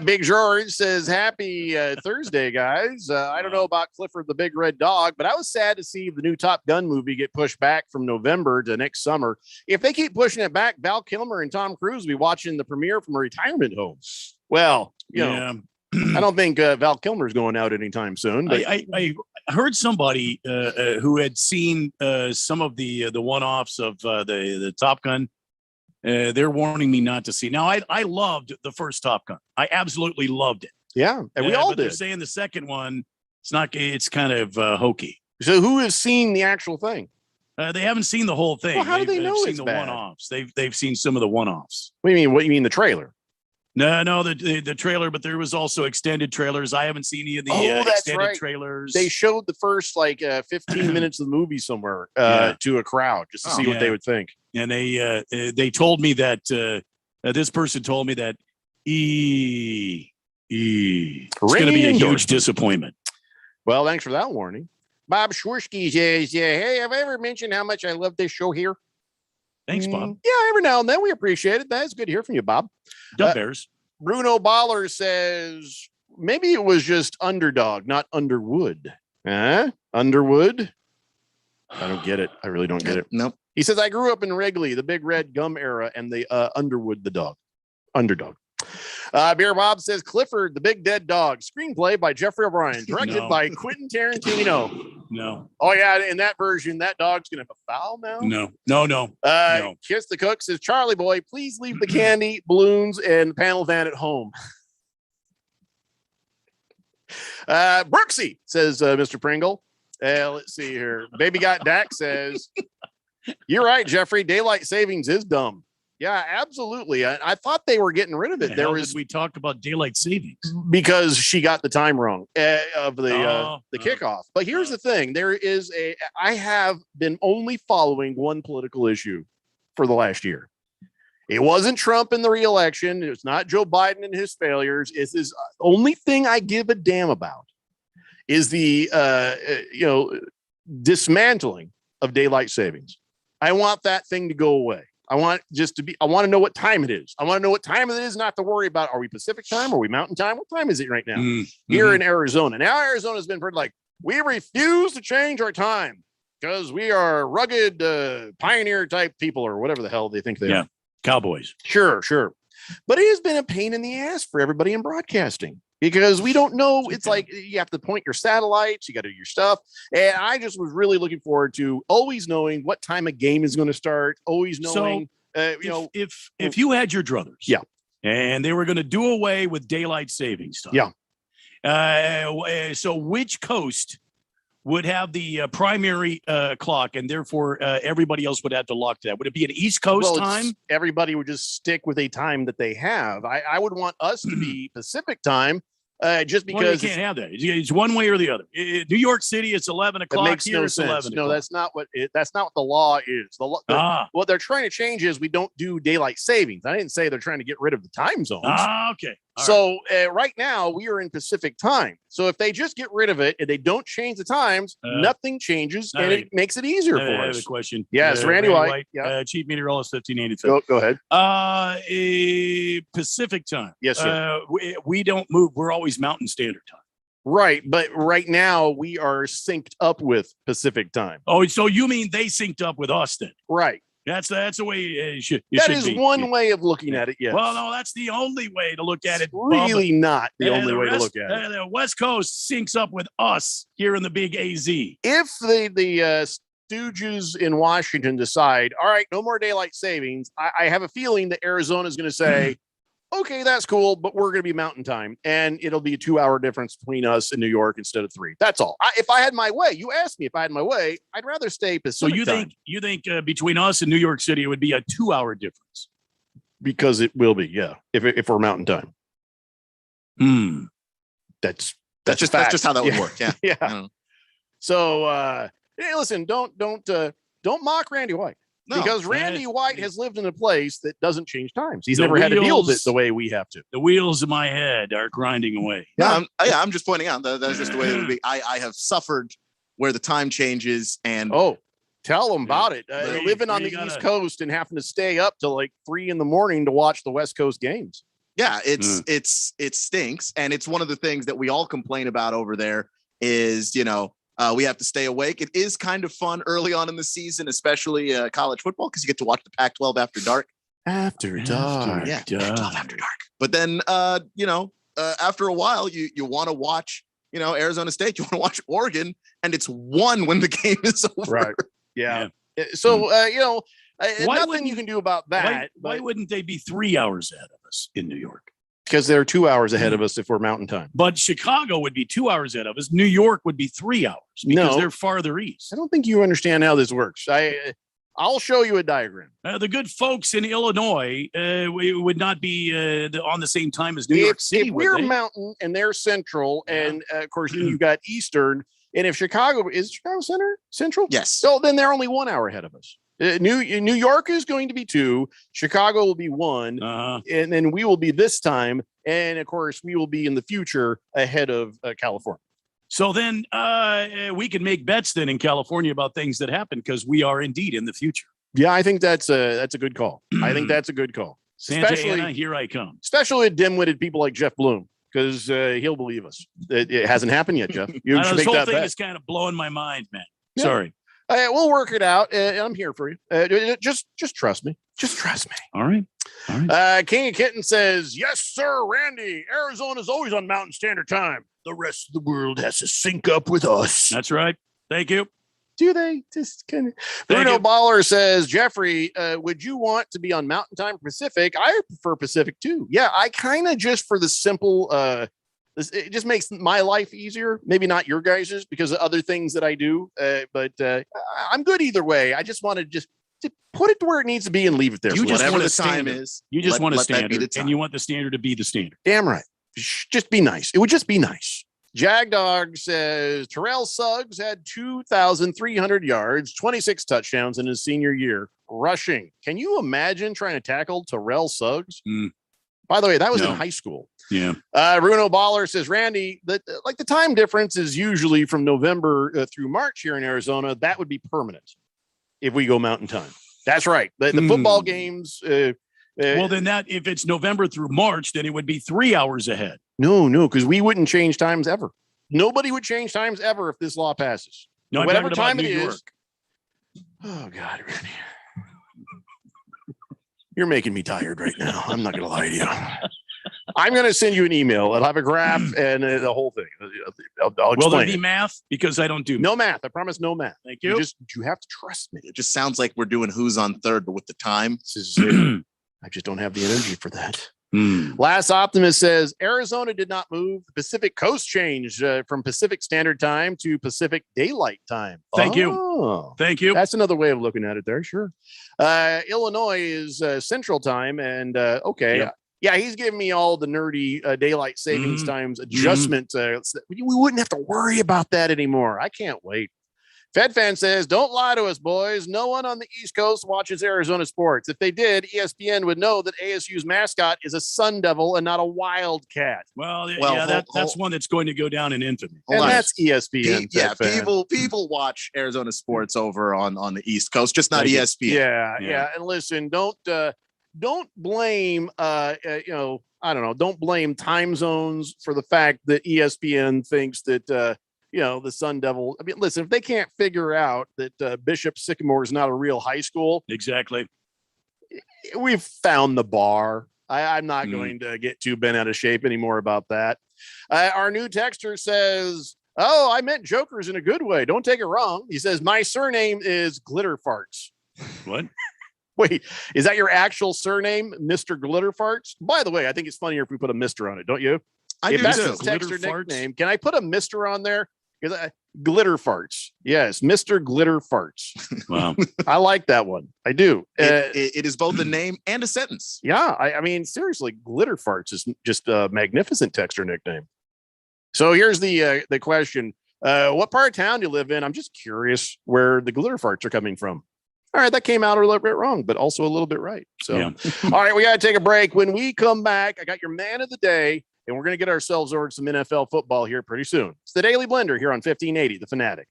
Speaker 7: Big George says, happy Thursday, guys. I don't know about Clifford the Big Red Dog, but I was sad to see the new Top Gun movie get pushed back from November to next summer. If they keep pushing it back, Val Kilmer and Tom Cruise will be watching the premiere from a retirement home. Well, you know, I don't think Val Kilmer's going out anytime soon. But
Speaker 2: I heard somebody who had seen some of the one-offs of the Top Gun. They're warning me not to see. Now, I loved the first Top Gun. I absolutely loved it.
Speaker 7: Yeah, and we all did.
Speaker 2: They're saying the second one, it's kind of hokey.
Speaker 7: So who has seen the actual thing?
Speaker 2: They haven't seen the whole thing.
Speaker 7: Well, how do they know
Speaker 2: they've
Speaker 7: it's
Speaker 2: seen
Speaker 7: bad?
Speaker 2: the one-offs. They've seen some of the one-offs.
Speaker 7: What do you mean? What you mean the trailer?
Speaker 2: No, the trailer, but there was also extended trailers. I haven't seen any of the extended trailers.
Speaker 7: They showed the first 15 minutes of the movie somewhere to a crowd just to see what they would think.
Speaker 2: And they told me that this person told me that it's going to be a huge disappointment.
Speaker 7: Well, thanks for that warning. Bob Schwersky says, hey, have I ever mentioned how much I love this show here?
Speaker 2: Thanks, Bob.
Speaker 7: Yeah, every now and then we appreciate it. That's good to hear from you, Bob.
Speaker 2: Bears.
Speaker 7: Bruno Baller says maybe it was just Underdog, not Underwood. Underwood? I don't get it. I really don't get it.
Speaker 9: Nope.
Speaker 7: He says, I grew up in Wrigley, the big red gum era, and the Underwood, the dog. Underdog. Beer Bob says Clifford, the Big Dead Dog. Screenplay by Jeffrey O'Brien. Directed by Quentin Tarantino.
Speaker 2: No.
Speaker 7: Oh, yeah. In that version, that dog's going to have a foul now?
Speaker 2: No.
Speaker 7: Kiss the Cook says, Charlie boy, please leave the candy, balloons, and panel van at home. Brooksy says, Mr. Pringle. Let's see here. Baby Got Dak says, you're right, Jeffrey. Daylight savings is dumb. Yeah, absolutely. I thought they were getting rid of it.
Speaker 11: We talked about daylight savings
Speaker 7: because she got the time wrong of the kickoff. But here's the thing: I have been only following one political issue for the last year. It wasn't Trump in the re-election. It's not Joe Biden and his failures. It's the only thing I give a damn about is the dismantling of daylight savings. I want that thing to go away. I want to know what time it is. I want to know what time it is, not to worry about, are we Pacific time? Are we Mountain time? What time is it right now here in Arizona? Now Arizona's been pretty like, we refuse to change our time because we are rugged pioneer type people or whatever the hell they think they are.
Speaker 11: Cowboys.
Speaker 7: Sure. But it has been a pain in the ass for everybody in broadcasting because we don't know. It's like you have to point your satellites, you got to do your stuff. And I just was really looking forward to always knowing what time a game is going to start, always knowing,
Speaker 11: if you had your druthers, and they were going to do away with daylight savings time. So which coast would have the primary clock, and therefore everybody else would have to lock to that? Would it be an East Coast time?
Speaker 7: Everybody would just stick with a time that they have. I would want us to be Pacific time, just because
Speaker 11: you can't have that. It's one way or the other. New York City, it's 11 o'clock.
Speaker 7: It makes
Speaker 11: here,
Speaker 7: no
Speaker 11: it's
Speaker 7: sense.
Speaker 11: 11
Speaker 7: No,
Speaker 11: o'clock.
Speaker 7: that's not what the law is. What they're trying to change is we don't do daylight savings. I didn't say they're trying to get rid of the time zones.
Speaker 11: Okay.
Speaker 7: Right now we are in Pacific time. So if they just get rid of it and they don't change the times, nothing changes, and it makes it easier for us.
Speaker 11: I have a question.
Speaker 7: Yes, Randy White.
Speaker 11: Chief Meteorologist, 1585.
Speaker 7: Go ahead.
Speaker 11: Pacific time.
Speaker 7: Yes, sir.
Speaker 11: We don't move. We're always Mountain Standard time.
Speaker 7: Right, but right now we are synced up with Pacific time.
Speaker 11: Oh, so you mean they synced up with us then?
Speaker 7: Right.
Speaker 11: That's the way it should
Speaker 7: That
Speaker 11: be.
Speaker 7: is one way of looking at it, yes.
Speaker 11: Well, no, that's the only way to look at it.
Speaker 7: Really not the only way to look at it.
Speaker 11: The West Coast syncs up with us here in the big AZ.
Speaker 7: If the stooges in Washington decide, all right, no more daylight savings, I have a feeling that Arizona is going to say, okay, that's cool, but we're going to be Mountain time, and it'll be a 2-hour difference between us and New York instead of 3. That's all. If I had my way, you asked me if I had my way, I'd rather stay Pacific
Speaker 11: So you
Speaker 7: time.
Speaker 11: think between us and New York City, it would be a 2-hour difference?
Speaker 7: Because it will be, yeah, if we're Mountain time. That's
Speaker 9: just how that would work. Yeah.
Speaker 7: Yeah. So, hey, listen, don't mock Randy White.
Speaker 9: No,
Speaker 7: because Randy White has lived in a place that doesn't change times. He's never had to deal with it the way we have to.
Speaker 11: The wheels of my head are grinding away.
Speaker 9: I'm just pointing out that's just the way it would be. I have suffered where the time changes and
Speaker 7: tell them about it. Living on the East Coast and having to stay up till like 3 a.m. to watch the West Coast games.
Speaker 9: Yeah, it stinks, and it's one of the things that we all complain about over there. Is we have to stay awake. It is kind of fun early on in the season, especially college football, because you get to watch the Pac-12 after dark.
Speaker 7: After dark.
Speaker 9: Yeah, Pac-12 after dark. But then, after a while, you want to watch, Arizona State. You want to watch Oregon, and it's 1 when the game is over.
Speaker 7: Right. Yeah. So, nothing you can do about that.
Speaker 11: Why wouldn't they be 3 hours ahead of us in New York?
Speaker 7: Because they're 2 hours ahead of us if we're Mountain time.
Speaker 11: But Chicago would be 2 hours ahead of us. New York would be 3 hours because they're farther east.
Speaker 7: I don't think you understand how this works. I'll show you a diagram.
Speaker 11: The good folks in Illinois would not be on the same time as New York City.
Speaker 7: If we're Mountain and they're Central, and of course then you've got Eastern, and if Chicago is Chicago Central,
Speaker 9: yes.
Speaker 7: So then they're only 1 hour ahead of us. New York is going to be 2, Chicago will be 1, and then we will be this time, and of course we will be in the future ahead of California.
Speaker 11: So then we can make bets then in California about things that happen because we are indeed in the future.
Speaker 7: Yeah, I think that's a good call. I think that's a good call.
Speaker 11: Santa Ana, here I come.
Speaker 7: Especially with dim-witted people like Jeff Bloom, because he'll believe us. It hasn't happened yet, Jeff. You should
Speaker 11: this
Speaker 7: make
Speaker 11: whole
Speaker 7: that
Speaker 11: thing
Speaker 7: bet.
Speaker 11: is kind of blowing my mind, man.
Speaker 7: Yeah.
Speaker 11: Sorry.
Speaker 7: We'll work it out. I'm here for you. Just trust me. Just trust me.
Speaker 11: All right.
Speaker 7: King of Kitten says, yes, sir, Randy. Arizona's always on Mountain Standard Time. The rest of the world has to sync up with us.
Speaker 11: That's right. Thank you.
Speaker 7: Do they just kind of? Bruno Baller says, Jeffrey, would you want to be on Mountain Time or Pacific? I prefer Pacific too. Yeah, I kind of just for the simple it just makes my life easier. Maybe not your guys's because of other things that I do. But I'm good either way. I just want to just put it to where it needs to be and leave it there.
Speaker 11: You just
Speaker 7: whatever
Speaker 11: want
Speaker 7: the
Speaker 11: a standard.
Speaker 7: time is.
Speaker 11: You just want a
Speaker 7: let that be
Speaker 11: standard,
Speaker 7: the time.
Speaker 11: and you want the standard to be the standard.
Speaker 7: Damn right. Just be nice. It would just be nice. Jagdog says Terrell Suggs had 2,300 yards, 26 touchdowns in his senior year rushing. Can you imagine trying to tackle Terrell Suggs? By the way, that was in high school.
Speaker 11: Yeah.
Speaker 7: Bruno Baller says, Randy, the time difference is usually from November through March here in Arizona. That would be permanent if we go mountain time. That's right. The football games.
Speaker 11: Well, then if it's November through March, then it would be 3 hours ahead.
Speaker 7: No, because we wouldn't change times ever. Nobody would change times ever if this law passes.
Speaker 11: No, I'm
Speaker 7: whatever
Speaker 11: talking about
Speaker 7: time it
Speaker 11: New
Speaker 7: is.
Speaker 11: York.
Speaker 7: Oh, God, Randy. You're making me tired right now. I'm not going to lie to you. I'm going to send you an email. I'll have a graph and the whole thing. I'll
Speaker 11: Will
Speaker 7: explain
Speaker 11: there be
Speaker 7: it.
Speaker 11: math? Because I don't do
Speaker 7: No math. I promise no math.
Speaker 11: Thank you.
Speaker 7: You have to trust me.
Speaker 9: It just sounds like we're doing who's on third, but with the time.
Speaker 7: This is it. I just don't have the energy for that. Last Optimist says Arizona did not move. The Pacific Coast changed from Pacific Standard Time to Pacific Daylight Time.
Speaker 11: Thank you.
Speaker 7: Thank you. That's another way of looking at it there. Sure. Illinois is Central Time. And okay.
Speaker 11: Yep.
Speaker 7: Yeah, he's giving me all the nerdy daylight savings times adjustment. We wouldn't have to worry about that anymore. I can't wait. FedFan says, don't lie to us, boys. No one on the East Coast watches Arizona sports. If they did, ESPN would know that ASU's mascot is a Sun Devil and not a Wildcat.
Speaker 11: Well, that's one that's going to go down in infamy.
Speaker 7: And that's ESPN. FedFan.
Speaker 9: People watch Arizona sports over on the East Coast, just not ESPN.
Speaker 7: Yeah. And listen, don't blame I don't know, don't blame time zones for the fact that ESPN thinks that the Sun Devil. I mean, listen, if they can't figure out that Bishop Sycamore is not a real high school,
Speaker 11: exactly,
Speaker 7: we've found the bar. I'm not going to get too bent out of shape anymore about that. Our new texter says, "Oh, I meant jokers in a good way. Don't take it wrong." He says, "My surname is Glitter Farts."
Speaker 11: What?
Speaker 7: Wait, is that your actual surname, Mr. Glitter Farts? By the way, I think it's funnier if we put a Mr. on it, don't you?
Speaker 9: I
Speaker 7: if
Speaker 9: do
Speaker 7: that's
Speaker 9: too.
Speaker 7: his texter nickname, can I put a Mr. on there? Glitter Farts. Yes, Mr. Glitter Farts.
Speaker 11: Wow.
Speaker 7: I like that one. I do.
Speaker 9: It is both a name and a sentence.
Speaker 7: Yeah, I mean, seriously, Glitter Farts is just a magnificent texter nickname. So here's the question. What part of town do you live in? I'm just curious where the Glitter Farts are coming from. All right, that came out a little bit wrong, but also a little bit right. So, all right, we got to take a break. When we come back, I got your man of the day, and we're going to get ourselves over to some NFL football here pretty soon. It's the Daily Blender here on 1580, The Fanatic.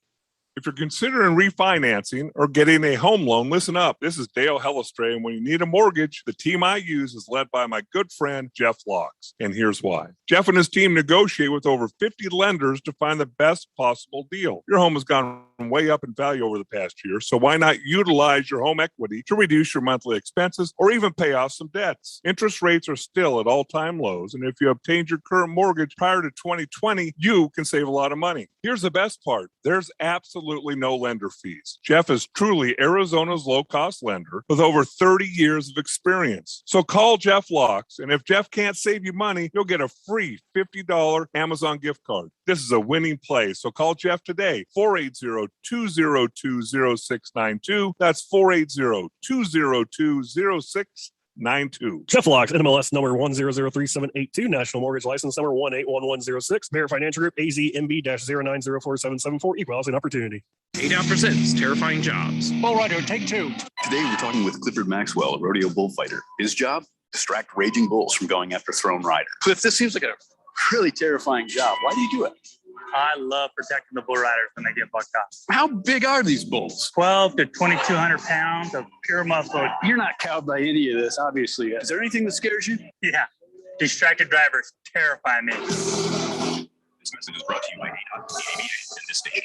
Speaker 4: If you're considering refinancing or getting a home loan, listen up. This is Dale Hellestray, and when you need a mortgage, the team I use is led by my good friend, Jeff Locks. And here's why. Jeff and his team negotiate with over 50 lenders to find the best possible deal. Your home has gone way up in value over the past year, so why not utilize your home equity to reduce your monthly expenses or even pay off some debts? Interest rates are still at all-time lows, and if you obtained your current mortgage prior to 2020, you can save a lot of money. Here's the best part. There's absolutely no lender fees. Jeff is truly Arizona's low-cost lender with over 30 years of experience. So call Jeff Locks, and if Jeff can't save you money, you'll get a free $50 Amazon gift card. This is a winning play, so call Jeff today, 480-202-0692. That's 480-202-0692.
Speaker 5: Jeff Locks, NMLS number 1003782, National Mortgage License number 181106, Bear Financial Group, AZMB-0904774, Equal Housing Opportunity.
Speaker 10: 8 Out presents Terrifying Jobs.
Speaker 12: Bull Rider, take 2.
Speaker 13: Today we're talking with Clifford Maxwell, a rodeo bullfighter. His job? Distract raging bulls from going after thrown rider. Cliff, this seems like a really terrifying job. Why do you do it?
Speaker 24: I love protecting the bull riders when they get bucked off.
Speaker 13: How big are these bulls?
Speaker 24: 12 to 2,200 pounds of pure muscle.
Speaker 13: You're not cowed by any of this, obviously. Is there anything that scares you?
Speaker 24: Yeah. Distracted drivers terrify me.
Speaker 13: This message is brought to you by ADA and this station.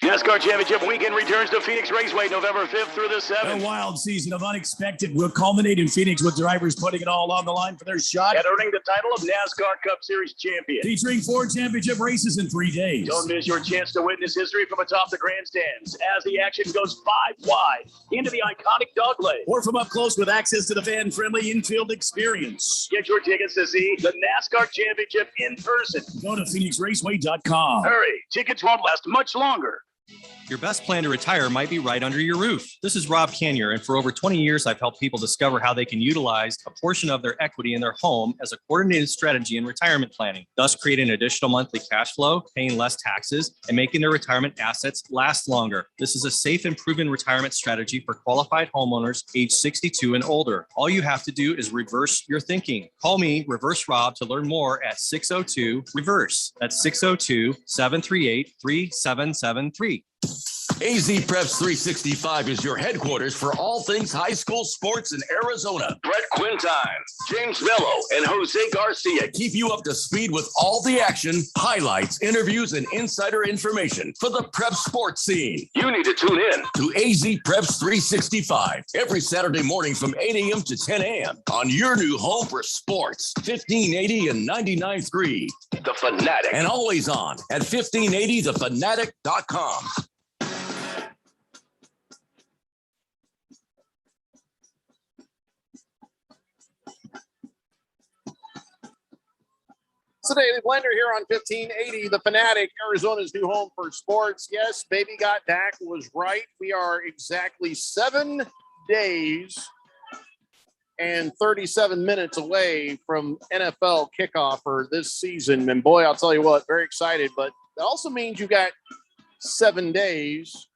Speaker 1: NASCAR Championship weekend returns to Phoenix Raceway November 5th through the 7th.
Speaker 11: A wild season of unexpected will culminate in Phoenix with drivers putting it all on the line for their shot
Speaker 1: And earning the title of NASCAR Cup Series champion.
Speaker 11: featuring 4 championship races in 3 days.
Speaker 1: Don't miss your chance to witness history from atop the grandstands as the action goes 5 wide into the iconic dog leg.
Speaker 11: Or from up close with access to the fan-friendly infield experience.
Speaker 1: Get your tickets to see the NASCAR Championship in person.
Speaker 11: Go to PhoenixRaceway.com.
Speaker 1: Hurry, tickets won't last much longer.
Speaker 12: Your best plan to retire might be right under your roof. This is Rob Canier, and for over 20 years, I've helped people discover how they can utilize a portion of their equity in their home as a coordinated strategy in retirement planning, thus creating additional monthly cash flow, paying less taxes, and making their retirement assets last longer. This is a safe and proven retirement strategy for qualified homeowners age 62 and older. All you have to do is reverse your thinking. Call me, Reverse Rob, to learn more at 602-REVERSE. That's 602-738-3773.
Speaker 23: AZ Preps 365 is your headquarters for all things high school sports in Arizona.
Speaker 1: Brett Quintine, James Mello, and Jose Garcia
Speaker 23: Keep you up to speed with all the action, highlights, interviews, and insider information for the prep sports scene.
Speaker 1: You need to tune in
Speaker 23: To AZ Preps 365 every Saturday morning from 8 a.m. to 10 a.m. on your new home for sports, 1580 and 99.3.
Speaker 1: The Fanatic.
Speaker 23: And always on at 1580thefanatic.com.
Speaker 7: It's the Daily Blender here on 1580, The Fanatic, Arizona's new home for sports. Yes, Baby Got Dak was right. We are exactly 7 days and 37 minutes away from NFL kickoff for this season. And boy, I'll tell you what, very excited. But that also means you got 7 days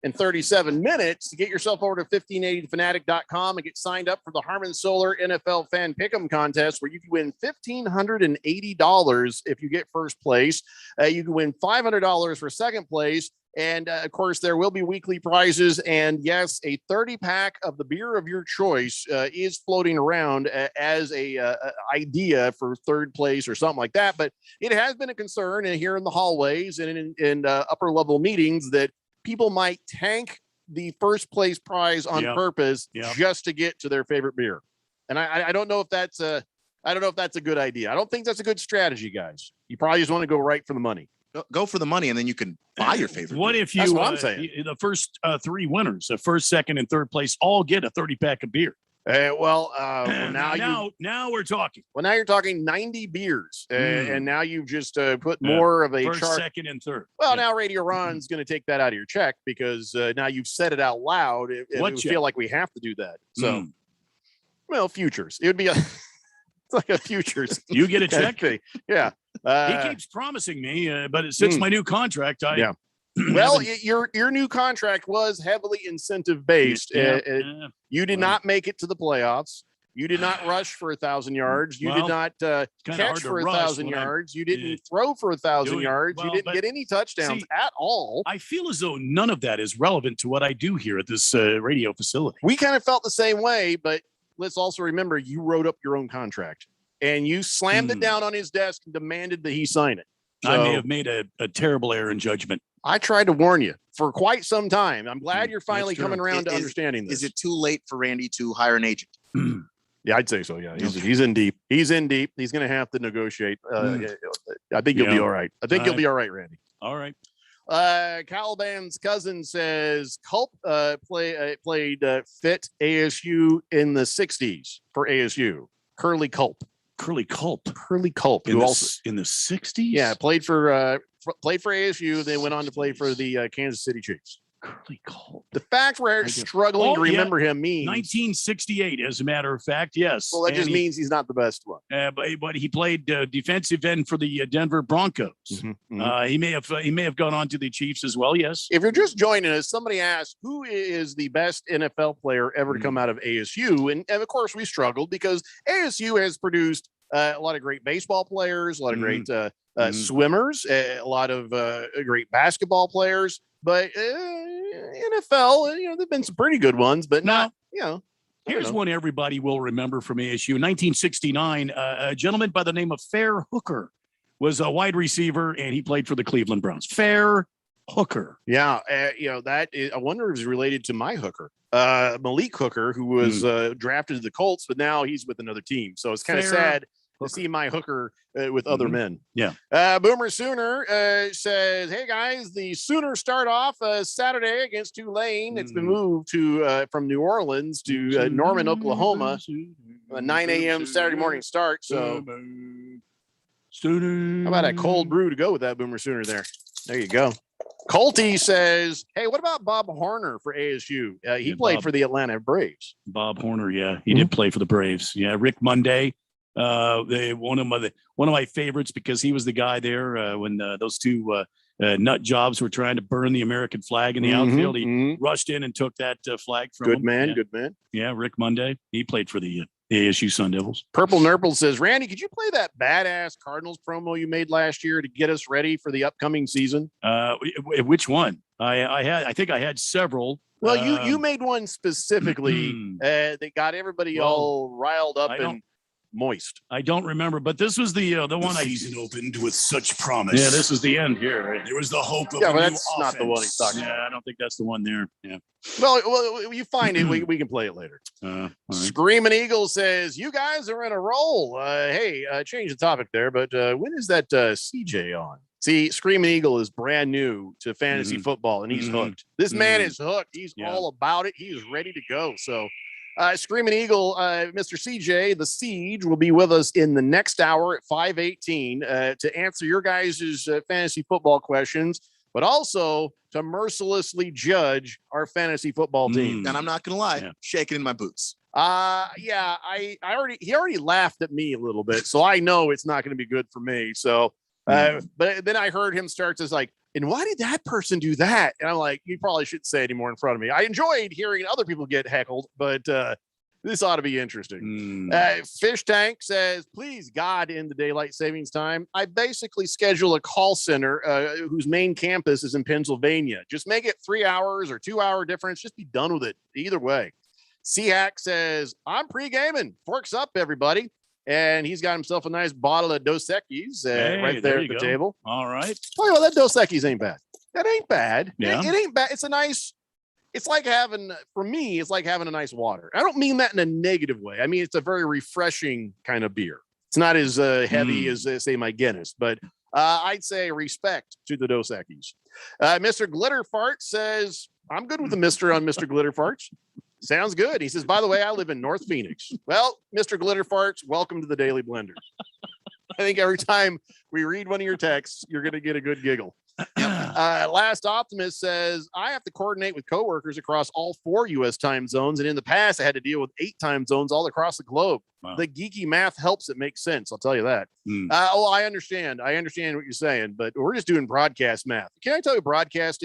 Speaker 7: and 37 minutes to get yourself over to 1580thefanatic.com and get signed up for the Harmon Solar NFL Fan Pick'em contest, where you can win $1,580 if you get first place. You can win $500 for second place. And of course, there will be weekly prizes. And yes, a 30-pack of the beer of your choice is floating around as a idea for third place or something like that. But it has been a concern here in the hallways and in upper level meetings that people might tank the first place prize on purpose just to get to their favorite beer. And I don't know if that's a good idea. I don't think that's a good strategy, guys. You probably just want to go right for the money.
Speaker 9: Go for the money, and then you can buy your favorite.
Speaker 11: What
Speaker 9: beer.
Speaker 11: if you?
Speaker 9: That's what I'm saying.
Speaker 11: The first 3 winners, the first, second, and third place, all get a 30-pack of beer.
Speaker 7: Now
Speaker 11: we're talking.
Speaker 7: Well, now you're talking 90 beers, and now you've just put more of a
Speaker 11: first,
Speaker 7: chart.
Speaker 11: second, and third.
Speaker 7: Well, now Radio Ron's going to take that out of your check because now you've said it out loud. It would feel like we have to do that. So, well, futures. It would be it's like a futures.
Speaker 11: You get a check.
Speaker 7: Yeah.
Speaker 11: He keeps promising me, but since my new contract,
Speaker 7: Well, your new contract was heavily incentive based. You did not make it to the playoffs. You did not rush for 1,000 yards. You did not catch for 1,000 yards. You didn't throw for 1,000 yards. You didn't get any touchdowns at all.
Speaker 11: I feel as though none of that is relevant to what I do here at this radio facility.
Speaker 7: We kind of felt the same way, but let's also remember you wrote up your own contract and you slammed it down on his desk and demanded that he sign it. So,
Speaker 11: I may have made a terrible errr in judgment.
Speaker 7: I tried to warn you for quite some time. I'm glad you're finally coming around to understanding this.
Speaker 9: Is it too late for Randy to hire an agent?
Speaker 7: Yeah, I'd say so. Yeah, he's in deep. He's in deep. He's going to have to negotiate. I think you'll be all right. I think you'll be all right, Randy.
Speaker 11: All right.
Speaker 7: Caliban's cousin says Culp played fit ASU in the 60s for ASU. Curly Culp.
Speaker 11: Curly Culp.
Speaker 7: Who also
Speaker 11: in the 60s?
Speaker 7: Yeah, played for ASU, then went on to play for the Kansas City Chiefs.
Speaker 11: Curly Culp.
Speaker 7: The fact we're struggling to remember him means
Speaker 11: 1968, as a matter of fact, yes.
Speaker 7: Well, that just means he's not the best one.
Speaker 11: But he played defensive end for the Denver Broncos. He may have gone on to the Chiefs as well. Yes.
Speaker 7: If you're just joining us, somebody asked who is the best NFL player ever to come out of ASU, and of course we struggled because ASU has produced a lot of great baseball players, a lot of great swimmers, a lot of great basketball players. But NFL, there've been some pretty good ones, but not.
Speaker 11: Here's one everybody will remember from ASU. In 1969, a gentleman by the name of Fair Hooker was a wide receiver, and he played for the Cleveland Browns. Fair
Speaker 15: Hooker.
Speaker 7: Yeah, that is, I wonder if it's related to my hooker, Malik Hooker, who was drafted to the Colts, but now he's with another team. So it's kind of sad to see my hooker with other men.
Speaker 15: Yeah.
Speaker 7: Boomer Sooner says, "Hey guys, the Sooners start off Saturday against Tulane. It's been moved to from New Orleans to Norman, Oklahoma, 9 a.m. Saturday morning start. So,
Speaker 15: Sooner.
Speaker 7: How about a cold brew to go with that Boomer Sooner there? There you go." Colty says, "Hey, what about Bob Horner for ASU? He played for the Atlanta Braves."
Speaker 15: Bob Horner, yeah, he did play for the Braves. Yeah, Rick Monday, one of my favorites because he was the guy there when those two nut jobs were trying to burn the American flag in the outfield. He rushed in and took that flag from
Speaker 7: Good
Speaker 15: him.
Speaker 7: man,
Speaker 15: Yeah.
Speaker 7: good man.
Speaker 15: Yeah, Rick Monday. He played for the ASU Sun Devils.
Speaker 7: Purple Nurple says, "Randy, could you play that badass Cardinals promo you made last year to get us ready for the upcoming season?"
Speaker 15: Which one? I think I had several.
Speaker 7: Well, you made one specifically that got everybody all riled up and moist.
Speaker 15: I don't remember, but this was the one
Speaker 11: season opened with such promise.
Speaker 15: Yeah, this was the end here. Right?
Speaker 11: There was the hope of
Speaker 7: Yeah,
Speaker 11: a
Speaker 7: but
Speaker 11: new
Speaker 7: that's not the one he's talking
Speaker 15: Yeah, I don't think that's the one there. Yeah.
Speaker 7: Well, you find it. We can play it later.
Speaker 15: All right.
Speaker 7: Screaming Eagle says, "You guys are in a roll. Hey, change the topic there, but when is that CJ on?" See, Screaming Eagle is brand new to fantasy football, and he's hooked. This man is hooked. He's all about it. He is ready to go. So, Screaming Eagle, Mr. CJ, the Siege, will be with us in the next hour at 5:18 to answer your guys' fantasy football questions, but also to mercilessly judge our fantasy football team.
Speaker 9: And I'm not gonna lie, shaking in my boots.
Speaker 7: He already laughed at me a little bit, so I know it's not going to be good for me. So, but then I heard him start to like, "And why did that person do that?" And I'm like, "You probably shouldn't say anymore in front of me." I enjoyed hearing other people get heckled, but this ought to be interesting. Fish Tank says, "Please, God, in the daylight savings time. I basically schedule a call center whose main campus is in Pennsylvania. Just make it 3 hours or 2 hour difference. Just be done with it. Either way." Seahack says, "I'm pre-gaming. Forks up, everybody." And he's got himself a nice bottle of Dos Equis right there at the table.
Speaker 15: All right.
Speaker 7: Oh, well, that Dos Equis ain't bad. That ain't bad.
Speaker 15: Yeah.
Speaker 7: It ain't bad. It's like having, for me, it's like having a nice water. I don't mean that in a negative way. I mean, it's a very refreshing kind of beer. It's not as heavy as, say, my Guinness, but I'd say respect to the Dos Equis. Mr. Glitter Fart says, "I'm good with the Mr. on Mr. Glitter Farts." Sounds good. He says, "By the way, I live in North Phoenix." Well, Mr. Glitter Farts, welcome to the Daily Blender. I think every time we read one of your texts, you're going to get a good giggle. Last Optimist says, "I have to coordinate with coworkers across all 4 U.S. time zones. And in the past, I had to deal with 8 time zones all across the globe.
Speaker 15: Wow.
Speaker 7: The geeky math helps it make sense. I'll tell you that." I understand. I understand what you're saying, but we're just doing broadcast math. Can I tell you broadcast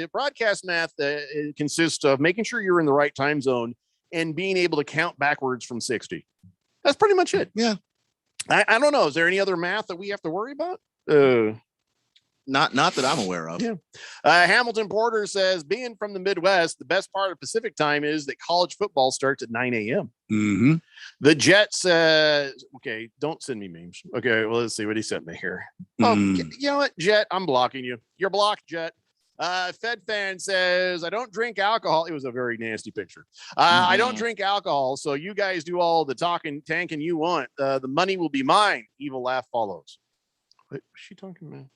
Speaker 7: math it consists of making sure you're in the right time zone and being able to count backwards from 60. That's pretty much it.
Speaker 9: Yeah.
Speaker 7: I don't know. Is there any other math that we have to worry about?
Speaker 9: Not that I'm aware of.
Speaker 7: Yeah. Hamilton Porter says, "Being from the Midwest, the best part of Pacific time is that college football starts at 9 a.m. The Jets, okay, don't send me memes. Okay, well, let's see what he sent me here. Oh, you know what, Jet? I'm blocking you. You're blocked, Jet. Fed Fan says, "I don't drink alcohol." It was a very nasty picture. "I don't drink alcohol, so you guys do all the talking, tanking you want. The money will be mine." Evil laugh follows. What was she talking about?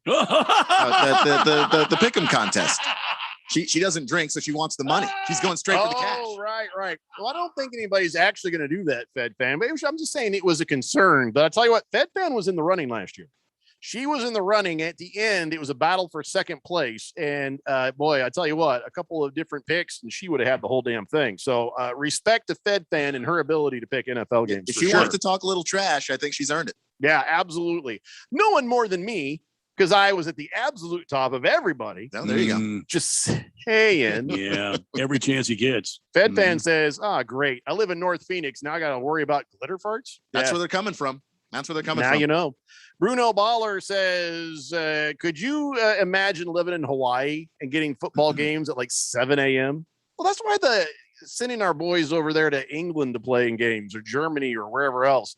Speaker 9: The pick'em contest. She doesn't drink, so she wants the money. She's going straight for the cash.
Speaker 7: Oh, right. Well, I don't think anybody's actually going to do that, Fed Fan. But I'm just saying it was a concern. But I tell you what, Fed Fan was in the running last year. She was in the running. At the end, it was a battle for second place. And boy, I tell you what, a couple of different picks, and she would have had the whole damn thing. So respect to Fed Fan and her ability to pick NFL games.
Speaker 9: If she wants to talk a little trash, I think she's earned it.
Speaker 7: Yeah, absolutely. No one more than me, because I was at the absolute top of everybody.
Speaker 9: Oh, there you go.
Speaker 7: Just saying.
Speaker 15: Yeah, every chance he gets.
Speaker 7: Fed Fan says, great. I live in North Phoenix. Now I got to worry about glitter farts.
Speaker 9: That's where they're coming from.
Speaker 7: Now you know. Bruno Baller says, "Could you imagine living in Hawaii and getting football games at like 7 a.m.? Well, that's why sending our boys over there to England to play in games or Germany or wherever else.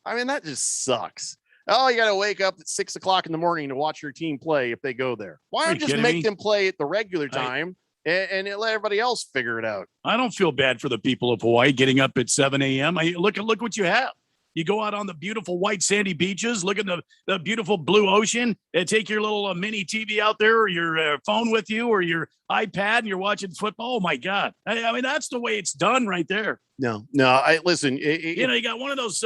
Speaker 7: I mean, that just sucks. Oh, you got to wake up at 6 o'clock in the morning to watch your team play if they go there. Why
Speaker 15: Are
Speaker 7: not
Speaker 15: you
Speaker 7: just
Speaker 15: kidding
Speaker 7: make
Speaker 15: me?
Speaker 7: them play at the regular time and let everybody else figure it out?
Speaker 15: I don't feel bad for the people of Hawaii getting up at 7 a.m. Look what you have. You go out on the beautiful white sandy beaches, look at the beautiful blue ocean, and take your little mini TV out there or your phone with you or your iPad, and you're watching football. Oh, my God. I mean, that's the way it's done right there.
Speaker 7: No. I listen.
Speaker 15: You got one of those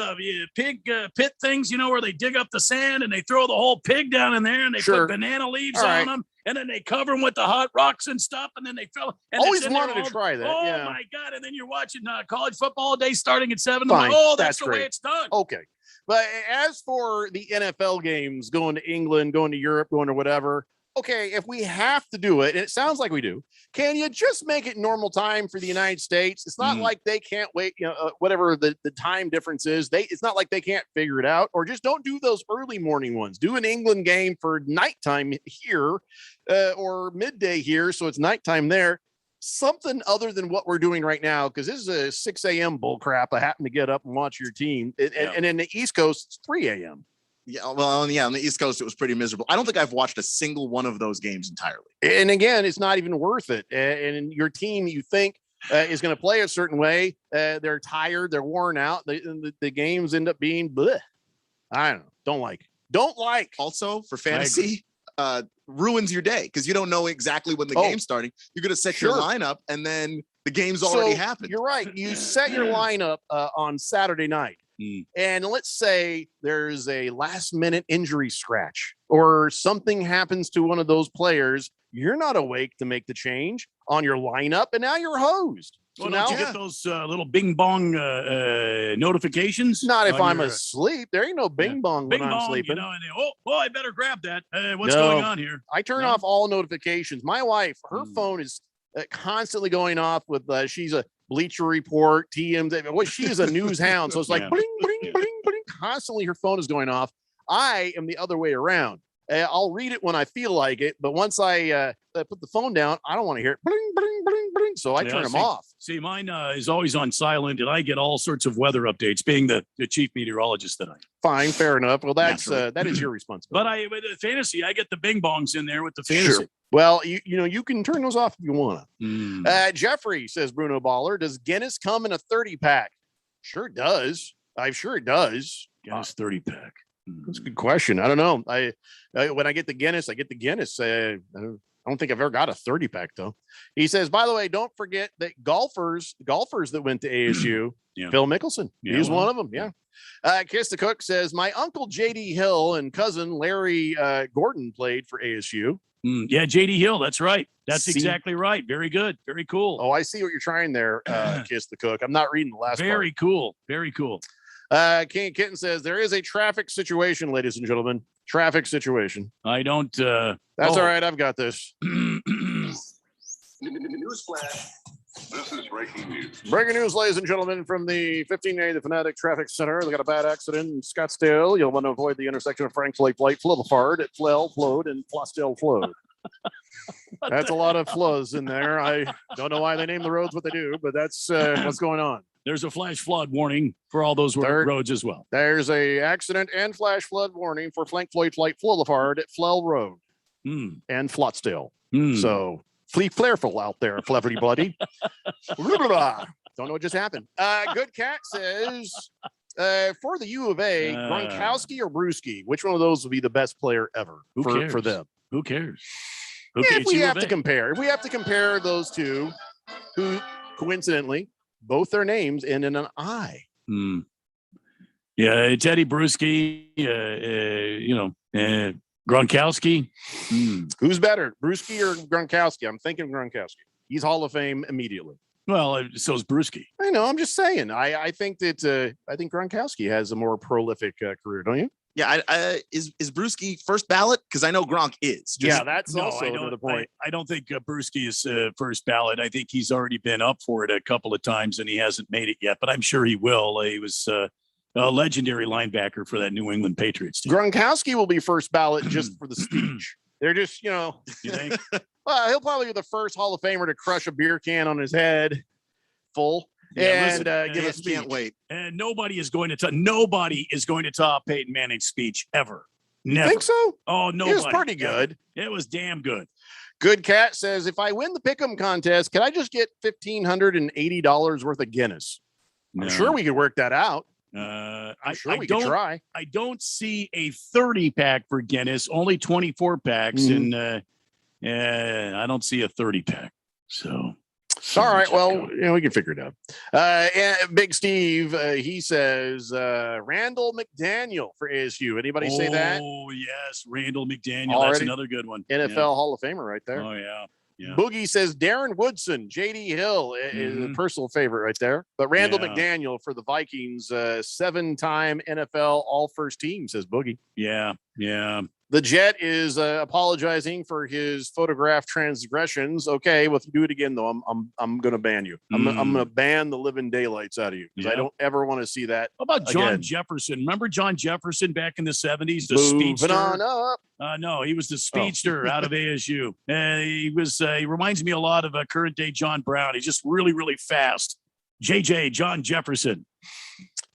Speaker 15: pig pit things, where they dig up the sand and they throw the whole pig down in there and they
Speaker 7: Sure.
Speaker 15: put banana leaves
Speaker 7: All
Speaker 15: on
Speaker 7: right.
Speaker 15: them. And then they cover them with the hot rocks and stuff. And then they fill. And
Speaker 7: Always
Speaker 15: it's in there
Speaker 7: wanted to try that,
Speaker 15: Oh,
Speaker 7: yeah.
Speaker 15: my God. And then you're watching college football all day starting at 7.
Speaker 7: Fine.
Speaker 15: Oh, that's the
Speaker 7: great.
Speaker 15: way it's done.
Speaker 7: Okay. But as for the NFL games, going to England, going to Europe, going to whatever, okay, if we have to do it, and it sounds like we do, can you just make it normal time for the United States? It's not like they can't wait, whatever the time difference is. It's not like they can't figure it out, or just don't do those early morning ones. Do an England game for nighttime here or midday here, so it's nighttime there. Something other than what we're doing right now, because this is a 6 a.m. bull crap. I happen to get up and watch your team. And in the East Coast, it's 3 a.m.
Speaker 9: Yeah, well, yeah, on the East Coast, it was pretty miserable. I don't think I've watched a single one of those games entirely.
Speaker 7: And again, it's not even worth it. And your team, you think, is going to play a certain way. They're tired. They're worn out. The games end up being bleh. I don't know. Don't like.
Speaker 9: Also, for fantasy, ruins your day because you don't know exactly when the game's starting. You're going to set your lineup, and then the game's already happened.
Speaker 7: You're right. You set your lineup on Saturday night. And let's say there's a last minute injury scratch or something happens to one of those players. You're not awake to make the change on your lineup, and now you're hosed.
Speaker 15: Well, don't you get those little bing bong notifications?
Speaker 7: Not if I'm asleep. There ain't no bing bong
Speaker 15: Bing
Speaker 7: when I'm
Speaker 15: bong,
Speaker 7: sleeping.
Speaker 15: and I better grab that. What's
Speaker 7: No.
Speaker 15: going on here?
Speaker 7: I turn off all notifications. My wife, her phone is constantly going off with she's a Bleacher Report, TMZ. Well, she is a news hound, so it's like bling, bling, bling, bling. Constantly, her phone is going off. I am the other way around. I'll read it when I feel like it, but once I put the phone down, I don't want to hear it. Bling, bling, bling, bling. So I turn them off.
Speaker 15: See, mine is always on silent, and I get all sorts of weather updates. Being the chief meteorologist that I am.
Speaker 7: Fine, fair enough. Well, that is your responsibility.
Speaker 15: But with the fantasy, I get the bing bongs in there with the fantasy.
Speaker 7: Sure. Well, you can turn those off if you want to. Jeffrey says, Bruno Baller, does Guinness come in a 30-pack? Sure does. I'm sure it does.
Speaker 15: Guinness 30-pack.
Speaker 7: That's a good question. I don't know. I when I get the Guinness, I get the Guinness. I don't think I've ever got a 30-pack though. He says, by the way, don't forget that golfers that went to ASU, Phil Mickelson, he's one of them. Yeah. Kiss the Cook says, my uncle JD Hill and cousin Larry Gordon played for ASU.
Speaker 15: Yeah, JD Hill. That's right. That's exactly right. Very good. Very cool.
Speaker 7: Oh, I see what you're trying there, Kiss the Cook. I'm not reading the last
Speaker 15: Very
Speaker 7: part.
Speaker 15: cool. Very cool.
Speaker 7: King Kitten says there is a traffic situation, ladies and gentlemen. Traffic situation.
Speaker 15: I don't.
Speaker 7: That's all right. I've got this.
Speaker 1: Newsflash. This is breaking news.
Speaker 7: Breaking news, ladies and gentlemen, from the 15A, the Fanatic Traffic Center. They got a bad accident in Scottsdale. You'll want to avoid the intersection of Frank Flake, Boulevard at Flell, Flowed, and Flosdale Flowed. That's a lot of flows in there. I don't know why they name the roads what they do, but that's what's going on.
Speaker 15: There's a flash flood warning for all those roads as well.
Speaker 7: There's a accident and flash flood warning for Frank Floyd Flight Boulevard at Flell Road and Flotsdale. So flee flareful out there, Fleverty Bloody. Don't know what just happened. Good Cat says for the U of A, Gronkowski or Brewski, which one of those would be the best player ever for them?
Speaker 15: Who cares?
Speaker 7: If we have to compare those two, who coincidentally both their names end in an I.
Speaker 15: Yeah, Teddy Bruschi, Gronkowski.
Speaker 7: Who's better, Brewski or Gronkowski? I'm thinking Gronkowski. He's Hall of Fame immediately.
Speaker 15: Well, so is Brewski.
Speaker 7: I know. I'm just saying. I think that I think Gronkowski has a more prolific career. Don't you?
Speaker 9: Yeah. Is Brewski first ballot? Because I know Gronk is.
Speaker 7: That's also another point.
Speaker 15: I don't think Brewski is first ballot. I think he's already been up for it a couple of times and he hasn't made it yet. But I'm sure he will. He was a legendary linebacker for that New England Patriots team.
Speaker 7: Gronkowski will be first ballot just for the speech. They're just,
Speaker 15: you think?
Speaker 7: Well, he'll probably be the first Hall of Famer to crush a beer can on his head full. and give us
Speaker 9: can't wait.
Speaker 15: And nobody is going to top Peyton Manning's speech ever. Never.
Speaker 7: Think so?
Speaker 15: Oh, nobody.
Speaker 7: It was pretty good.
Speaker 15: It was damn good.
Speaker 7: Good Cat says, if I win the Pick'em contest, can I just get $1,580 worth of Guinness? I'm sure we could work that out.
Speaker 15: I'm
Speaker 7: sure we could try.
Speaker 15: I don't see a 30-pack for Guinness, only 24 packs, and I don't see a 30-pack. So,
Speaker 7: all right, well, we can figure it out. And Big Steve, he says Randall McDaniel for ASU. Anybody say that?
Speaker 15: Oh, yes, Randall McDaniel. That's another good one.
Speaker 7: NFL Hall of Famer right there.
Speaker 15: Oh, yeah. Yeah.
Speaker 7: Boogie says Darren Woodson, JD Hill is a personal favorite right there. But Randall McDaniel for the Vikings, 7-time NFL All First Team, says Boogie.
Speaker 15: Yeah.
Speaker 7: The Jet is apologizing for his photograph transgressions. Okay, well, if you do it again, though, I'm going to ban you. I'm going to ban the living daylights out of you because I don't ever want to see that.
Speaker 15: How about John
Speaker 7: again.
Speaker 15: Jefferson? Remember John Jefferson back in the 70s? The
Speaker 7: Moving
Speaker 15: speedster.
Speaker 7: on up.
Speaker 15: No, he was the speedster out of ASU. He reminds me a lot of current day John Brown. He's just really, really fast. John Jefferson.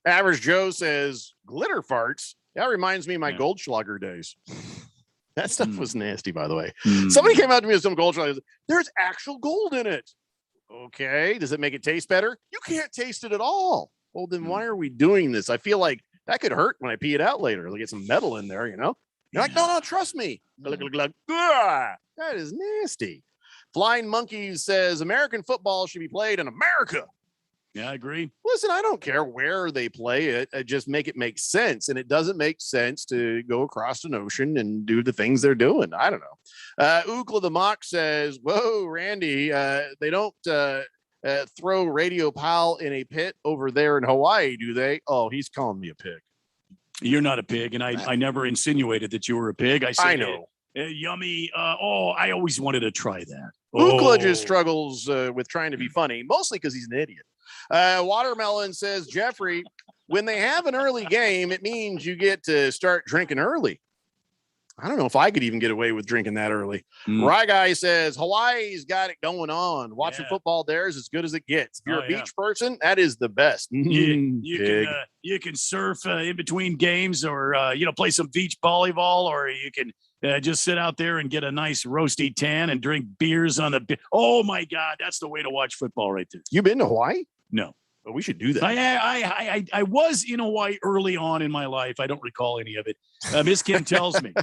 Speaker 7: Average Joe says glitter farts. That reminds me of my Goldschlager days. That stuff was nasty, by the way. Somebody came out to me with some Goldschlager. There's actual gold in it. Okay. Does it make it taste better? You can't taste it at all. Well, then why are we doing this? I feel like that could hurt when I pee it out later. Like get some metal in there, You're like, no, trust me. Glug, glug, glug. That is nasty. Flying Monkeys says American football should be played in America.
Speaker 15: Yeah, I agree.
Speaker 7: Listen, I don't care where they play it. I just make it make sense. And it doesn't make sense to go across an ocean and do the things they're doing. I don't know. Ookla the Mock says, whoa, Randy, they don't throw Radio Pal in a pit over there in Hawaii, do they? Oh, he's calling me a pig.
Speaker 15: You're not a pig. And I never insinuated that you were a pig. I said,
Speaker 7: I know.
Speaker 15: Yummy. I always wanted to try that.
Speaker 7: Ookla just struggles with trying to be funny, mostly because he's an idiot. Watermelon says, Jeffrey, when they have an early game, it means you get to start drinking early. I don't know if I could even get away with drinking that early. Rye Guy says, Hawaii's got it going on. Watching football there is as good as it gets. If you're a beach person, that is the best.
Speaker 15: You can surf in between games or, play some beach volleyball, or you can just sit out there and get a nice roasty tan and drink beers on the. Oh my God, that's the way to watch football right there.
Speaker 7: You been to Hawaii?
Speaker 15: No.
Speaker 7: But we should do that.
Speaker 15: I was in Hawaii early on in my life. I don't recall any of it. Miss Kim tells me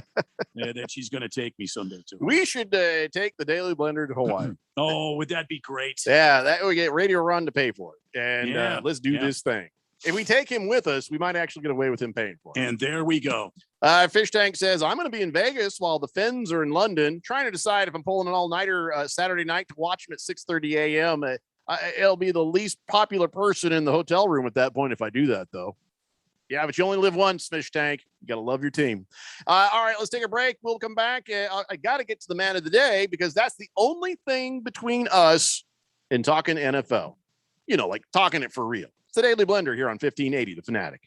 Speaker 15: that she's going to take me someday too.
Speaker 7: We should take the Daily Blender to Hawaii.
Speaker 15: Oh, would that be great?
Speaker 7: Yeah, that we get Radio Run to pay for it, and let's do this thing. If we take him with us, we might actually get away with him paying for it.
Speaker 15: And there we go.
Speaker 7: Fish Tank says, I'm going to be in Vegas while the Fins are in London, trying to decide if I'm pulling an all-nighter Saturday night to watch them at 6:30 a.m. It'll be the least popular person in the hotel room at that point if I do that, though. Yeah, but you only live once, Fish Tank. You got to love your team. All right, let's take a break. We'll come back. I got to get to the man of the day because that's the only thing between us and talking NFL. Like talking it for real. It's the Daily Blender here on 1580, The Fanatic.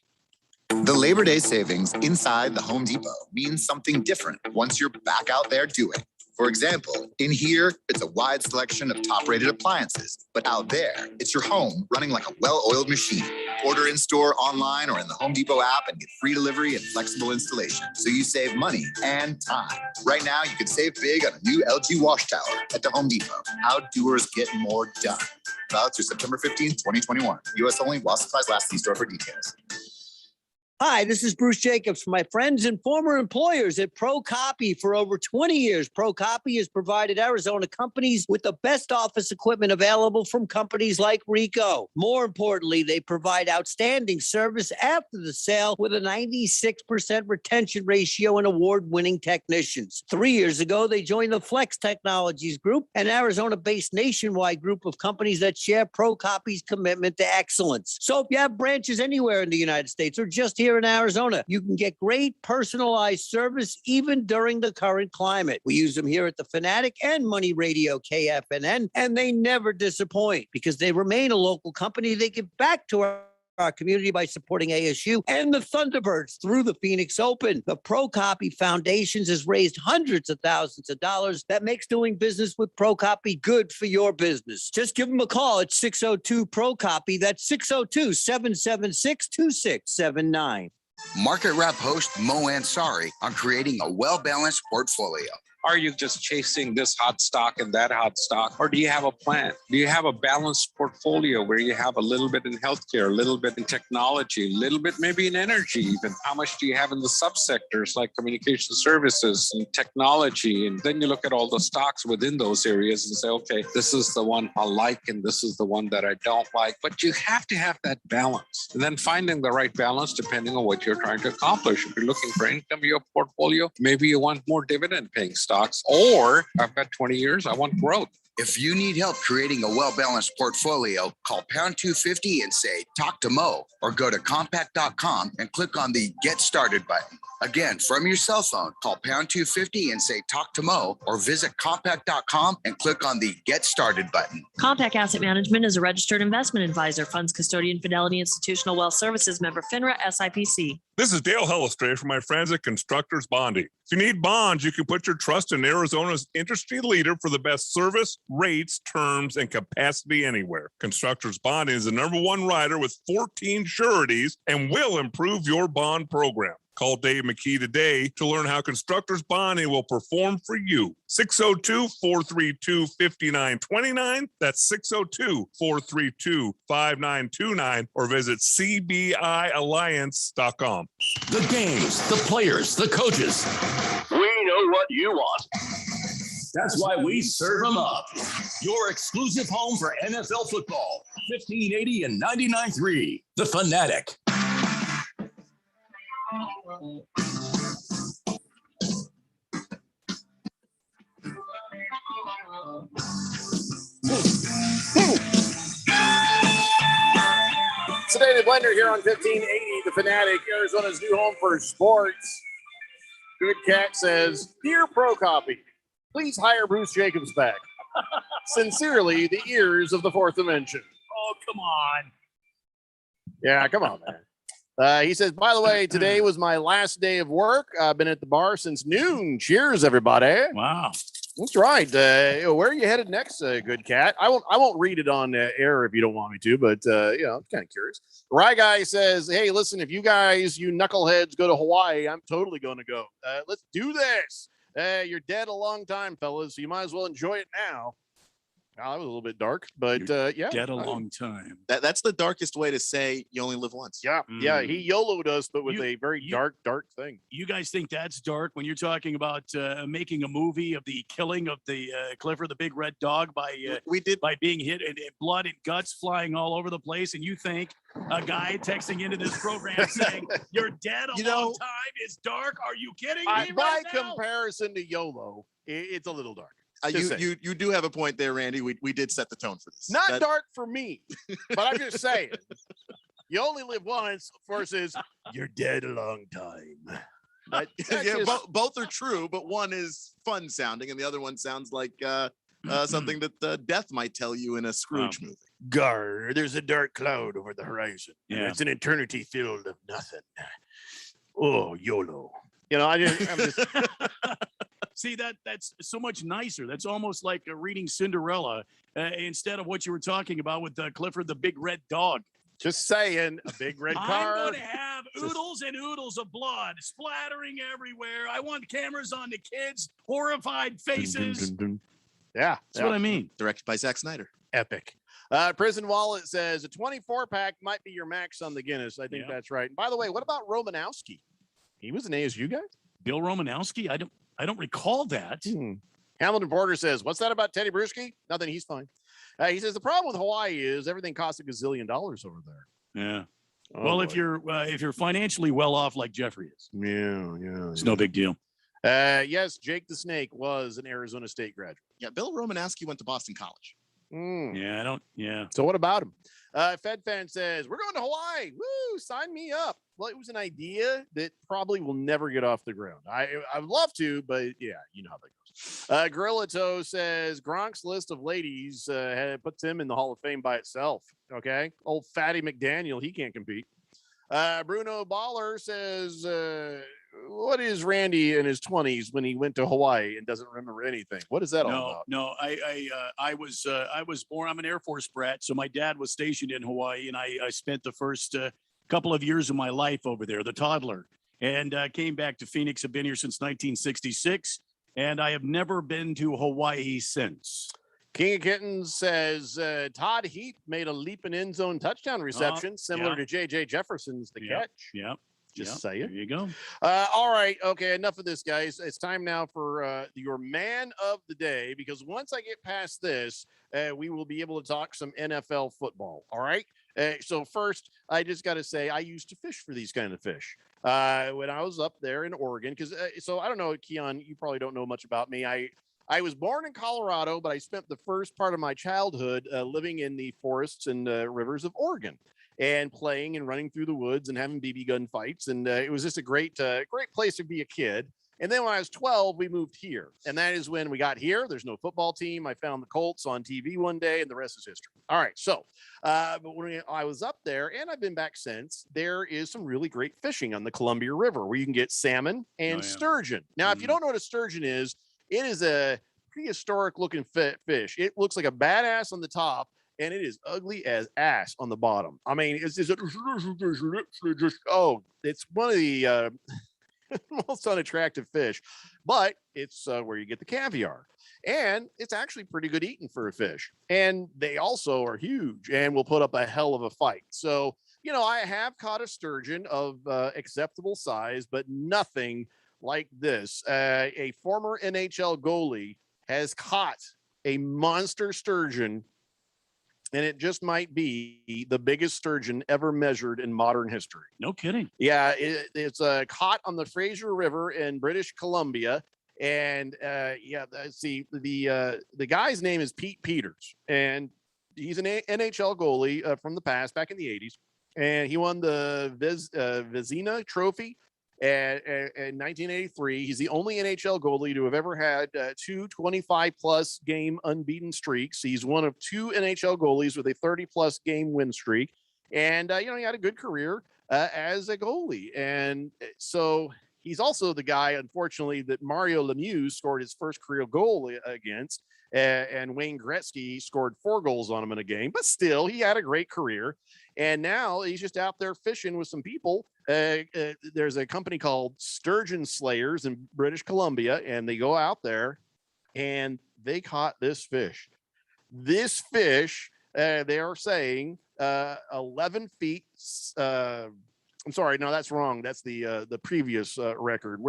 Speaker 16: The Labor Day savings inside the Home Depot means something different once you're back out there doing. For example, in here, it's a wide selection of top-rated appliances, but out there, it's your home running like a well-oiled machine. Order in-store, online, or in the Home Depot app and get free delivery and flexible installation, so you save money and time. Right now, you can save big on a new LG wash tower at the Home Depot. How doers get more done. Valid through September 15th, 2021. U.S. only while supplies last. See store for details.
Speaker 17: Hi, this is Bruce Jacobs from my friends and former employers at ProCopy. For over 20 years, ProCopy has provided Arizona companies with the best office equipment available from companies like Ricoh. More importantly, they provide outstanding service after the sale with a 96% retention ratio and award-winning technicians. 3 years ago, they joined the Flex Technologies Group, an Arizona-based nationwide group of companies that share ProCopy's commitment to excellence. So if you have branches anywhere in the United States or just here in Arizona, you can get great personalized service even during the current climate. We use them here at the Fanatic and Money Radio KFNN, and they never disappoint because they remain a local company. They give back to our our community by supporting ASU and the Thunderbirds through the Phoenix Open. The ProCopy Foundations has raised hundreds of thousands of dollars that makes doing business with ProCopy good for your business. Just give them a call at 602 ProCopy. That's 602-776-2679.
Speaker 18: Market Wrap host Mo Ansari on creating a well-balanced portfolio.
Speaker 19: Are you just chasing this hot stock and that hot stock? Or do you have a plan? Do you have a balanced portfolio where you have a little bit in healthcare, a little bit in technology, a little bit maybe in energy even? How much do you have in the subsectors like communication services and technology? And then you look at all the stocks within those areas and say, okay, this is the one I like and this is the one that I don't like. But you have to have that balance. And then finding the right balance depending on what you're trying to accomplish. If you're looking for income in your portfolio, maybe you want more dividend paying stocks, or I've got 20 years, I want growth.
Speaker 18: If you need help creating a well-balanced portfolio, call pound 250 and say, talk to Mo, or go to compact.com and click on the Get Started button. Again, from your cell phone, call pound 250 and say, talk to Mo, or visit compact.com and click on the Get Started button.
Speaker 20: Compact Asset Management is a registered investment advisor, funds custodian, Fidelity Institutional Wealth Services, member FINRA, SIPC.
Speaker 4: This is Dale Hellestray from my friends at Constructors Bonding. If you need bonds, you can put your trust in Arizona's industry leader for the best service, rates, terms, and capacity anywhere. Constructors Bonding is the #1 writer with 14 sureties and will improve your bond program. Call Dave McKee today to learn how Constructors Bonding will perform for you. 602-432-5929. That's 602-432-5929, or visit cbialliance.com.
Speaker 23: The games, the players, the coaches.
Speaker 1: We know what you want.
Speaker 23: That's why we serve them up. Your exclusive home for NFL football. 1580 and 99.3. The Fanatic.
Speaker 7: Today, the Blender here on 1580, The Fanatic, Arizona's new home for sports. Good Cat says, Dear ProCopy, please hire Bruce Jacobs back. Sincerely, the ears of the fourth dimension.
Speaker 2: Oh, come on.
Speaker 7: Yeah, come on, man. He says, by the way, today was my last day of work. I've been at the bar since noon. Cheers, everybody.
Speaker 15: Wow.
Speaker 7: That's right. Where are you headed next, Good Cat? I won't read it on air if you don't want me to, but I'm kind of curious. Rye Guy says, hey, listen, if you knuckleheads go to Hawaii, I'm totally going to go. Let's do this. You're dead a long time, fellas, so you might as well enjoy it now. Wow, that was a little bit dark, but yeah.
Speaker 15: Dead a long time.
Speaker 9: That's the darkest way to say you only live once.
Speaker 7: Yeah, yeah. He YOLO'd us, but with a very dark thing.
Speaker 15: You guys think that's dark when you're talking about making a movie of the killing of the Clifford the Big Red Dog by being hit and blood and guts flying all over the place, and you think a guy texting into this program saying you're dead a long time is dark? Are you kidding me?
Speaker 7: By comparison to YOLO, it's a little dark.
Speaker 9: You do have a point there, Randy. We did set the tone for this.
Speaker 7: Not dark for me, but I'm just saying. You only live once versus you're dead a long time.
Speaker 9: Both are true, but one is fun sounding and the other one sounds like something that death might tell you in a Scrooge movie.
Speaker 7: Gar, there's a dark cloud over the horizon.
Speaker 15: Yeah.
Speaker 7: It's an eternity filled of nothing. Oh, YOLO. I'm just
Speaker 15: See, that's so much nicer. That's almost like reading Cinderella instead of what you were talking about with Clifford the Big Red Dog.
Speaker 7: Just saying, a big red car.
Speaker 2: I'm going to have oodles and oodles of blood splattering everywhere. I want cameras on the kids' horrified faces.
Speaker 7: Yeah,
Speaker 15: that's what I mean.
Speaker 9: Directed by Zack Snyder.
Speaker 7: Epic. Prison Wallet says a 24-pack might be your max on the Guinness. I think that's right. And by the way, what about Romanowski? He was an ASU guy?
Speaker 15: Bill Romanowski? I don't recall that.
Speaker 7: Hamilton Porter says, what's that about Teddy Bruschi? Nothing. He's fine. He says the problem with Hawaii is everything costs $1 gazillion over there.
Speaker 15: Yeah.
Speaker 7: Oh,
Speaker 15: well,
Speaker 7: boy.
Speaker 15: if you're financially well off like Jeffrey is, it's no big deal.
Speaker 7: Yes, Jake the Snake was an Arizona State graduate.
Speaker 9: Yeah, Bill Romanowski went to Boston College.
Speaker 15: Yeah.
Speaker 7: So what about him? Fed Fan says, we're going to Hawaii. Woo, sign me up. Well, it was an idea that probably will never get off the ground. I'd love to, but yeah, you know how that goes. Gorilla Toe says Gronk's list of ladies puts him in the Hall of Fame by itself. Okay. Old Fatty McDaniel, he can't compete. Bruno Baller says, what is Randy in his 20s when he went to Hawaii and doesn't remember anything? What is that all about?
Speaker 15: No, I was born. I'm an Air Force brat, so my dad was stationed in Hawaii, and I spent the first couple of years of my life over there, the toddler, and came back to Phoenix. I've been here since 1966, and I have never been to Hawaii since.
Speaker 7: King of Kittens says Todd Heap made a leaping end zone touchdown reception, similar to J.J. Jefferson's catch.
Speaker 15: Yeah.
Speaker 7: Just saying.
Speaker 15: There you go.
Speaker 7: All right. Okay. Enough of this, guys. It's time now for your man of the day, because once I get past this, we will be able to talk some NFL football. All right. So first, I just got to say, I used to fish for these kind of fish when I was up there in Oregon. Because so I don't know, Keon, you probably don't know much about me. I was born in Colorado, but I spent the first part of my childhood living in the forests and rivers of Oregon, and playing and running through the woods and having BB gun fights. And it was just a great place to be a kid. And then when I was 12, we moved here. And that is when we got here. There's no football team. I found the Colts on TV one day, and the rest is history. All right. So, but when I was up there, and I've been back since, there is some really great fishing on the Columbia River where you can get salmon and sturgeon. Now, if you don't know what a sturgeon is, it is a prehistoric looking fish. It looks like a badass on the top, and it is ugly as ass on the bottom. I mean, it's just it's one of the most unattractive fish, but it's where you get the caviar, and it's actually pretty good eating for a fish. And they also are huge and will put up a hell of a fight. So, you know, I have caught a sturgeon of acceptable size, but nothing like this. A former NHL goalie has caught a monster sturgeon, and it just might be the biggest sturgeon ever measured in modern history.
Speaker 15: No kidding.
Speaker 7: Yeah, it's caught on the Fraser River in British Columbia. And see, the guy's name is Pete Peters, and he's an NHL goalie from the past, back in the 80s. And he won the Vezina Trophy in 1983. He's the only NHL goalie to have ever had two 25-plus game unbeaten streaks. He's one of two NHL goalies with a 30-plus game win streak. And, he had a good career as a goalie. And so he's also the guy, unfortunately, that Mario Lemieux scored his first career goal against. And Wayne Gretzky scored 4 goals on him in a game. But still, he had a great career. And now he's just out there fishing with some people. There's a company called Sturgeon Slayers in British Columbia, and they go out there and they caught this fish. This fish, they are saying 11 feet. I'm sorry, no, that's wrong. That's the previous record.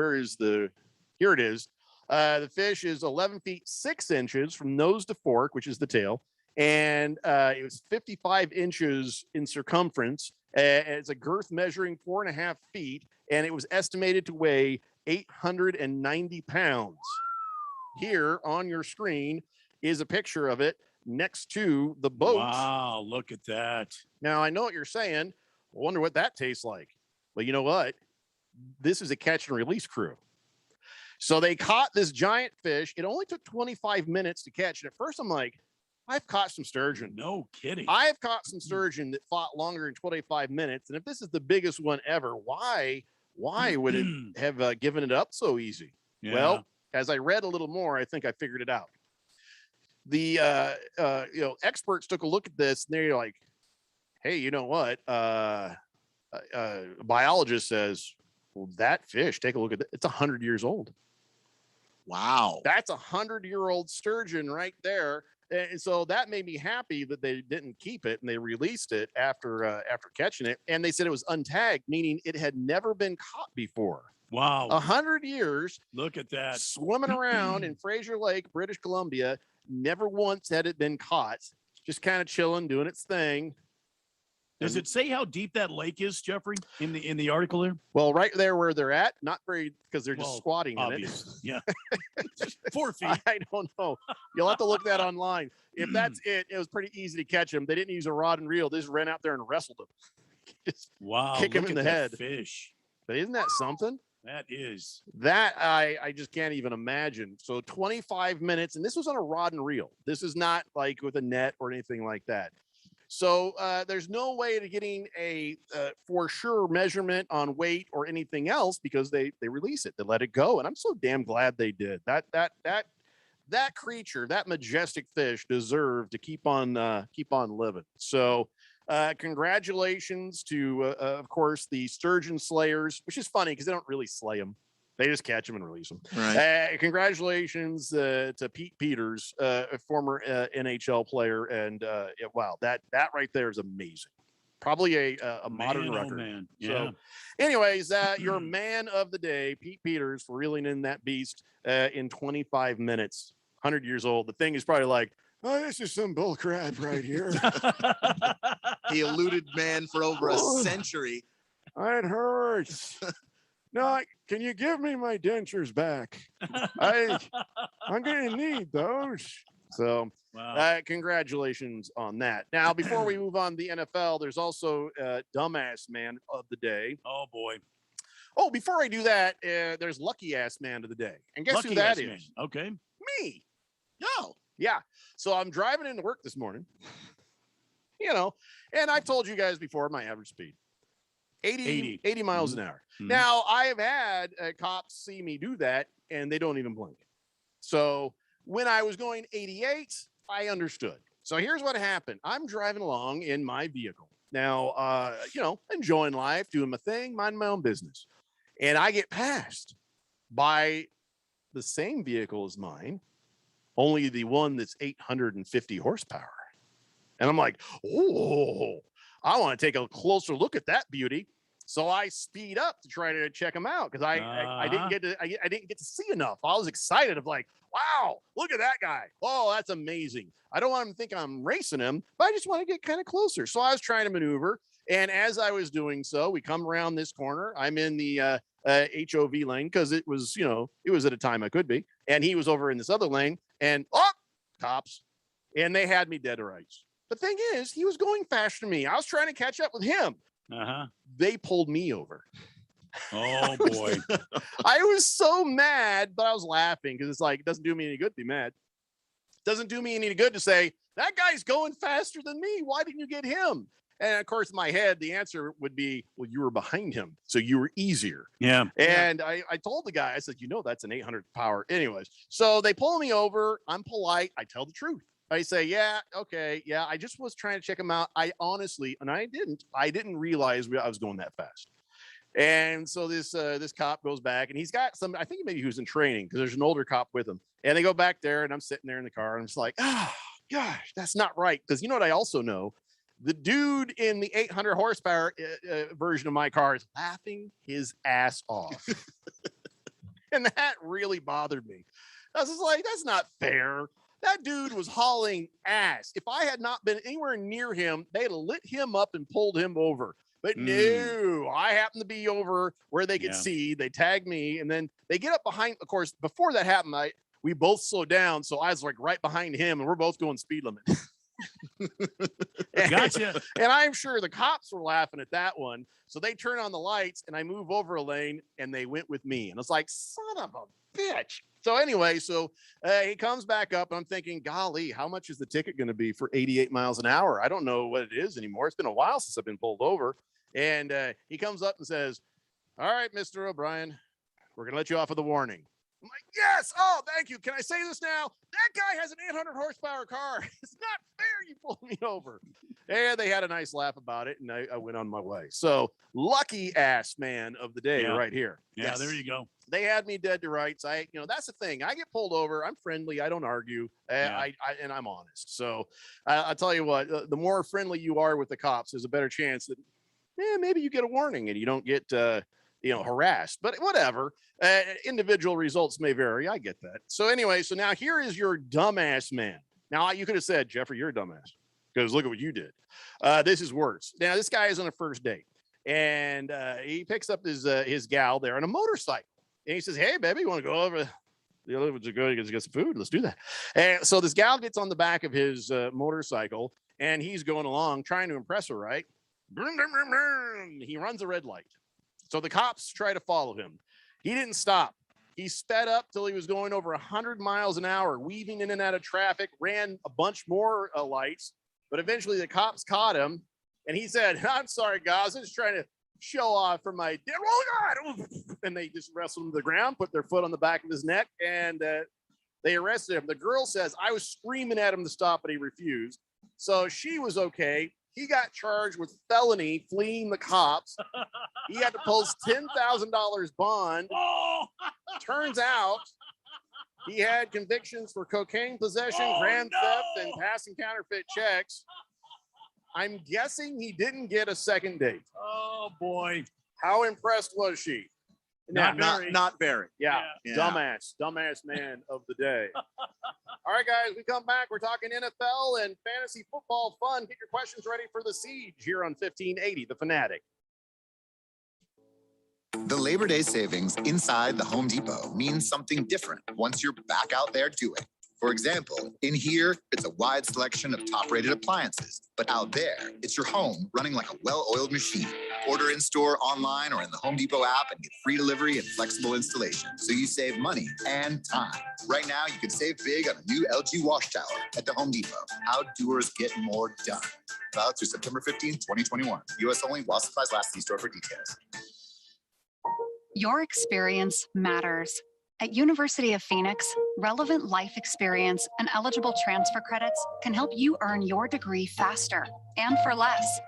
Speaker 7: Here it is. The fish is 11 feet 6 inches from nose to fork, which is the tail. And it was 55 inches in circumference. It's a girth measuring 4.5 feet, and it was estimated to weigh 890 pounds. Here on your screen is a picture of it next to the boat.
Speaker 15: Wow, look at that.
Speaker 7: Now, I know what you're saying. I wonder what that tastes like. Well, you know what? This is a catch and release crew. So they caught this giant fish. It only took 25 minutes to catch. And at first I'm like, I've caught some sturgeon.
Speaker 15: No kidding.
Speaker 7: I've caught some sturgeon that fought longer than 25 minutes. And if this is the biggest one ever, why would it have given it up so easy?
Speaker 15: Yeah.
Speaker 7: Well, as I read a little more, I think I figured it out. The experts took a look at this, and they're like, hey, you know what? A biologist says, well, that fish, take a look at it. It's 100 years old.
Speaker 9: Wow.
Speaker 7: That's a 100-year-old sturgeon right there. And so that made me happy that they didn't keep it and they released it after catching it. And they said it was untagged, meaning it had never been caught before.
Speaker 15: Wow.
Speaker 7: 100 years.
Speaker 15: Look at that.
Speaker 7: Swimming around in Fraser Lake, British Columbia. Never once had it been caught. Just kind of chilling, doing its thing.
Speaker 15: Does it say how deep that lake is, Jeffrey, in the article there?
Speaker 7: Well, right there where they're at, not very, because they're just squatting
Speaker 15: obviously.
Speaker 7: in it.
Speaker 15: Yeah. 4 feet.
Speaker 7: I don't know. You'll have to look that online. If that's it, it was pretty easy to catch them. They didn't use a rod and reel. They just ran out there and wrestled them. Just
Speaker 15: wow.
Speaker 7: kick him in the head.
Speaker 15: Fish.
Speaker 7: But isn't that something?
Speaker 15: That is.
Speaker 7: That I just can't even imagine. So 25 minutes, and this was on a rod and reel. This is not like with a net or anything like that. So there's no way to getting a for sure measurement on weight or anything else because they release it, they let it go, and I'm so damn glad they did. That creature, that majestic fish, deserved to keep on living. So congratulations to of course the sturgeon slayers, which is funny because they don't really slay them. They just catch them and release them.
Speaker 9: Right.
Speaker 7: Congratulations to Pete Peters, a former NHL player, and wow, that right there is amazing. Probably a modern
Speaker 15: Man, oh,
Speaker 7: record.
Speaker 15: man.
Speaker 7: So,
Speaker 15: Yeah.
Speaker 7: anyways, your man of the day, Pete Peters, for reeling in that beast in 25 minutes. 100 years old. The thing is probably like, oh, this is some bull crap right here.
Speaker 9: He eluded man for over a century.
Speaker 7: It hurts. No, can you give me my dentures back? I'm gonna need those. So congratulations on that. Now, before we move on to the NFL, there's also dumbass man of the day.
Speaker 15: Oh boy.
Speaker 7: Oh, before I do that, there's lucky ass man of the day. And guess who
Speaker 15: Lucky
Speaker 7: that
Speaker 15: ass
Speaker 7: is?
Speaker 15: man. Okay.
Speaker 7: Me. No. Yeah. So I'm driving into work this morning, and I've told you guys before my average speed. 80 miles an hour.
Speaker 15: Mhm.
Speaker 7: Now, I have had cops see me do that, and they don't even blink. So when I was going 88, I understood. So here's what happened. I'm driving along in my vehicle. Now, enjoying life, doing my thing, minding my own business. And I get passed by the same vehicle as mine, only the one that's 850 horsepower. And I'm like, oh, I want to take a closer look at that beauty. So I speed up to try to check him out because I didn't get to see enough. I was excited of like, wow, look at that guy. Oh, that's amazing. I don't want him to think I'm racing him, but I just want to get kind of closer. So I was trying to maneuver. And as I was doing so, we come around this corner. I'm in the HOV lane because it was at a time I could be. And he was over in this other lane and cops. And they had me dead to rights. The thing is, he was going faster than me. I was trying to catch up with him. They pulled me over.
Speaker 15: Oh boy.
Speaker 7: I was so mad, but I was laughing because it's like, it doesn't do me any good to be mad. It doesn't do me any good to say, that guy's going faster than me. Why didn't you get him? And of course, in my head, the answer would be, well, you were behind him, so you were easier.
Speaker 15: Yeah.
Speaker 7: And I told the guy, I said, that's an 800 power. Anyways, so they pull me over. I'm polite. I tell the truth. I say, yeah, okay, yeah. I just was trying to check him out. I honestly, and I didn't realize I was going that fast. And so this cop goes back, and he's got some. I think maybe he was in training because there's an older cop with him. And they go back there, and I'm sitting there in the car, and I'm just like, gosh, that's not right. Because you know what I also know. The dude in the 800 horsepower version of my car is laughing his ass off. And that really bothered me. I was just like, that's not fair. That dude was hauling ass. If I had not been anywhere near him, they'd have lit him up and pulled him over. But no, I happened to be over where they could see. They tagged me, and then they get up behind. Of course, before that happened, we both slowed down. So I was like right behind him, and we're both going speed limit.
Speaker 15: Gotcha.
Speaker 7: And I'm sure the cops were laughing at that one. So they turn on the lights, and I move over a lane, and they went with me. And it's like, son of a bitch. So anyway, he comes back up, and I'm thinking, golly, how much is the ticket going to be for 88 miles an hour? I don't know what it is anymore. It's been a while since I've been pulled over. And he comes up and says, all right, Mr. O'Brien, we're going to let you off with a warning. I'm like, yes. Oh, thank you. Can I say this now? That guy has an 800 horsepower car. It's not fair you pulled me over. And they had a nice laugh about it, and I went on my way. So lucky ass man of the day right here.
Speaker 15: Yeah,
Speaker 7: Yes.
Speaker 15: there you go.
Speaker 7: They had me dead to rights. That's the thing. I get pulled over. I'm friendly. I don't argue. And I'm honest. So I'll tell you what, the more friendly you are with the cops, there's a better chance that maybe you get a warning and you don't get harassed, but whatever. Individual results may vary. I get that. So anyway, so now here is your dumbass man. Now you could have said, Jeffrey, you're a dumbass because look at what you did. This is worse. Now this guy is on a first date, and he picks up his gal there on a motorcycle, and he says, "Hey, baby, you want to go over? To go get some food? Let's do that." And so this gal gets on the back of his motorcycle, and he's going along trying to impress her. Right? He runs a red light. So the cops try to follow him. He didn't stop. He sped up till he was going over 100 miles an hour, weaving in and out of traffic, ran a bunch more lights, but eventually the cops caught him. And he said, "I'm sorry, guys. I'm just trying to show off for my dad." Oh, God. And they just wrestled him to the ground, put their foot on the back of his neck, and they arrested him. The girl says, "I was screaming at him to stop, but he refused." So she was okay. He got charged with felony fleeing the cops. He had to post $10,000 bond.
Speaker 2: Oh.
Speaker 7: Turns out he had convictions for cocaine possession, grand theft, and passing counterfeit checks. I'm guessing he didn't get a second date.
Speaker 2: Oh, boy.
Speaker 7: How impressed was she?
Speaker 9: Not very.
Speaker 7: Yeah.
Speaker 9: Yeah.
Speaker 7: Dumbass man of the day. All right, guys, we come back. We're talking NFL and fantasy football fun. Get your questions ready for the Siege here on 1580, The Fanatic.
Speaker 16: The Labor Day savings inside the Home Depot means something different once you're back out there doing. For example, in here, it's a wide selection of top-rated appliances, but out there, it's your home running like a well-oiled machine. Order in-store, online, or in the Home Depot app and get free delivery and flexible installation, so you save money and time. Right now, you can save big on a new LG wash tower at the Home Depot. How doers get more done. Valid through September 15, 2021. U.S. only while supplies last. See store for details.
Speaker 14: Your experience matters. At University of Phoenix, relevant life experience and eligible transfer credits can help you earn your degree faster and for less.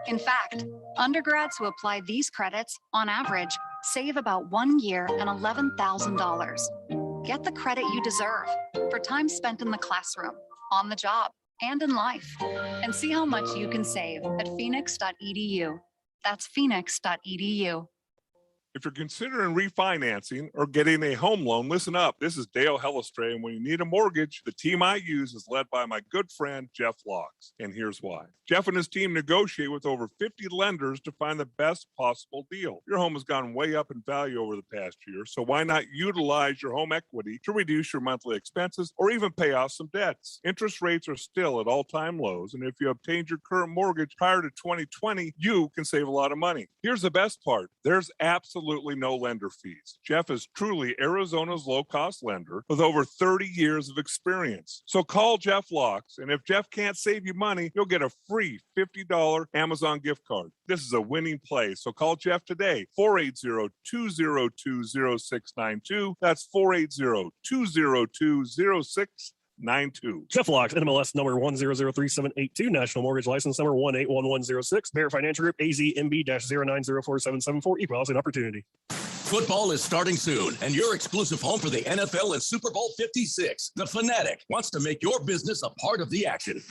Speaker 14: In fact, undergrads who apply these credits, on average, save about 1 year and $11,000. Get the credit you deserve for time spent in the classroom, on the job, and in life. And see how much you can save at phoenix.edu. That's phoenix.edu.
Speaker 4: If you're considering refinancing or getting a home loan, listen up. This is Dale Hellestray, and when you need a mortgage, the team I use is led by my good friend, Jeff Locks. And here's why. Jeff and his team negotiate with over 50 lenders to find the best possible deal. Your home has gone way up in value over the past year, so why not utilize your home equity to reduce your monthly expenses or even pay off some debts? Interest rates are still at all-time lows, and if you obtained your current mortgage prior to 2020, you can save a lot of money. Here's the best part. There's absolutely no lender fees. Jeff is truly Arizona's low-cost lender with over 30 years of experience. So call Jeff Locks, and if Jeff can't save you money, you'll get a free $50 Amazon gift card. This is a winning play, so call Jeff today, 480-202-0692. That's 480-202-0692.
Speaker 5: Jeff Locks, NMLS number 1003782, National Mortgage License number 181106, Bear Financial Group, AZMB-0904774, Equal Housing Opportunity.
Speaker 23: Football is starting soon, and your exclusive home for the NFL and Super Bowl 56, The Fanatic, wants to make your business a part of the action.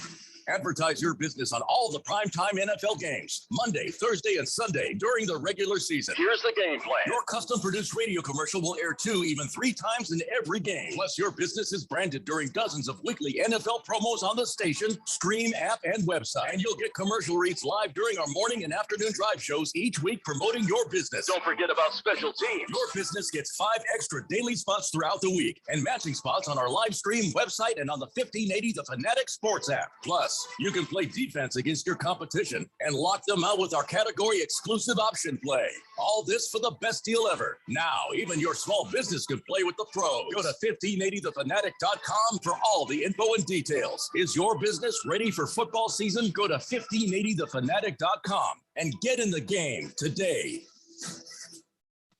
Speaker 23: Advertise your business on all the primetime NFL games, Monday, Thursday, and Sunday during the regular season.
Speaker 1: Here's the game plan.
Speaker 23: Your custom-produced radio commercial will air 2, even 3 times in every game. Plus, your business is branded during dozens of weekly NFL promos on the station, stream, app, and website. And you'll get commercial reads live during our morning and afternoon drive shows each week promoting your business.
Speaker 1: Don't forget about special teams.
Speaker 23: Your business gets 5 extra daily spots throughout the week and matching spots on our live stream website and on the 1580 The Fanatic Sports app. Plus, you can play defense against your competition and lock them out with our category exclusive option play. All this for the best deal ever. Now, even your small business can play with the pros. Go to 1580thefanatic.com for all the info and details. Is your business ready for football season? Go to 1580thefanatic.com and get in the game today.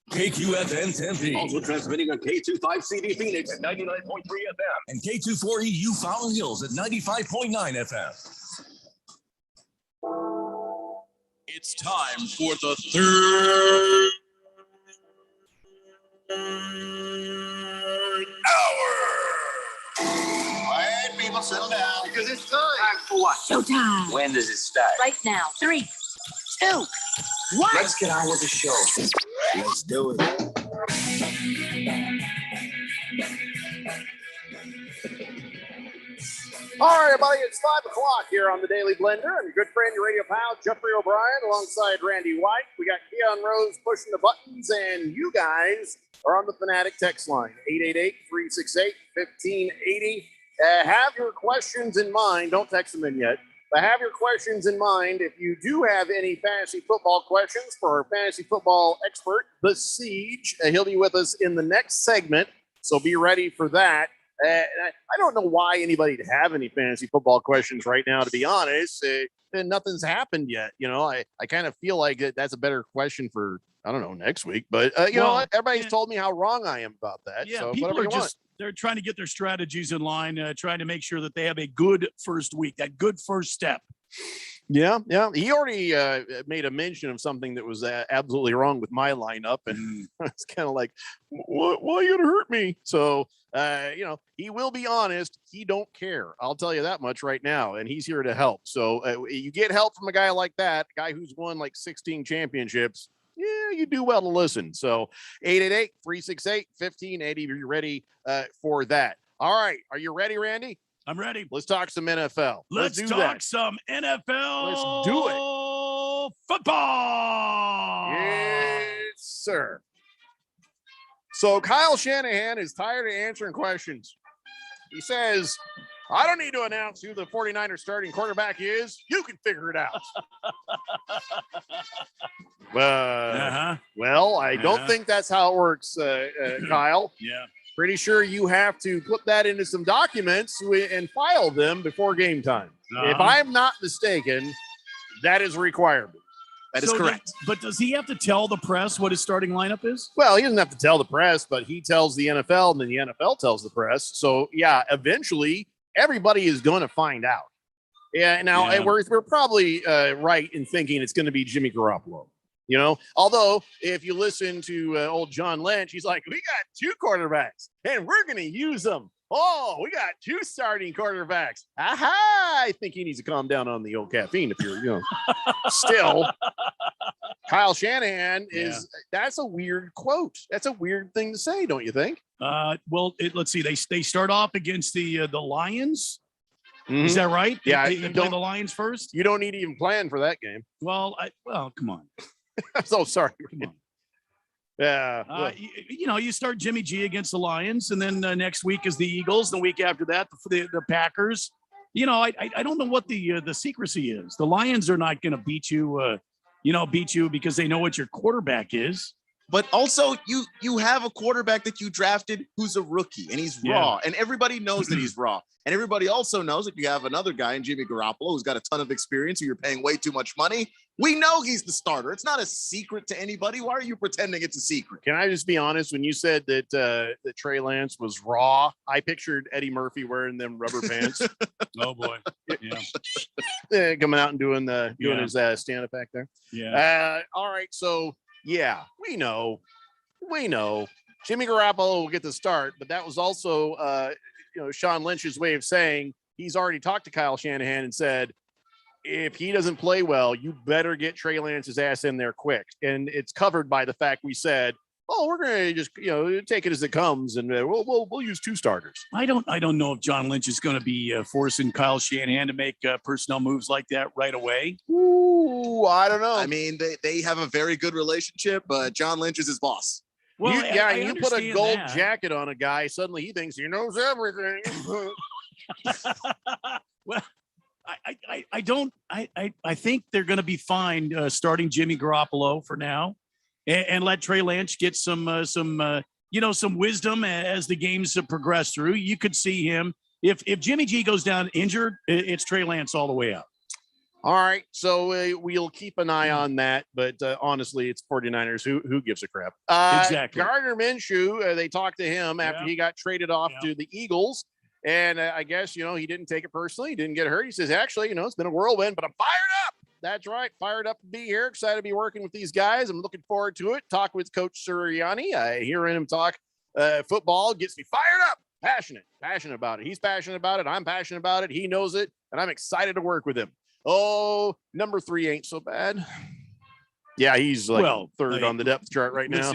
Speaker 23: KQFN Tempe.
Speaker 1: Also transmitting on K25CD Phoenix at 99.3 FM.
Speaker 23: And K24EU Fountain Hills at 95.9 FM.
Speaker 11: It's time for the third hour.
Speaker 18: Quiet, people, settle down.
Speaker 1: Because it's time. Time for what?
Speaker 14: Showtime.
Speaker 1: When does it start?
Speaker 14: Right now. 3, 2, 1.
Speaker 1: Let's get on with the show.
Speaker 18: Let's do it.
Speaker 7: All right, everybody, it's 5 o'clock here on the Daily Blender. I'm your good friend, your radio pal, Jeffrey O'Brien, alongside Randy White. We got Keon Rose pushing the buttons, and you guys are on the Fanatic text line, 888-368-1580. Have your questions in mind. Don't text them in yet. But have your questions in mind. If you do have any fantasy football questions for our fantasy football expert, The Siege, he'll be with us in the next segment. So be ready for that. I don't know why anybody'd have any fantasy football questions right now, to be honest. Nothing's happened yet. I kind of feel like that's a better question for, I don't know, next week. But, you know what? Everybody's told me how wrong I am about that.
Speaker 15: Yeah,
Speaker 7: so
Speaker 15: people are they're trying to get their strategies in line, trying to make sure that they have a good first week, that good first step.
Speaker 7: Yeah. He already made a mention of something that was absolutely wrong with my lineup, and it's kind of like, why are you gonna hurt me? So, he will be honest. He don't care. I'll tell you that much right now, and he's here to help. So, you get help from a guy like that, a guy who's won like 16 championships. Yeah, you do well to listen. So, 888-368-1580. You're ready for that. All right, are you ready, Randy?
Speaker 15: I'm ready.
Speaker 7: Let's talk some NFL.
Speaker 15: Let's
Speaker 7: do
Speaker 15: talk
Speaker 7: that.
Speaker 15: some NFL.
Speaker 7: Let's do it.
Speaker 15: Football.
Speaker 7: Yes, sir. So Kyle Shanahan is tired of answering questions. He says, I don't need to announce who the 49ers starting quarterback is. You can figure it out. Well, I don't think that's how it works, Kyle.
Speaker 15: Yeah.
Speaker 7: Pretty sure you have to put that into some documents and file them before game time. If I'm not mistaken, that is a requirement. That is correct.
Speaker 15: But does he have to tell the press what his starting lineup is?
Speaker 7: Well, he doesn't have to tell the press, but he tells the NFL, and then the NFL tells the press. So, yeah, eventually everybody is going to find out. Yeah. Now, we're probably right in thinking it's going to be Jimmy Garoppolo. Although if you listen to old John Lynch, he's like, we got two quarterbacks and we're going to use them. Oh, we got two starting quarterbacks. Aha! I think he needs to calm down on the old caffeine if you're, still. Kyle Shanahan that's a weird quote. That's a weird thing to say, don't you think?
Speaker 15: Let's see. They start off against the Lions.
Speaker 7: Mm-hmm.
Speaker 15: Is that right?
Speaker 7: Yeah.
Speaker 15: They play the Lions first?
Speaker 7: You don't need to even plan for that game.
Speaker 15: Well, come on.
Speaker 7: I'm so sorry.
Speaker 15: Come on.
Speaker 7: Yeah.
Speaker 15: You start Jimmy G against the Lions, and then next week is the Eagles. The week after that, the Packers. I don't know what the secrecy is. The Lions are not going to beat you because they know what your quarterback is.
Speaker 9: But also, you have a quarterback that you drafted who's a rookie, and he's raw, and everybody knows that he's raw. And everybody also knows that you have another guy in Jimmy Garoppolo who's got a ton of experience, who you're paying way too much money. We know he's the starter. It's not a secret to anybody. Why are you pretending it's a secret?
Speaker 7: Can I just be honest? When you said that Trey Lance was raw, I pictured Eddie Murphy wearing them rubber pants.
Speaker 15: Oh boy, yeah,
Speaker 7: coming out and doing his stand-up act there.
Speaker 15: Yeah.
Speaker 7: All right, so yeah, we know Jimmy Garoppolo will get the start, but that was also Sean Lynch's way of saying he's already talked to Kyle Shanahan and said, if he doesn't play well, you better get Trey Lance's ass in there quick. And it's covered by the fact we said, we're going to just, take it as it comes, and we'll use two starters.
Speaker 15: I don't know if John Lynch is going to be forcing Kyle Shanahan to make personnel moves like that right away.
Speaker 7: Ooh, I don't know.
Speaker 9: I mean, they have a very good relationship, but John Lynch is his boss.
Speaker 7: Well, you put a gold jacket on a guy, suddenly he thinks he knows everything.
Speaker 15: Well, I think they're going to be fine starting Jimmy Garoppolo for now, and let Trey Lance get some wisdom as the games progress through. You could see him if Jimmy G goes down injured, it's Trey Lance all the way out.
Speaker 7: All right, so we'll keep an eye on that, but honestly, it's 49ers. Who gives a crap?
Speaker 15: Exactly.
Speaker 7: Gardner Minshew, they talked to him after he got traded off to the Eagles, and I guess, he didn't take it personally. He didn't get hurt. He says, actually, it's been a whirlwind, but I'm fired up. That's right, fired up to be here. Excited to be working with these guys. I'm looking forward to it. Talk with Coach Sirianni. Hearing him talk football gets me fired up. Passionate about it. He's passionate about it. I'm passionate about it. He knows it, and I'm excited to work with him. Oh, number 3 ain't so bad. Yeah, he's third on the depth chart right now.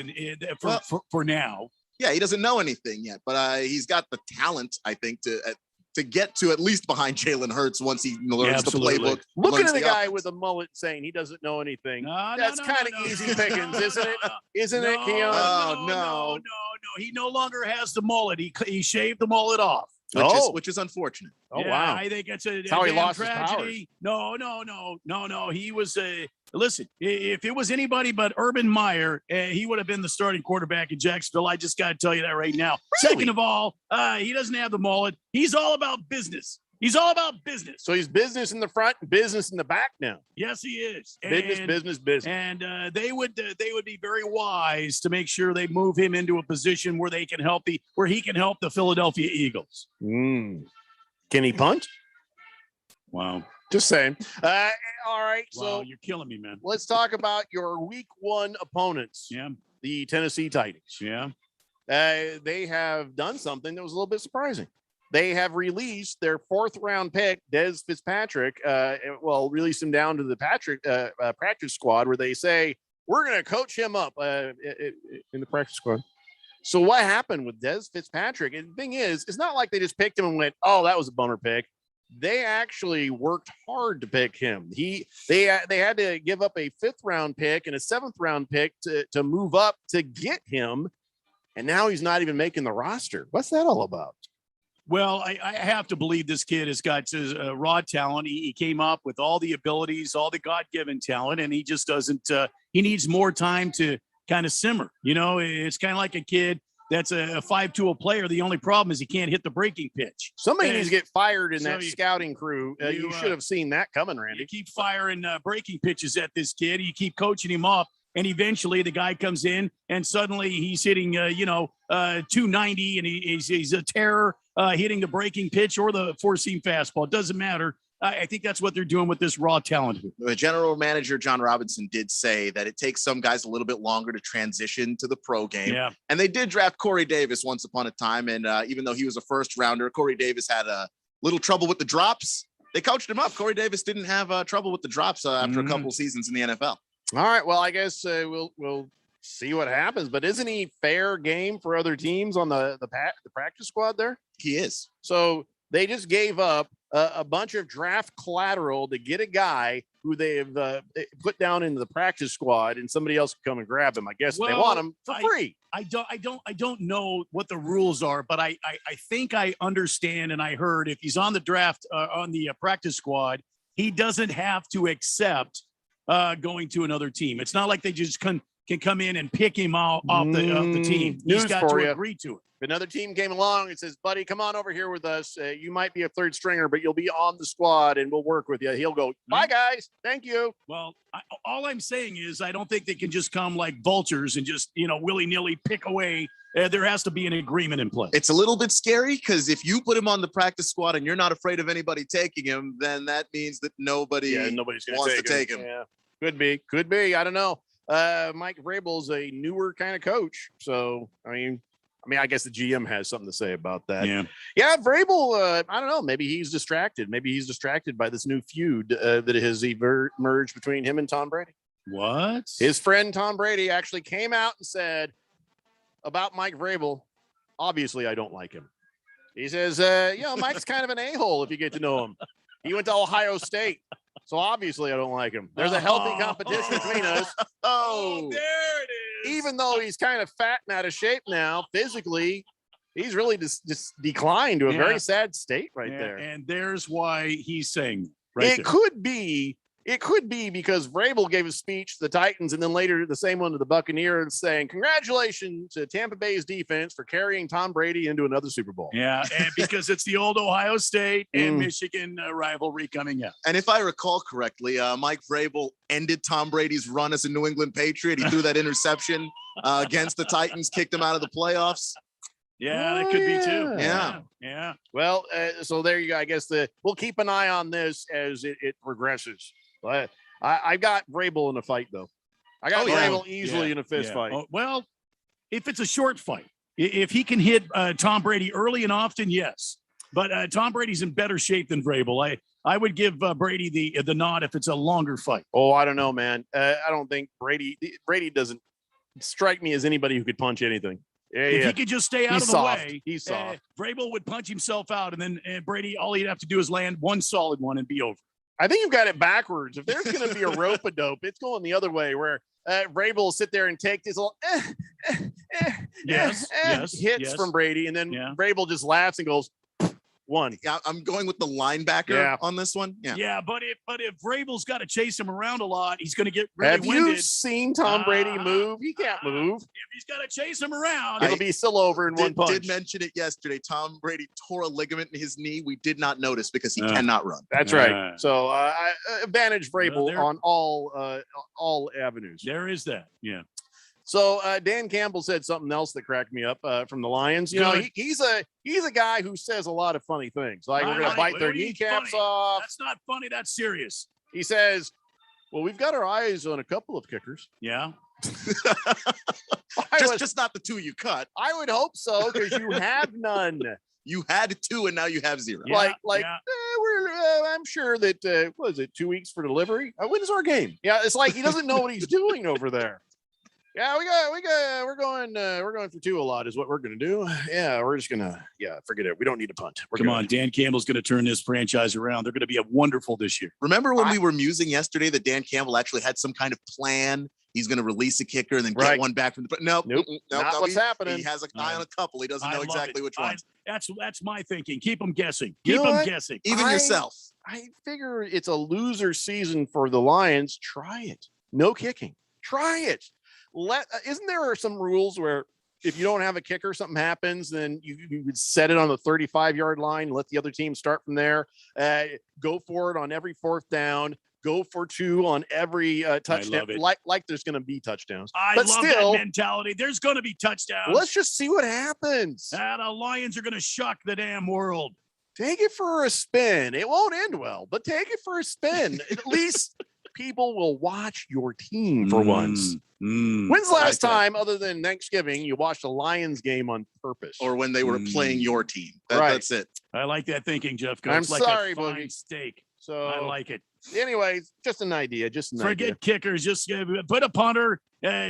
Speaker 15: For now.
Speaker 9: Yeah, he doesn't know anything yet, but he's got the talent, I think, to get to at least behind Jalen Hurts once he learns the playbook.
Speaker 7: Looking at the guy with a mullet saying he doesn't know anything. That's kind of easy pickings, isn't it? Isn't it, Keon?
Speaker 15: No. He no longer has the mullet. He shaved the mullet off.
Speaker 9: which is unfortunate.
Speaker 7: Oh, wow.
Speaker 5: I think it's a
Speaker 7: how he
Speaker 5: damn
Speaker 7: lost his powers.
Speaker 5: tragedy. No. He was listen, if it was anybody but Urban Meyer, he would have been the starting quarterback in Jacksonville. I just got to tell you that right now.
Speaker 7: Really?
Speaker 5: Second of all, he doesn't have the mullet. He's all about business. He's all about business.
Speaker 7: So he's business in the front and business in the back now.
Speaker 5: Yes, he is.
Speaker 7: Business.
Speaker 5: And they would be very wise to make sure they move him into a position where he can help the Philadelphia Eagles.
Speaker 7: Can he punt?
Speaker 5: Wow.
Speaker 7: Just saying. All right.
Speaker 5: Wow,
Speaker 7: So
Speaker 5: you're killing me, man.
Speaker 7: let's talk about your week 1 opponents.
Speaker 5: Yeah.
Speaker 7: The Tennessee Titans.
Speaker 5: Yeah.
Speaker 7: They have done something that was a little bit surprising. They have released their 4th round pick, Dez Fitzpatrick. Released him down to the practice squad where they say, we're going to coach him up in the practice squad. So what happened with Dez Fitzpatrick? And the thing is, it's not like they just picked him and went, oh, that was a bummer pick. They actually worked hard to pick him. They had to give up a 5th round pick and a 7th round pick to move up to get him. And now he's not even making the roster. What's that all about?
Speaker 5: Well, I have to believe this kid has got raw talent. He came up with all the abilities, all the God-given talent, and he just doesn't he needs more time to kind of simmer. You know, it's kind of like a kid that's a 5-tool player. The only problem is he can't hit the breaking pitch.
Speaker 7: Somebody needs to get fired in
Speaker 5: So
Speaker 7: that scouting crew. You should have seen that coming, Randy.
Speaker 5: You keep firing breaking pitches at this kid. You keep coaching him up. And eventually the guy comes in and suddenly he's hitting, 290 and he's a terror hitting the breaking pitch or the 4-seam fastball. It doesn't matter. I think that's what they're doing with this raw talent.
Speaker 9: The general manager, John Robinson, did say that it takes some guys a little bit longer to transition to the pro game.
Speaker 5: Yeah.
Speaker 9: And they did draft Corey Davis once upon a time. And even though he was a 1st rounder, Corey Davis had a little trouble with the drops. They coached him up. Corey Davis didn't have trouble with the drops after a couple seasons in the NFL.
Speaker 7: All right. Well, I guess we'll see what happens. But isn't he fair game for other teams on the practice squad there?
Speaker 9: He is.
Speaker 7: So they just gave up a bunch of draft collateral to get a guy who they've put down into the practice squad, and somebody else can come and grab him. I guess they want him for free.
Speaker 5: I don't know what the rules are, but I think I understand. And I heard if he's on the draft on the practice squad, he doesn't have to accept going to another team. It's not like they just can come in and pick him off the team. He's got to agree to it.
Speaker 7: If another team came along and says, buddy, come on over here with us. You might be a 3rd stringer, but you'll be on the squad and we'll work with you. He'll go, bye, guys. Thank you.
Speaker 5: Well, all I'm saying is I don't think they can just come like vultures and just, willy-nilly pick away. There has to be an agreement in place.
Speaker 9: It's a little bit scary because if you put him on the practice squad and you're not afraid of anybody taking him, then that means that nobody's wants to take him.
Speaker 7: Yeah. Could be. I don't know. Mike Vrabel's a newer kind of coach. So, I guess the GM has something to say about that. Yeah, Vrabel, I don't know. Maybe he's distracted. Maybe he's distracted by this new feud that has emerged between him and Tom Brady.
Speaker 5: What?
Speaker 7: His friend Tom Brady actually came out and said about Mike Vrabel, obviously I don't like him. He says, Mike's kind of an a-hole if you get to know him. He went to Ohio State. So obviously I don't like him. There's a healthy competition between us.
Speaker 5: Oh, there it is.
Speaker 7: Even though he's kind of fat and out of shape now, physically, he's really just declined to a very sad state there.
Speaker 5: And there's why he's saying
Speaker 7: It could be because Vrabel gave a speech to the Titans and then later the same one to the Buccaneers saying, congratulations to Tampa Bay's defense for carrying Tom Brady into another Super Bowl.
Speaker 5: Yeah, and because it's the old Ohio State and Michigan rivalry coming up.
Speaker 9: And if I recall correctly, Mike Vrabel ended Tom Brady's run as a New England Patriot. He threw that interception against the Titans, kicked him out of the playoffs.
Speaker 5: Yeah, that could be too.
Speaker 9: Yeah.
Speaker 7: Well, so there you go. I guess we'll keep an eye on this as it progresses. But I got Vrabel in a fight, though. I got Vrabel easily in a fist fight.
Speaker 5: Oh, well, if it's a short fight, if he can hit Tom Brady early and often, yes. But Tom Brady's in better shape than Vrabel. I would give Brady the nod if it's a longer fight.
Speaker 7: Oh, I don't know, man. I don't think Brady doesn't strike me as anybody who could punch anything.
Speaker 5: If he could just stay out of the way,
Speaker 7: he's soft.
Speaker 5: Vrabel would punch himself out, and then Brady, all he'd have to do is land one solid one and be over.
Speaker 7: I think you've got it backwards. If there's going to be a rope-a-dope, it's going the other way, where Vrabel will sit there and take this little hits from Brady, and then Vrabel just laughs and goes, One.
Speaker 9: Yeah, I'm going with the linebacker on this one. Yeah.
Speaker 5: Yeah, but if Vrabel's got to chase him around a lot, he's going to get really
Speaker 7: Have
Speaker 5: winded.
Speaker 7: you seen Tom Brady move? He can't move.
Speaker 5: If he's got to chase him around,
Speaker 7: It'll be still over in one punch.
Speaker 9: Did mention it yesterday. Tom Brady tore a ligament in his knee. We did not notice because he cannot run.
Speaker 7: That's right. So advantage Vrabel on all avenues.
Speaker 5: There is that. Yeah.
Speaker 7: So Dan Campbell said something else that cracked me up from the Lions. You know, he's a guy who says a lot of funny things, like we're going to bite their kneecaps off.
Speaker 5: That's not funny. That's serious.
Speaker 7: He says, "Well, we've got our eyes on a couple of kickers."
Speaker 5: Yeah.
Speaker 9: just not the two you cut.
Speaker 7: I would hope so, because you have none.
Speaker 9: You had 2 and now you have 0.
Speaker 7: I'm sure that what is it, 2 weeks for delivery? When's our game? Yeah, it's like he doesn't know what he's doing over there. Yeah, we're going for 2 a lot is what we're gonna do. Yeah, we're just gonna forget it. We don't need a punt.
Speaker 5: Come on, Dan Campbell's gonna turn this franchise around. They're gonna be wonderful this year.
Speaker 9: Remember when we were musing yesterday that Dan Campbell actually had some kind of plan? He's going to release a kicker and then get one back from the. Nope.
Speaker 7: Not what's happening.
Speaker 9: He has an eye on a couple. He doesn't know exactly which ones.
Speaker 5: That's my thinking. Keep them guessing. Keep them guessing.
Speaker 9: Even yourself.
Speaker 7: I figure it's a loser season for the Lions. Try it. No kicking. Try it. Isn't there some rules where if you don't have a kicker, something happens, then you would set it on the 35-yard line, let the other team start from there, go for it on every 4th down. Go for 2 on every touchdown, like there's going to be touchdowns.
Speaker 5: I love that mentality. There's going to be touchdowns.
Speaker 7: Let's just see what happens.
Speaker 5: The Lions are going to shock the damn world.
Speaker 7: Take it for a spin. It won't end well, but take it for a spin. At least people will watch your team for once. When's the last time, other than Thanksgiving, you watched a Lions game on purpose?
Speaker 9: Or when they were playing your team. That's it.
Speaker 5: I like that thinking, Jeff.
Speaker 7: I'm sorry,
Speaker 5: like a fine
Speaker 7: Boogie.
Speaker 5: steak.
Speaker 7: So
Speaker 5: I like it.
Speaker 7: Anyways, just an idea.
Speaker 5: Forget kickers. Just put a punter.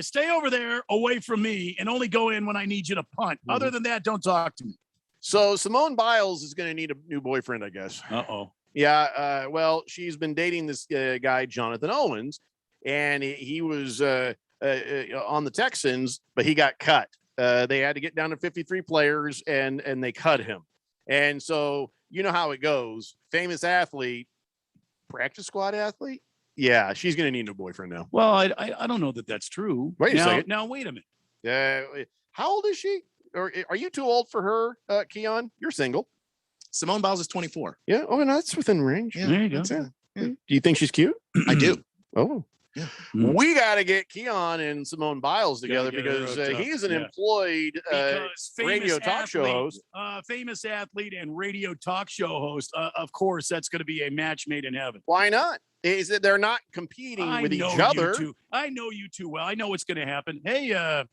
Speaker 5: Stay over there away from me and only go in when I need you to punt. Other than that, don't talk to me.
Speaker 7: So Simone Biles is going to need a new boyfriend, I guess.
Speaker 5: Uh-oh.
Speaker 7: Yeah. Well, she's been dating this guy, Jonathan Owens, and he was on the Texans, but he got cut. They had to get down to 53 players, and they cut him. And so you know how it goes. Famous athlete. Practice squad athlete? Yeah, she's going to need a boyfriend now.
Speaker 5: Well, I don't know that that's true.
Speaker 7: Wait a second.
Speaker 5: Now, wait a minute.
Speaker 7: How old is she? Or are you too old for her, Keon? You're single.
Speaker 9: Simone Biles is 24.
Speaker 7: Yeah. Oh, no, that's within range.
Speaker 5: Yeah, there you go.
Speaker 7: Yeah. Do you think she's cute?
Speaker 9: I do.
Speaker 7: Oh. Yeah. We got to get Keon and Simone Biles together because he's an employed radio talk show host.
Speaker 5: Famous athlete and radio talk show host. Of course, that's going to be a match made in heaven.
Speaker 7: Why not? Is that they're not competing with each other?
Speaker 5: I know you too well. I know what's going to happen. Hey,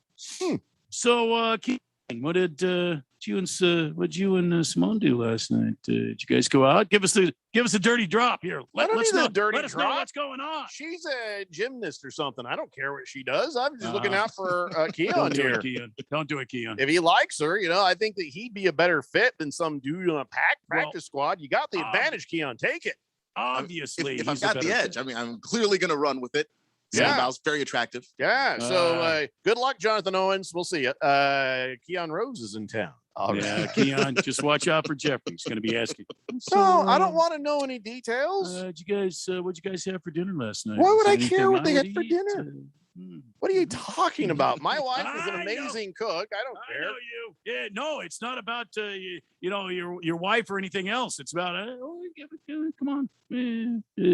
Speaker 5: so Keon, what did you and Simone do last night? Did you guys go out? Give us a dirty drop here. Let us know what's going on.
Speaker 7: She's a gymnast or something. I don't care what she does. I'm just looking out for Keon here.
Speaker 5: Don't do it, Keon.
Speaker 7: If he likes her, I think that he'd be a better fit than some dude on a practice squad. You got the advantage, Keon. Take it.
Speaker 5: Obviously,
Speaker 9: if I've got the edge, I mean, I'm clearly going to run with it. Simone Biles, very attractive.
Speaker 7: Yeah. So good luck, Jonathan Owens. We'll see you. Keon Rose is in town.
Speaker 5: Keon, just watch out for Jeffrey. He's going to be asking.
Speaker 7: So, I don't want to know any details.
Speaker 5: What'd you guys have for dinner last night?
Speaker 7: Why would I care what they had for dinner? What are you talking about? My wife is an amazing cook. I don't care.
Speaker 5: I know you. Yeah, no, it's not about your wife or anything else. It's about come on,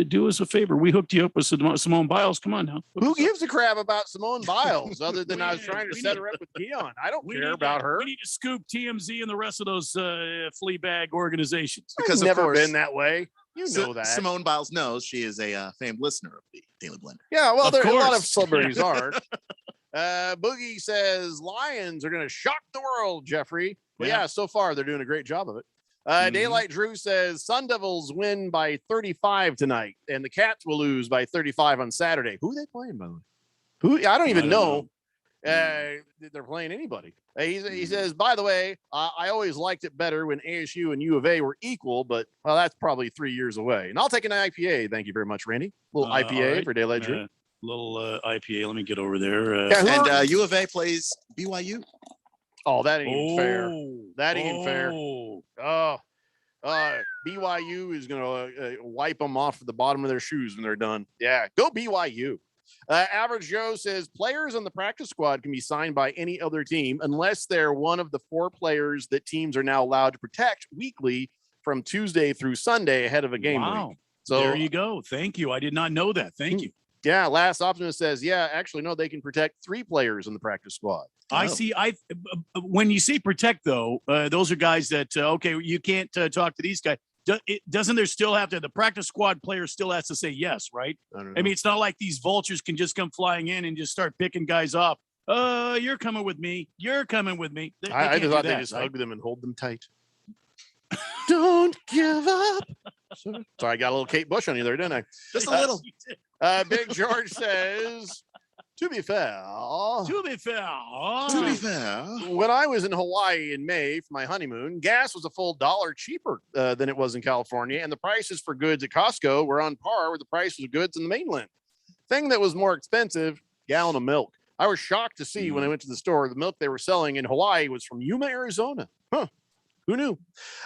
Speaker 5: do us a favor. We hooked you up with Simone Biles. Come on now.
Speaker 7: Who gives a crap about Simone Biles other than I was trying to set her up with Keon? I don't care about her.
Speaker 5: We need to scoop TMZ and the rest of those flea bag organizations.
Speaker 7: Because I've never been that way. You know that.
Speaker 9: Simone Biles knows she is a famed listener of the Daily Blender.
Speaker 7: Yeah, well, a lot of celebrities are. Boogie says Lions are going to shock the world, Jeffrey. But yeah, so far they're doing a great job of it. Daylight Drew says Sun Devils win by 35 tonight, and the Cats will lose by 35 on Saturday. Who are they playing, by the way? Who? I don't even know. They're playing anybody. He says, by the way, I always liked it better when ASU and U of A were equal, but well, that's probably 3 years away. And I'll take an IPA. Thank you very much, Randy. Little IPA for Daylight Drew.
Speaker 5: Little IPA. Let me get over there.
Speaker 9: And U of A plays BYU.
Speaker 7: Oh, that ain't even fair. That ain't even fair. Oh, BYU is going to wipe them off the bottom of their shoes when they're done. Yeah, go BYU. Average Joe says players on the practice squad can be signed by any other team unless they're one of the 4 players that teams are now allowed to protect weekly from Tuesday through Sunday ahead of a game week. So
Speaker 5: there you go. Thank you. I did not know that. Thank you.
Speaker 7: Yeah, Last Optimist says, yeah, actually, no, they can protect 3 players in the practice squad.
Speaker 5: I see. When you see protect, though, those are guys that, okay, you can't talk to these guys. Doesn't there still have to, the practice squad player still has to say yes, right? I mean, it's not like these vultures can just come flying in and just start picking guys up. You're coming with me. You're coming with me.
Speaker 7: I just thought they just hug them and hold them tight. Don't give up. So I got a little Kate Bush on you there, didn't I?
Speaker 9: Just a little.
Speaker 7: Big George says, to be fair, when I was in Hawaii in May for my honeymoon, gas was a full $1 cheaper than it was in California, and the prices for goods at Costco were on par with the prices of goods in the mainland. Thing that was more expensive, gallon of milk. I was shocked to see when I went to the store, the milk they were selling in Hawaii was from Yuma, Arizona. Huh. Who knew?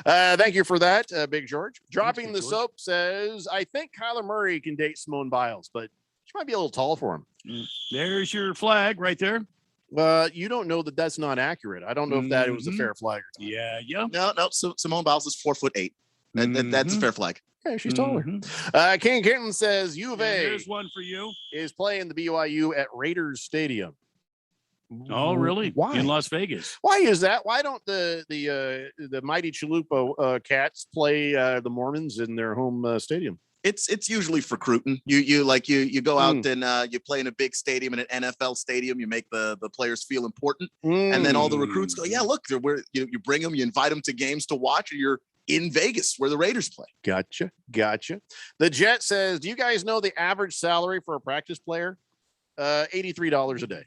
Speaker 7: Thank you for that, Big George. Dropping the soap says, I think Kyler Murray can date Simone Biles, but she might be a little tall for him.
Speaker 5: There's your flag right there.
Speaker 7: You don't know that that's not accurate. I don't know if that was a fair flag or
Speaker 5: not.
Speaker 7: Yeah.
Speaker 9: No. So Simone Biles is 4'8". That's a fair flag.
Speaker 7: Okay, she's taller. King Kenton says U of A.
Speaker 5: There's one for you.
Speaker 7: Is playing the BYU at Raiders Stadium.
Speaker 5: Oh, really?
Speaker 7: Why?
Speaker 5: In Las Vegas.
Speaker 7: Why is that? Why don't the mighty Chalupa Cats play the Mormons in their home stadium?
Speaker 9: It's usually for recruiting. You go out and you play in a big stadium, in an NFL stadium. You make the players feel important, and then all the recruits go, yeah, look, you bring them, you invite them to games to watch, and you're in Vegas where the Raiders play.
Speaker 7: Gotcha. The Jet says, do you guys know the average salary for a practice player? $83 a day.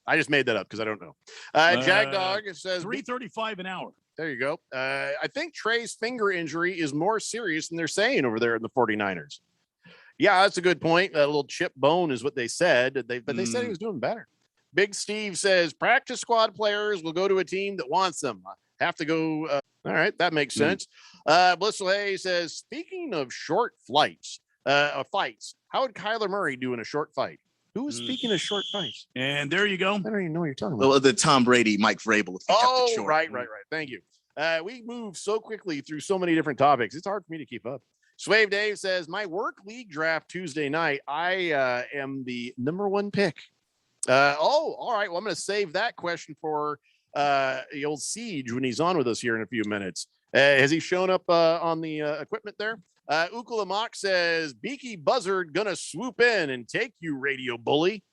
Speaker 7: I just made that up because I don't know. Jag Dog says
Speaker 5: $3.35 an hour.
Speaker 7: There you go. I think Trey's finger injury is more serious than they're saying over there in the 49ers. Yeah, that's a good point. A little chip bone is what they said. But they said he was doing better. Big Steve says practice squad players will go to a team that wants them. Have to go. All right, that makes sense. Blissful Hay says, speaking of short fights, how would Kyler Murray do in a short fight? Who was speaking of short fights?
Speaker 5: And there you go.
Speaker 7: I don't even know what you're talking about.
Speaker 9: Well, the Tom Brady, Mike Vrabel.
Speaker 7: Oh, right. Thank you. We move so quickly through so many different topics. It's hard for me to keep up. Swave Dave says, my work league draft Tuesday night. I am the number 1 pick. All right. Well, I'm going to save that question for the old Siege when he's on with us here in a few minutes. Has he shown up on the equipment there? Ukula Mock says, Beaky Buzzard gonna swoop in and take you, radio bully.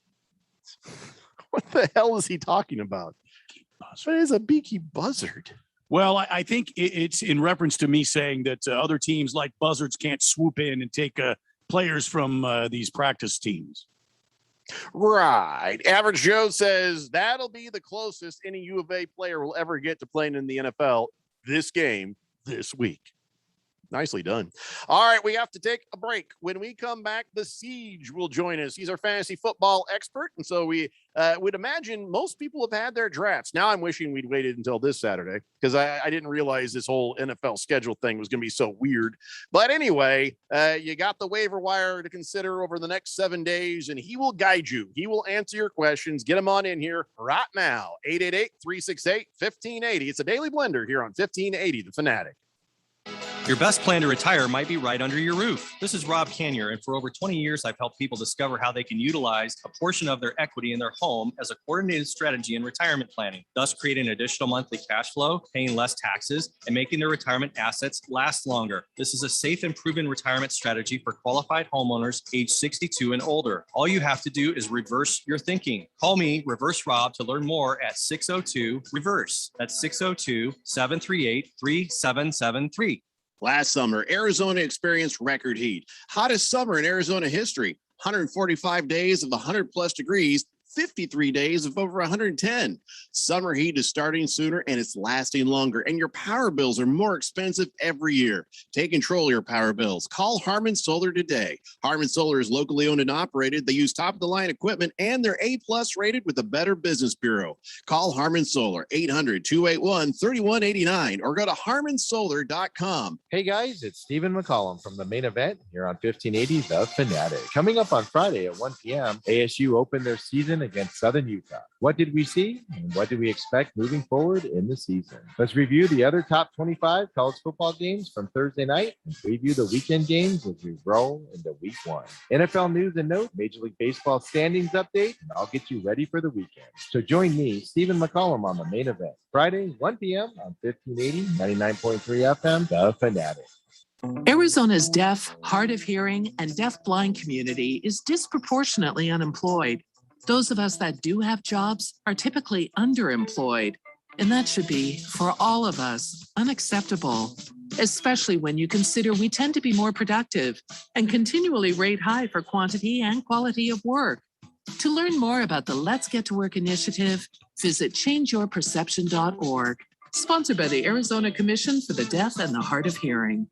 Speaker 7: What the hell is he talking about? What is a Beaky Buzzard?
Speaker 5: Well, I think it's in reference to me saying that other teams like Buzzards can't swoop in and take players from these practice teams.
Speaker 7: Right. Average Joe says that'll be the closest any U of A player will ever get to playing in the NFL this game this week. Nicely done. All right, we have to take a break. When we come back, the Siege will join us. He's our fantasy football expert, and so we would imagine most people have had their drafts. Now I'm wishing we'd waited until this Saturday because I didn't realize this whole NFL schedule thing was going to be so weird. But anyway, you got the waiver wire to consider over the next 7 days, and he will guide you. He will answer your questions. Get them on in here right now. 888-368-1580. It's a daily blender here on 1580 The Fanatic.
Speaker 12: Your best plan to retire might be right under your roof. This is Rob Canier, and for over 20 years, I've helped people discover how they can utilize a portion of their equity in their home as a coordinated strategy in retirement planning, thus creating additional monthly cash flow, paying less taxes, and making their retirement assets last longer. This is a safe and proven retirement strategy for qualified homeowners age 62 and older. All you have to do is reverse your thinking. Call me, Reverse Rob, to learn more at 602-REVERSE. That's 602-738-3773.
Speaker 7: Last summer, Arizona experienced record heat. Hottest summer in Arizona history. 145 days of 100 plus degrees, 53 days of over 110. Summer heat is starting sooner and it's lasting longer, and your power bills are more expensive every year. Take control of your power bills. Call Harmon Solar today. Harmon Solar is locally owned and operated. They use top-of-the-line equipment, and they're A-plus rated with the Better Business Bureau. Call Harmon Solar, 800-281-3189, or go to harmonsolar.com.
Speaker 3: Hey guys, it's Stephen McCollum from the Main Event here on 1580 The Fanatic. Coming up on Friday at 1 p.m., ASU opened their season against Southern Utah. What did we see and what do we expect moving forward in the season? Let's review the other top 25 college football games from Thursday night and preview the weekend games as we roll into week 1. NFL news and notes, Major League Baseball standings update, and I'll get you ready for the weekend. So join me, Stephen McCollum, on the Main Event, Friday, 1 p.m. on 1580, 99.3 FM, The Fanatic.
Speaker 6: Arizona's deaf, hard of hearing, and deaf-blind community is disproportionately unemployed. Those of us that do have jobs are typically underemployed, and that should be, for all of us, unacceptable, especially when you consider we tend to be more productive and continually rate high for quantity and quality of work. To learn more about the Let's Get to Work initiative, visit changeyourperception.org, sponsored by the Arizona Commission for the Deaf and the Hard of Hearing.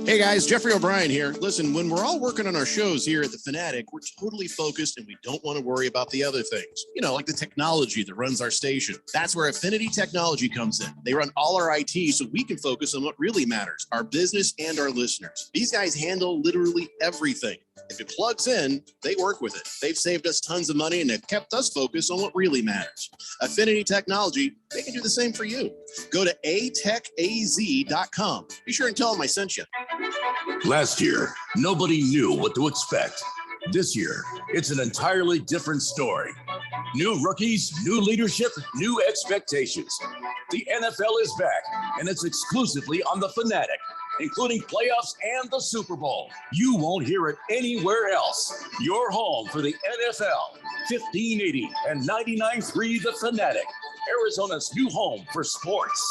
Speaker 7: Hey guys, Jeffrey O'Brien here. Listen, when we're all working on our shows here at The Fanatic, we're totally focused and we don't want to worry about the other things. You know, like the technology that runs our station. That's where Affinity Technology comes in. They run all our IT so we can focus on what really matters, our business and our listeners. These guys handle literally everything. If it plugs in, they work with it. They've saved us tons of money and have kept us focused on what really matters. Affinity Technology, they can do the same for you. Go to atechaz.com. Be sure and tell them I sent you.
Speaker 23: Last year, nobody knew what to expect. This year, it's an entirely different story. New rookies, new leadership, new expectations. The NFL is back, and it's exclusively on The Fanatic, including playoffs and the Super Bowl. You won't hear it anywhere else. Your home for the NFL, 1580 and 99.3 The Fanatic, Arizona's new home for sports.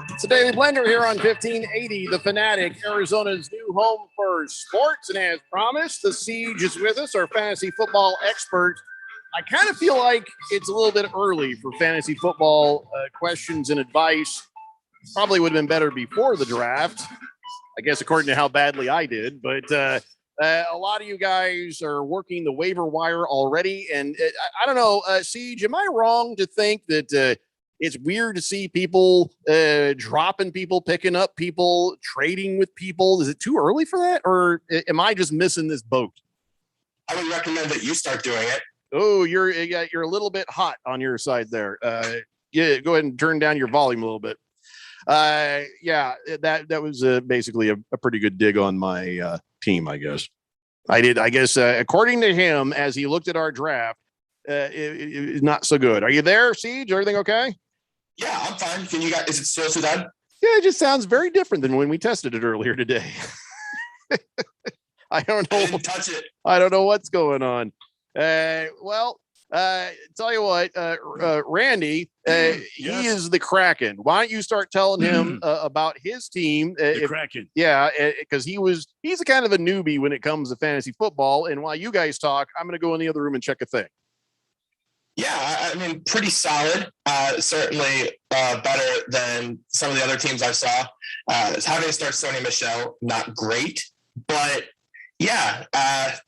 Speaker 7: It's a Daily Blender here on 1580 The Fanatic, Arizona's new home for sports. And as promised, the Siege is with us, our fantasy football expert. I kind of feel like it's a little bit early for fantasy football questions and advice. Probably would have been better before the draft, I guess, according to how badly I did. But a lot of you guys are working the waiver wire already. And I don't know, Siege, am I wrong to think that it's weird to see people dropping people, picking up people, trading with people? Is it too early for that? Or am I just missing this boat?
Speaker 21: I would recommend that you start doing it.
Speaker 7: Oh, you're a little bit hot on your side there. Yeah, go ahead and turn down your volume a little bit. Yeah, that was basically a pretty good dig on my team, I guess. I guess, according to him, as he looked at our draft, it's not so good. Are you there, Siege? Everything okay?
Speaker 21: Yeah, I'm fine. Can you guys? Is it still so done?
Speaker 7: Yeah, it just sounds very different than when we tested it earlier today. I don't know.
Speaker 21: I didn't touch it.
Speaker 7: I don't know what's going on. Well, tell you what, Randy, he is the Kraken. Why don't you start telling him about his team?
Speaker 5: The Kraken.
Speaker 7: Yeah, because he's a kind of a newbie when it comes to fantasy football. And while you guys talk, I'm going to go in the other room and check a thing.
Speaker 21: Yeah, I mean, pretty solid. Certainly better than some of the other teams I saw. Having to start Sony Michel, not great, but yeah, I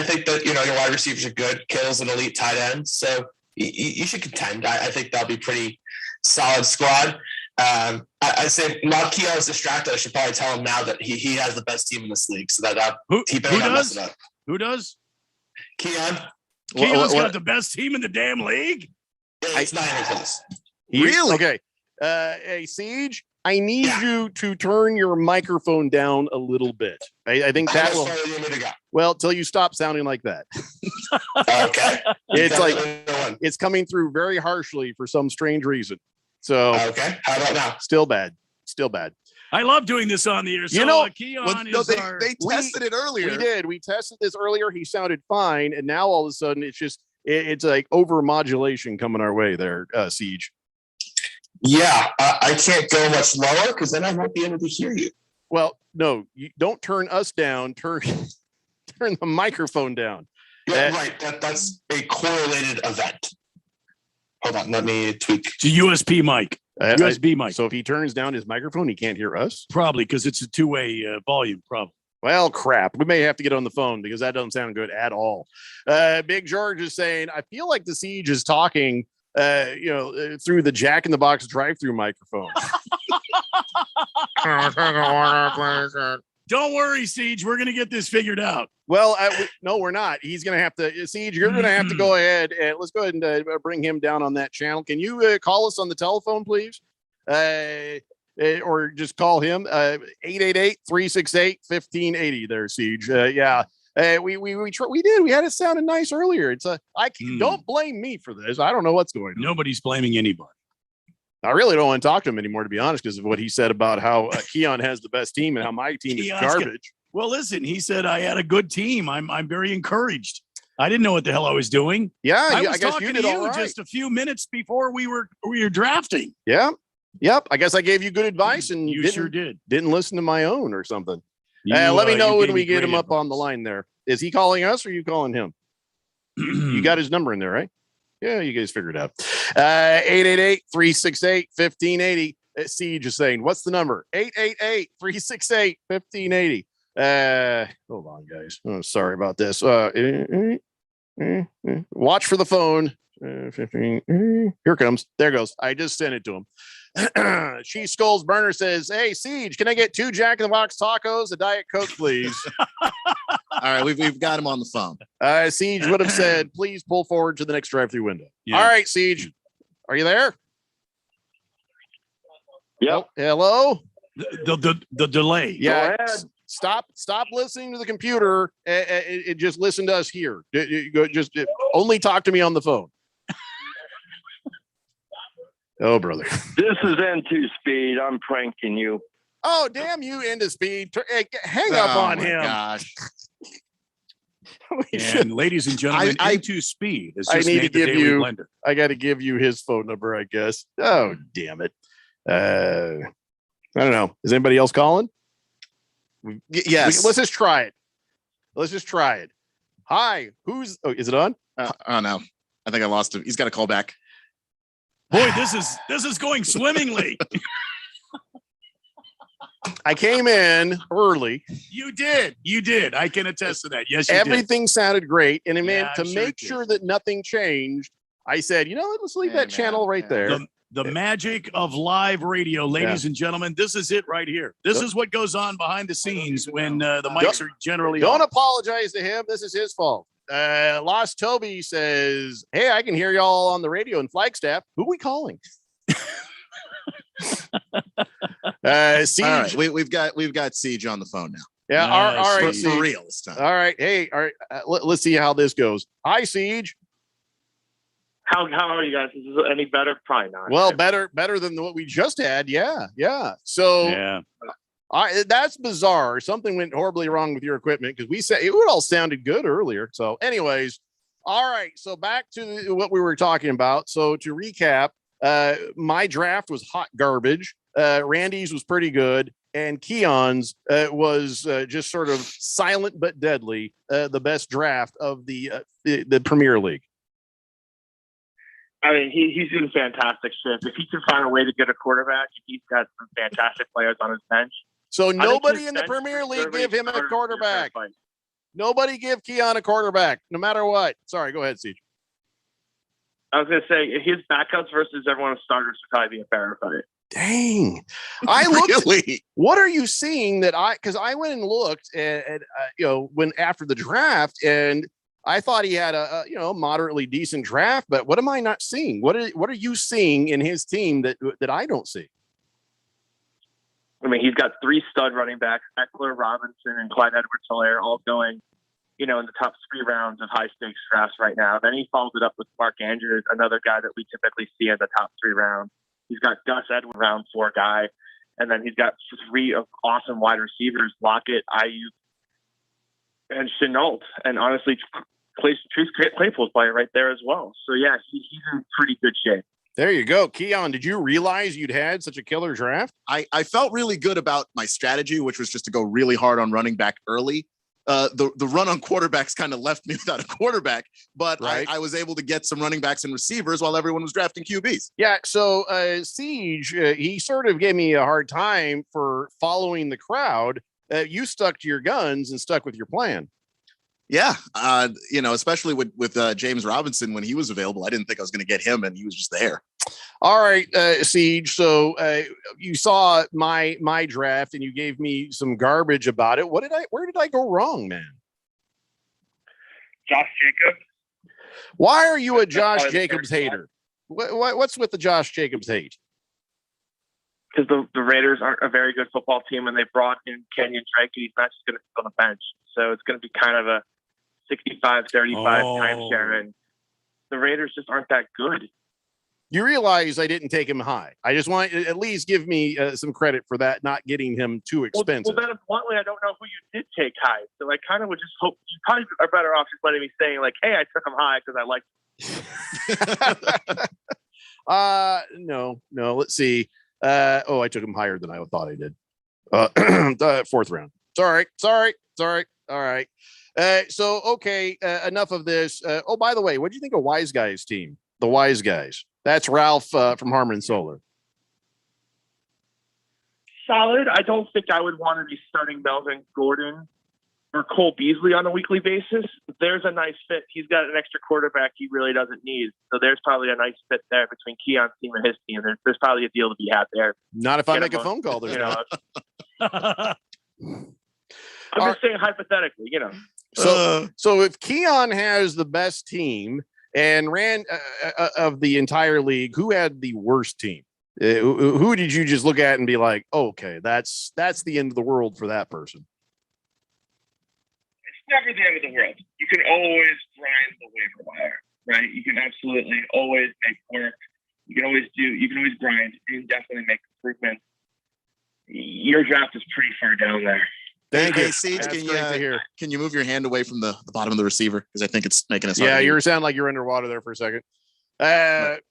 Speaker 21: think that, you know, your wide receivers are good. Kittle's an elite tight end, so you should contend. I think that'll be pretty solid squad. I say Keon is distracted. I should probably tell him now that he has the best team in this league, so that he better not mess it up.
Speaker 5: Who does?
Speaker 21: Keon.
Speaker 5: Keon's got the best team in the damn league.
Speaker 21: Yeah, it's not even close.
Speaker 7: Really? Okay. Hey, Siege, I need you to turn your microphone down a little bit. I think that will. Well, till you stop sounding like that.
Speaker 21: Okay.
Speaker 7: It's like it's coming through very harshly for some strange reason. So
Speaker 21: okay. How about now?
Speaker 7: Still bad. Still bad.
Speaker 5: I love doing this on the air. So,
Speaker 7: you know,
Speaker 5: Keon
Speaker 9: they tested it earlier.
Speaker 7: We did. We tested this earlier. He sounded fine, and now all of a sudden it's just It's like over modulation coming our way there, Siege.
Speaker 21: Yeah, I can't go much lower because then I won't be able to hear you.
Speaker 7: Well, no, you don't turn us down. Turn the microphone down.
Speaker 21: Yeah, right. That's a correlated event. Hold on, let me tweak.
Speaker 15: It's a USB mic. USB mic.
Speaker 7: So if he turns down his microphone, he can't hear us?
Speaker 15: Probably because it's a two-way volume, probably.
Speaker 7: Well, crap. We may have to get on the phone because that doesn't sound good at all. Big George is saying, I feel like the Siege is talking, through the Jack in the Box drive-through microphone.
Speaker 5: Don't worry, Siege. We're going to get this figured out.
Speaker 7: Well, no, we're not. He's going to have to, Siege, you're going to have to go ahead and let's go ahead and bring him down on that channel. Can you call us on the telephone, please? Or just call him 888-368-1580 there, Siege. Yeah. We did. We had it sounding nice earlier. Don't blame me for this. I don't know what's going on.
Speaker 15: Nobody's blaming anybody.
Speaker 7: I really don't want to talk to him anymore, to be honest, because of what he said about how Keon has the best team and how my team is garbage.
Speaker 5: Well, listen, he said I had a good team. I'm very encouraged. I didn't know what the hell I was doing.
Speaker 7: Yeah,
Speaker 5: I was
Speaker 7: guess
Speaker 5: talking
Speaker 7: you did
Speaker 5: to you
Speaker 7: all right.
Speaker 5: just a few minutes before we were drafting.
Speaker 7: Yeah. Yep. I guess I gave you good advice, and
Speaker 5: you sure did.
Speaker 7: Didn't listen to my own or something. Let me know when we get him up on the line there. Is he calling us or are you calling him? You got his number in there, right? Yeah, you guys figured it out. 888-368-1580. Siege is saying, what's the number? 888-368-1580. Hold on, guys. Oh, sorry about this. Watch for the phone. 15. Here it comes. There goes. I just sent it to him. She Skulls Burner says, hey, Siege, can I get 2 Jack in the Box tacos, a Diet Coke, please?
Speaker 9: All right, we've got him on the phone.
Speaker 7: Siege would have said, please pull forward to the next drive-through window.
Speaker 15: Yeah.
Speaker 7: All right, Siege. Are you there?
Speaker 8: Yep.
Speaker 7: Oh, hello?
Speaker 15: The delay.
Speaker 7: Yeah. Stop listening to the computer and just listen to us here. Just only talk to me on the phone. Oh, brother.
Speaker 8: This is N2 Speed. I'm pranking you.
Speaker 7: Oh, damn you, Into Speed. Hang up on him.
Speaker 9: Gosh.
Speaker 15: And ladies and gentlemen, N2 Speed is just
Speaker 7: I need to
Speaker 15: made the
Speaker 7: give
Speaker 15: Daily
Speaker 7: you.
Speaker 15: Blender.
Speaker 7: I got to give you his phone number, I guess. Oh, damn it. I don't know. Is anybody else calling?
Speaker 9: Yes.
Speaker 7: Let's just try it. Hi. Is it on?
Speaker 9: Oh no. I think I lost him. He's got to call back.
Speaker 5: Boy, this is going swimmingly.
Speaker 7: I came in early.
Speaker 5: You did. I can attest to that. Yes, you
Speaker 7: Everything sounded great. And
Speaker 5: Yeah,
Speaker 7: to
Speaker 5: I'm
Speaker 7: make sure that nothing changed, I said, let's leave that channel right there.
Speaker 5: The magic of live radio, ladies and gentlemen. This is it right here. This is what goes on behind the scenes when the mics are generally
Speaker 7: Don't
Speaker 5: on.
Speaker 7: apologize to him. This is his fault. Lost Toby says, hey, I can hear y'all on the radio in Flagstaff. Who are we calling?
Speaker 9: Siege. All right, we've got Siege on the phone now.
Speaker 7: Yeah, all right,
Speaker 9: for real this time.
Speaker 7: All right, hey, all right. Let's see how this goes. Hi, Siege.
Speaker 8: How are you guys? Is this any better? Probably not.
Speaker 7: Well, better than what we just had. Yeah. So that's bizarre. Something went horribly wrong with your equipment because we said it all sounded good earlier. So, anyways, all right. So back to what we were talking about. So to recap, my draft was hot garbage. Randy's was pretty good, and Keon's was just sort of silent but deadly. The best draft of the Premier League.
Speaker 8: I mean, he's doing fantastic shit. If he can find a way to get a quarterback, he's got some fantastic players on his bench.
Speaker 7: So nobody in the Premier League give him a quarterback. Nobody give Keon a quarterback, no matter what. Sorry, go ahead, Siege.
Speaker 8: I was going to say, his backups versus everyone's starters would probably be a fair fight.
Speaker 7: Dang. I looked. Really? What are you seeing that because I went and looked at when after the draft, and I thought he had a moderately decent draft, but what am I not seeing? What are you seeing in his team that I don't see?
Speaker 8: I mean, he's got 3 stud running backs, Eckler, Robinson, and Clyde Edwards-Helaire, all going, in the top 3 rounds of high stakes drafts right now. Then he followed it up with Mark Andrews, another guy that we typically see in the top 3 rounds. He's got Gus Edwards, round 4 guy, and then he's got 3 awesome wide receivers, Lockett, Ayuk, and Chenault. And honestly, Claypool's probably right there as well. So yeah, he's in pretty good shape.
Speaker 7: There you go. Keon, did you realize you'd had such a killer draft?
Speaker 9: I felt really good about my strategy, which was just to go really hard on running back early. The run on quarterbacks kind of left me without a quarterback, but
Speaker 7: Right.
Speaker 9: I was able to get some running backs and receivers while everyone was drafting QBs.
Speaker 7: Yeah. So Siege, he sort of gave me a hard time for following the crowd. You stuck to your guns and stuck with your plan.
Speaker 9: Yeah, especially with James Robinson when he was available, I didn't think I was going to get him, and he was just there.
Speaker 7: All right, Siege. So you saw my draft, and you gave me some garbage about it. Where did I go wrong, man?
Speaker 8: Josh Jacobs.
Speaker 7: Why are you a Josh
Speaker 8: probably the
Speaker 7: Jacobs
Speaker 8: third
Speaker 7: hater? What's with the Josh Jacobs hate?
Speaker 8: Because the Raiders aren't a very good football team, and they brought in Kenyon Drake, and he's not just going to sit on the bench. So it's going to be kind of a 65-35 timeshare, and the Raiders just aren't that good.
Speaker 7: You realize I didn't take him high. I just want at least give me some credit for that, not getting him too expensive.
Speaker 8: Well, then bluntly, I don't know who you did take high. So I kind of would just hope you probably are better off just letting me saying like, "Hey, I took him high because I liked him."
Speaker 7: No. Let's see. I took him higher than I thought I did. Fourth round. Sorry. All right. Okay. Enough of this. By the way, what do you think of Wise Guys team? The Wise Guys. That's Ralph from Harmon Solar.
Speaker 8: Solid. I don't think I would want to be starting Melvin Gordon or Cole Beasley on a weekly basis. There's a nice fit. He's got an extra quarterback he really doesn't need. So there's probably a nice fit there between Keon's team and his team. There's probably a deal to be had there.
Speaker 7: Not if I make a phone call. There's not.
Speaker 8: I'm just saying hypothetically,
Speaker 7: So if Keon has the best team and ran of the entire league, who had the worst team? Who did you just look at and be like, okay, that's the end of the world for that person?
Speaker 8: It's never the end of the world. You can always grind the waiver wire, right? You can absolutely always make work. You can always grind. You can definitely make improvements. Your draft is pretty far down there.
Speaker 7: Thank you.
Speaker 9: Siege, can you move your hand away from the bottom of the receiver? Because I think it's making us.
Speaker 7: Yeah, you sound like you're underwater there for a second.
Speaker 8: It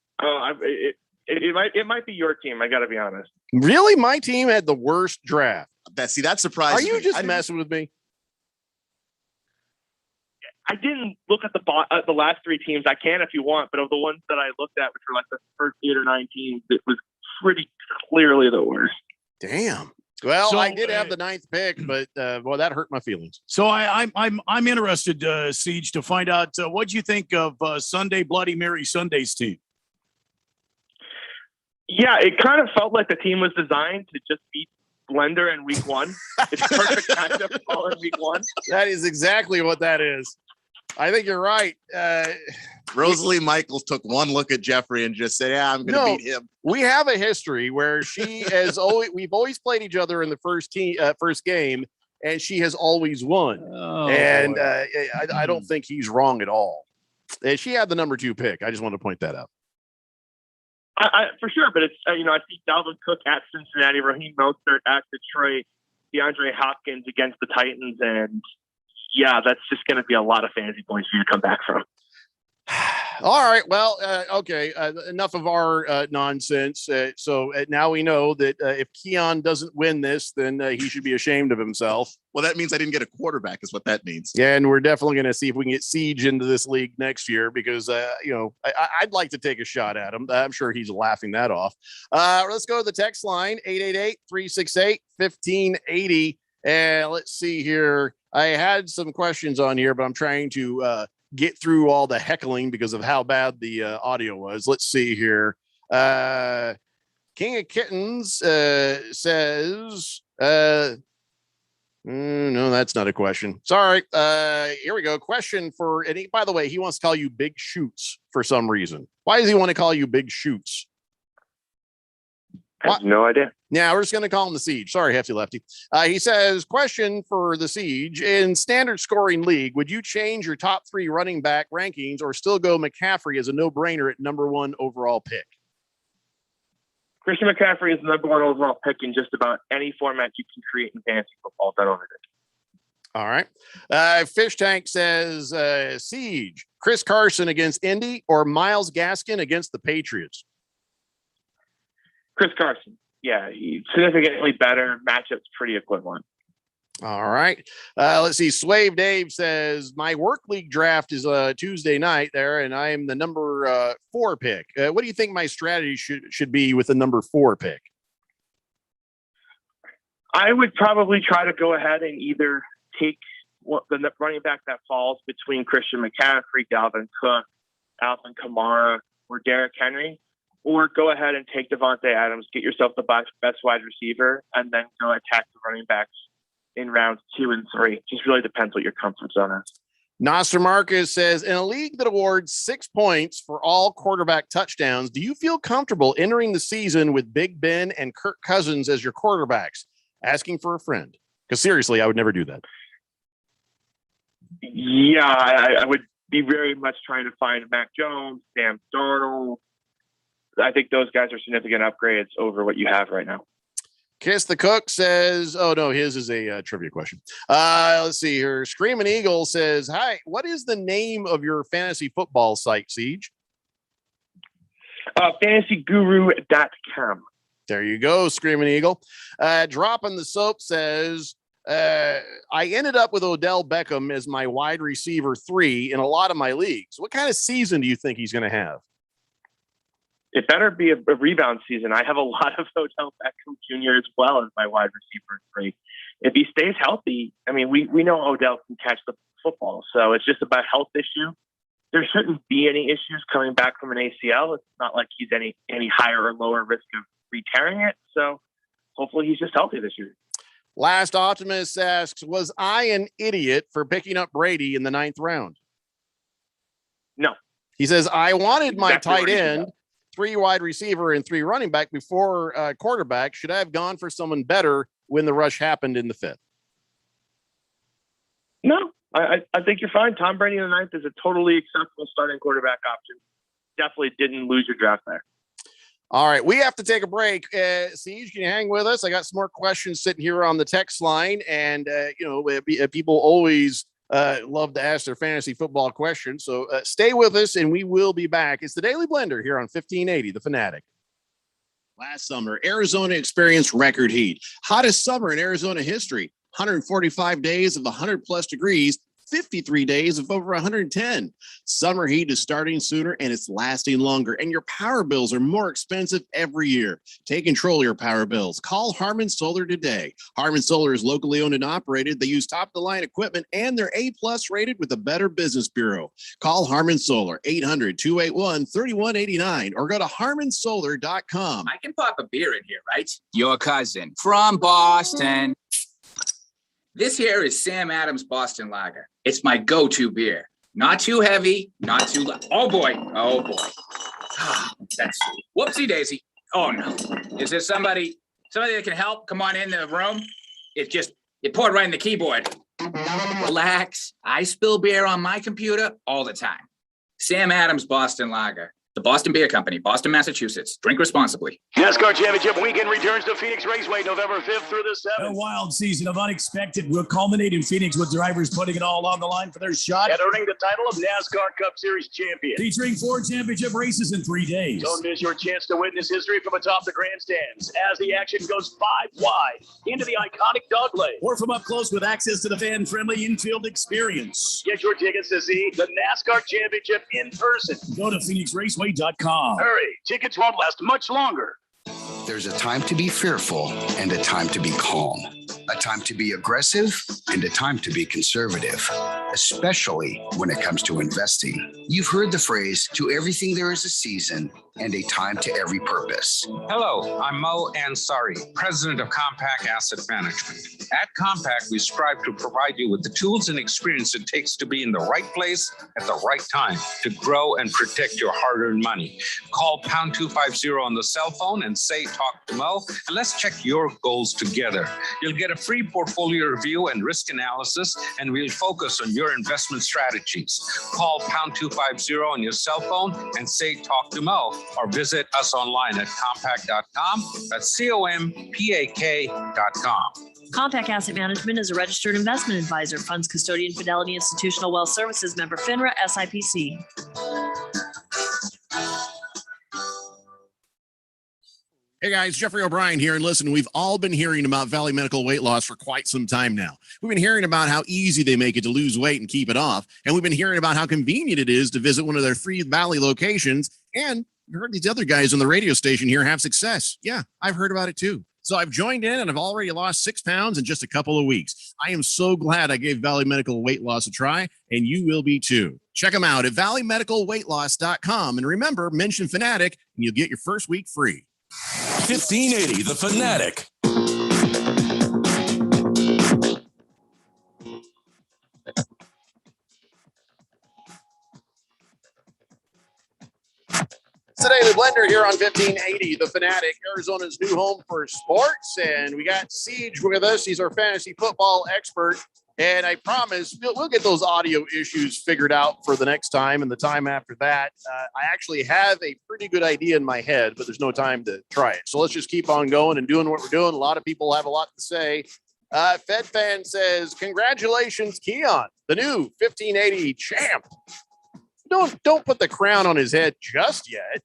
Speaker 8: might be your team. I got to be honest.
Speaker 7: Really? My team had the worst draft.
Speaker 9: That surprised me.
Speaker 7: Are you just messing with me?
Speaker 8: I didn't look at the last three teams. I can if you want, but of the ones that I looked at, which were like the first 8 or 9 teams, it was pretty clearly the worst.
Speaker 7: Damn. Well, I did have the 9th pick, but that hurt my feelings.
Speaker 5: So I'm interested, Siege, to find out what you think of Sunday Bloody Mary Sunday's team.
Speaker 8: Yeah, it kind of felt like the team was designed to just beat Blender in week 1. It's perfect matchup all in week 1.
Speaker 7: That is exactly what that is. I think you're right.
Speaker 9: Rosalie Michaels took one look at Jeffrey and just said, "Yeah, I'm going to beat him."
Speaker 7: We have a history where she has always. We've always played each other in the first game, and she has always won. I don't think he's wrong at all. She had the number 2 pick. I just want to point that out.
Speaker 8: I for sure, but it's I see Dalvin Cook at Cincinnati, Raheem Mostert at Detroit, DeAndre Hopkins against the Titans, and yeah, that's just going to be a lot of fantasy points for you to come back from.
Speaker 7: All right. Well, okay. Enough of our nonsense. So now we know that if Keon doesn't win this, then he should be ashamed of himself.
Speaker 9: Well, that means I didn't get a quarterback is what that means.
Speaker 7: Yeah, and we're definitely going to see if we can get Siege into this league next year because, I'd like to take a shot at him. I'm sure he's laughing that off. Let's go to the text line, 888-368-1580. And let's see here. I had some questions on here, but I'm trying to get through all the heckling because of how bad the audio was. Let's see here. King of Kittens says, no, that's not a question. Sorry. Here we go. Question for, and by the way, he wants to call you Big Shoots for some reason. Why does he want to call you Big Shoots?
Speaker 8: I have no idea.
Speaker 7: Yeah, we're just going to call him the Siege. Sorry, Hefty Lefty. He says, question for the Siege. In standard scoring league, would you change your top 3 running back rankings or still go McCaffrey as a no-brainer at number 1 overall pick?
Speaker 8: Christian McCaffrey is the number 1 overall pick in just about any format you can create in fantasy football. That over it.
Speaker 7: All right. Fish Tank says Siege, Chris Carson against Indy or Myles Gaskin against the Patriots?
Speaker 8: Chris Carson. Yeah, he's significantly better. Matchup's pretty equivalent.
Speaker 7: All right. Let's see. Swave Dave says my work league draft is Tuesday night there, and I am the number 4 pick. What do you think my strategy should be with the number 4 pick?
Speaker 8: I would probably try to go ahead and either take the running back that falls between Christian McCaffrey, Dalvin Cook, Alvin Kamara, or Derrick Henry, or go ahead and take Devontae Adams, get yourself the best wide receiver, and then go attack the running backs in rounds 2 and 3. Just really depends what your comfort zone is.
Speaker 7: Noster Marcus says, in a league that awards 6 points for all quarterback touchdowns, do you feel comfortable entering the season with Big Ben and Kirk Cousins as your quarterbacks? Asking for a friend. Because seriously, I would never do that.
Speaker 8: Yeah, I would be very much trying to find Mac Jones, Sam Darnold. I think those guys are significant upgrades over what you have right now.
Speaker 7: Kiss the Cook says, oh no, his is a trivia question. Let's see here. Screaming Eagle says, hi, what is the name of your fantasy football site, Siege?
Speaker 8: FantasyGuru.com.
Speaker 7: There you go, Screaming Eagle. Dropping the Soap says, I ended up with Odell Beckham as my wide receiver 3 in a lot of my leagues. What kind of season do you think he's going to have?
Speaker 8: It better be a rebound season. I have a lot of Odell Beckham Jr. as well as my wide receiver 3. If he stays healthy, I mean, we know Odell can catch the football, so it's just about health issue. There shouldn't be any issues coming back from an ACL. It's not like he's any higher or lower risk of re-tearing it. So hopefully he's just healthy this year.
Speaker 7: Last Optimist asks, was I an idiot for picking up Brady in the 9th round?
Speaker 8: No.
Speaker 7: He says, I wanted my
Speaker 8: Exactly
Speaker 7: tight end, 3 wide receiver, and 3 running back before quarterback. Should I have gone for someone better when the rush happened in the 5th?
Speaker 8: No, I think you're fine. Tom Brady in the 9th is a totally acceptable starting quarterback option. Definitely didn't lose your draft there.
Speaker 7: All right, we have to take a break. Siege, can you hang with us? I got some more questions sitting here on the text line, and people always love to ask their fantasy football questions. So stay with us, and we will be back. It's the Daily Blender here on 1580, The Fanatic. Last summer, Arizona experienced record heat. Hottest summer in Arizona history. 145 days of 100-plus degrees. 53 days of over 110. Summer heat is starting sooner and it's lasting longer, and your power bills are more expensive every year. Take control of your power bills. Call Harmon Solar today. Harmon Solar is locally owned and operated. They use top-of-the-line equipment, and they're A-plus rated with the Better Business Bureau. Call Harmon Solar, 800-281-3189, or go to harmonsolar.com.
Speaker 10: I can pop a beer in here, right? Your cousin from Boston. This here is Sam Adams Boston Lager. It's my go-to beer. Not too heavy, not too light. Oh boy, oh boy. That's whoopsie daisy. Oh no. Is there somebody that can help? Come on in the room. It poured right in the keyboard. Relax. I spill beer on my computer all the time. Sam Adams Boston Lager. The Boston Beer Company, Boston, Massachusetts. Drink responsibly.
Speaker 1: NASCAR Championship weekend returns to Phoenix Raceway November 5th through the 7th.
Speaker 2: A wild season of unexpected will culminate in Phoenix with drivers putting it all on the line for their shot
Speaker 1: And earning the title of NASCAR Cup Series champion.
Speaker 2: featuring 4 championship races in 3 days.
Speaker 1: Don't miss your chance to witness history from atop the grandstands as the action goes 5 wide into the iconic dog lane.
Speaker 2: Or from up close with access to the fan-friendly infield experience.
Speaker 1: Get your tickets to see the NASCAR Championship in person.
Speaker 2: Go to PhoenixRaceway.com.
Speaker 1: Hurry, tickets won't last much longer.
Speaker 18: There's a time to be fearful and a time to be calm, a time to be aggressive and a time to be conservative, especially when it comes to investing. You've heard the phrase, to everything there is a season and a time to every purpose.
Speaker 19: Hello, I'm Mo Ansari, president of Compact Asset Management. At Compact, we strive to provide you with the tools and experience it takes to be in the right place at the right time to grow and protect your hard-earned money. Call pound 250 on the cell phone and say talk to Mo, and let's check your goals together. You'll get a free portfolio review and risk analysis, and we'll focus on your investment strategies. Call pound 250 on your cell phone and say talk to Mo, or visit us online at compact.com. That's COMPAK.com.
Speaker 20: Compact Asset Management is a registered investment advisor. Funds custodian, Fidelity Institutional Wealth Services, member FINRA, SIPC.
Speaker 7: Hey guys, Jeffrey O'Brien here. And listen, we've all been hearing about Valley Medical weight loss for quite some time now. We've been hearing about how easy they make it to lose weight and keep it off. And we've been hearing about how convenient it is to visit one of their free Valley locations. And you heard these other guys on the radio station here have success. Yeah, I've heard about it too. So I've joined in and I've already lost 6 pounds in just a couple of weeks. I am so glad I gave Valley Medical weight loss a try, and you will be too. Check them out at valleymedicalweightloss.com. And remember, mention Fanatic and you'll get your first week free.
Speaker 23: 1580 The Fanatic.
Speaker 7: Today, the Blender here on 1580, The Fanatic, Arizona's new home for sports. And we got Siege with us. He's our fantasy football expert. And I promise we'll get those audio issues figured out for the next time and the time after that. I actually have a pretty good idea in my head, but there's no time to try it. So let's just keep on going and doing what we're doing. A lot of people have a lot to say. Fed Fan says, congratulations, Keon, the new 1580 champ. Don't put the crown on his head just yet.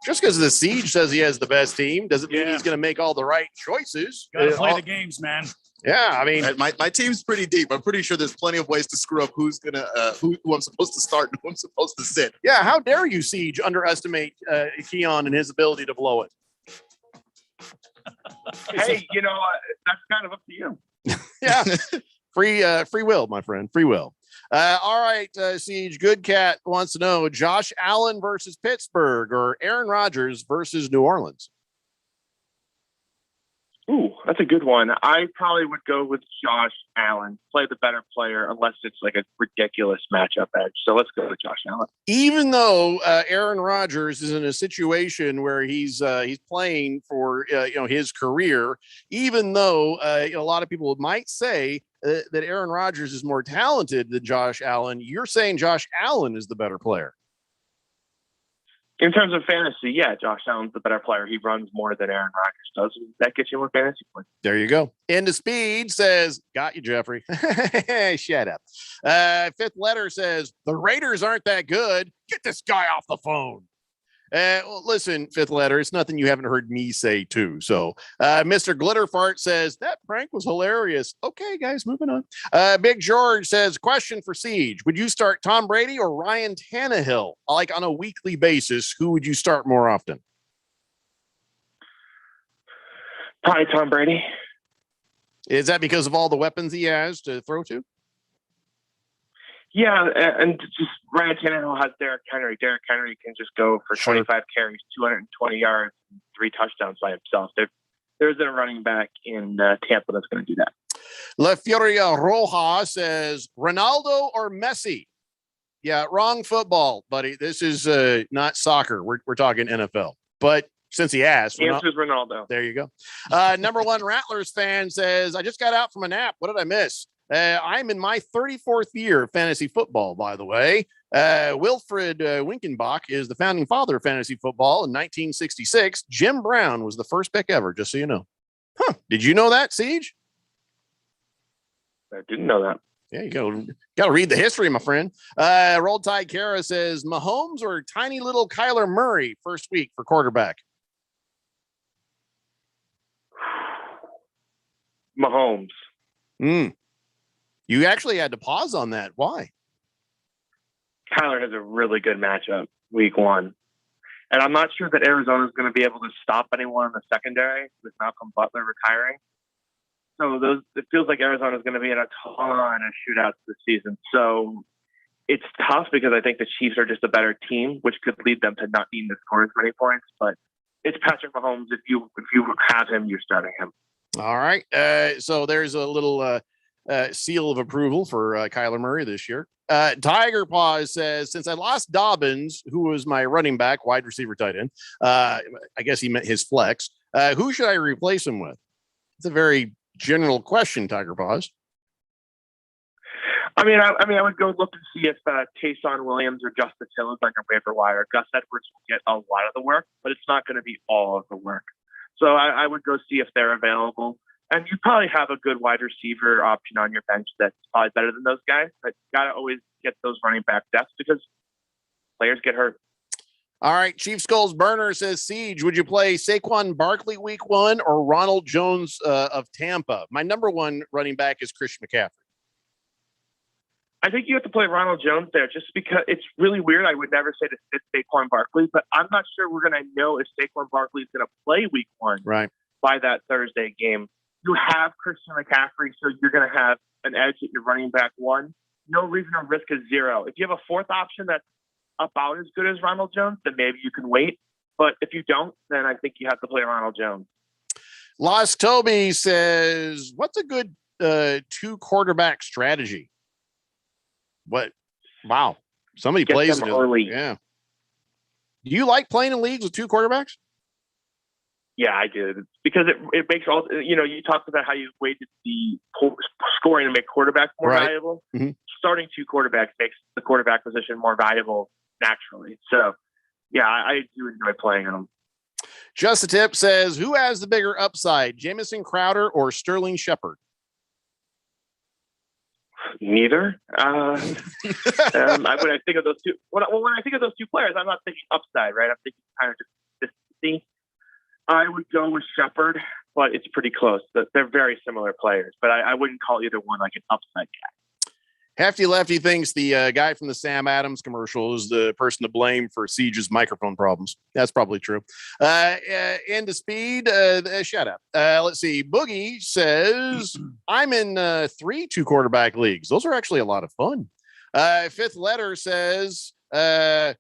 Speaker 7: Just because the Siege says he has the best team doesn't mean he's going to make all the right choices.
Speaker 5: Got to play the games, man.
Speaker 7: Yeah, I mean,
Speaker 9: my team's pretty deep. I'm pretty sure there's plenty of ways to screw up who's gonna who I'm supposed to start and who I'm supposed to sit.
Speaker 7: Yeah, how dare you, Siege, underestimate Keon and his ability to blow it?
Speaker 8: Hey, that's kind of up to you.
Speaker 7: Yeah, free will, my friend, free will. All right, Siege. Good Cat wants to know: Josh Allen versus Pittsburgh or Aaron Rodgers versus New Orleans?
Speaker 8: Ooh, that's a good one. I probably would go with Josh Allen. Play the better player, unless it's like a ridiculous matchup edge. So let's go with Josh Allen.
Speaker 7: Even though Aaron Rodgers is in a situation where he's playing for his career, even though a lot of people might say that Aaron Rodgers is more talented than Josh Allen, you're saying Josh Allen is the better player.
Speaker 8: In terms of fantasy, yeah, Josh Allen's the better player. He runs more than Aaron Rodgers does. And that gets you more fantasy points.
Speaker 7: There you go. Into Speed says, got you, Jeffrey. Shut up. Fifth Letter says, the Raiders aren't that good. Get this guy off the phone. Well, listen, Fifth Letter, it's nothing you haven't heard me say too. So Mr. Glitterfart says, that prank was hilarious. Okay, guys, moving on. Big George says, question for Siege. Would you start Tom Brady or Ryan Tannehill? Like on a weekly basis, who would you start more often?
Speaker 8: Probably Tom Brady.
Speaker 7: Is that because of all the weapons he has to throw to?
Speaker 8: Yeah, and just Ryan Tannehill has Derrick Henry. Derrick Henry can just go for 25 carries, 220 yards, and 3 touchdowns by himself. There isn't a running back in Tampa that's going to do that.
Speaker 7: La Furia Roja says, Ronaldo or Messi? Yeah, wrong football, buddy. This is not soccer. We're talking NFL. But since he asked,
Speaker 8: the answer is Ronaldo.
Speaker 7: There you go. Number one Rattlers fan says, I just got out from a nap. What did I miss? I'm in my 34th year of fantasy football, by the way. Wilfred Winkenbach is the founding father of fantasy football in 1966. Jim Brown was the first pick ever, just so you know. Huh. Did you know that, Siege?
Speaker 8: I didn't know that.
Speaker 7: Yeah, you got to read the history, my friend. Roll Tide Kara says, Mahomes or tiny little Kyler Murray first week for quarterback?
Speaker 8: Mahomes.
Speaker 7: You actually had to pause on that. Why?
Speaker 8: Kyler has a really good matchup week 1. And I'm not sure that Arizona is going to be able to stop anyone in the secondary with Malcolm Butler retiring. So it feels like Arizona is going to be in a ton of shootouts this season. So it's tough because I think the Chiefs are just a better team, which could lead them to not needing to score as many points. But it's Patrick Mahomes. If you have him, you're starting him.
Speaker 7: All right. So there's a little seal of approval for Kyler Murray this year. Tiger Paws says, since I lost Dobbins, who was my running back, wide receiver, tight end, I guess he meant his flex. Who should I replace him with? It's a very general question, Tiger Paws.
Speaker 8: I mean, I would go look and see if Taysom Williams or Justice Hill is on your waiver wire. Gus Edwards will get a lot of the work, but it's not going to be all of the work. So I would go see if they're available. And you probably have a good wide receiver option on your bench that's probably better than those guys. But you got to always get those running back depths because players get hurt.
Speaker 7: All right. Chief Skulls Burner says, Siege, would you play Saquon Barkley week 1 or Ronald Jones of Tampa? My number 1 running back is Christian McCaffrey.
Speaker 8: I think you have to play Ronald Jones there just because it's really weird. I would never say to sit Saquon Barkley, but I'm not sure we're going to know if Saquon Barkley is going to play week 1 by that Thursday game. You have Christian McCaffrey, so you're going to have an edge at your running back 1. No reason to risk a 0. If you have a 4th option that's about as good as Ronald Jones, then maybe you can wait. But if you don't, then I think you have to play Ronald Jones.
Speaker 7: Lost Toby says, what's a good 2 quarterback strategy? What? Wow. Somebody
Speaker 8: Get
Speaker 7: plays
Speaker 8: them
Speaker 7: it
Speaker 8: early.
Speaker 7: Yeah. Do you like playing in leagues with 2 quarterbacks?
Speaker 8: Yeah, I did because it makes all, you talked about how you weighted the scoring to make quarterbacks more valuable.
Speaker 7: Mm-hmm.
Speaker 8: Starting 2 quarterbacks makes the quarterback position more valuable naturally. So, yeah, I do enjoy playing them.
Speaker 7: Just a Tip says, who has the bigger upside, Jamison Crowder or Sterling Shepard?
Speaker 8: Neither. When I think of those two, when I think of those 2 players, I'm not thinking upside, right? I'm thinking kind of just consistency. I would go with Shepard, but it's pretty close. They're very similar players, but I wouldn't call either one like an upside guy.
Speaker 7: Hefty Lefty thinks the guy from the Sam Adams commercial is the person to blame for Siege's microphone problems. That's probably true. Into speed, shut up. Let's see. Boogie says, I'm in 3 2 quarterback leagues. Those are actually a lot of fun. Fifth Letter says, I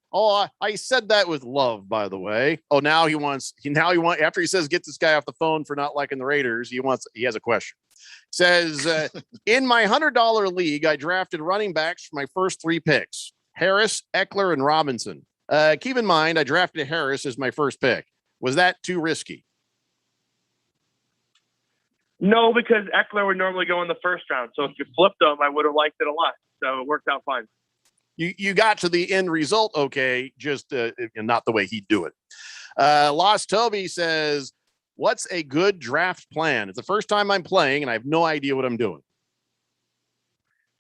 Speaker 7: said that with love, by the way. Oh, now he wants, after he says, get this guy off the phone for not liking the Raiders, he has a question. Says, in my $100 league, I drafted running backs for my first 3 picks, Harris, Eckler, and Robinson. Keep in mind, I drafted Harris as my first pick. Was that too risky?
Speaker 8: No, because Eckler would normally go in the first round. So if you flipped them, I would have liked it a lot. So it worked out fine.
Speaker 7: You got to the end result okay, just not the way he'd do it. Lost Toby says, what's a good draft plan? It's the first time I'm playing, and I have no idea what I'm doing.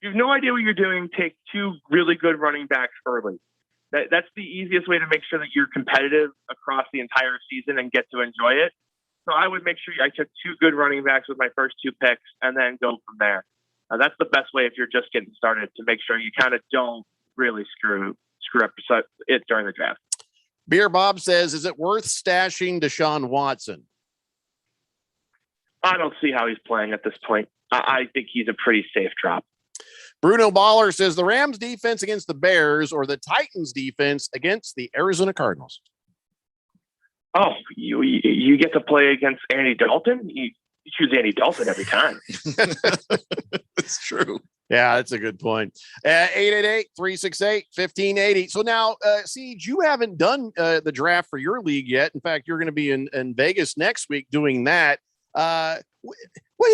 Speaker 8: You have no idea what you're doing. Take 2 really good running backs early. That's the easiest way to make sure that you're competitive across the entire season and get to enjoy it. So I would make sure I took 2 good running backs with my first 2 picks and then go from there. That's the best way if you're just getting started, to make sure you kind of don't really screw up it during the draft.
Speaker 7: Beer Bob says, is it worth stashing Deshaun Watson?
Speaker 8: I don't see how he's playing at this point. I think he's a pretty safe drop.
Speaker 7: Bruno Baller says, the Rams defense against the Bears or the Titans defense against the Arizona Cardinals?
Speaker 8: Oh, you get to play against Andy Dalton? You choose Andy Dalton every time.
Speaker 7: It's true. Yeah, that's a good point. 888-368-1580. So now, Siege, you haven't done the draft for your league yet. In fact, you're going to be in Vegas next week doing that. What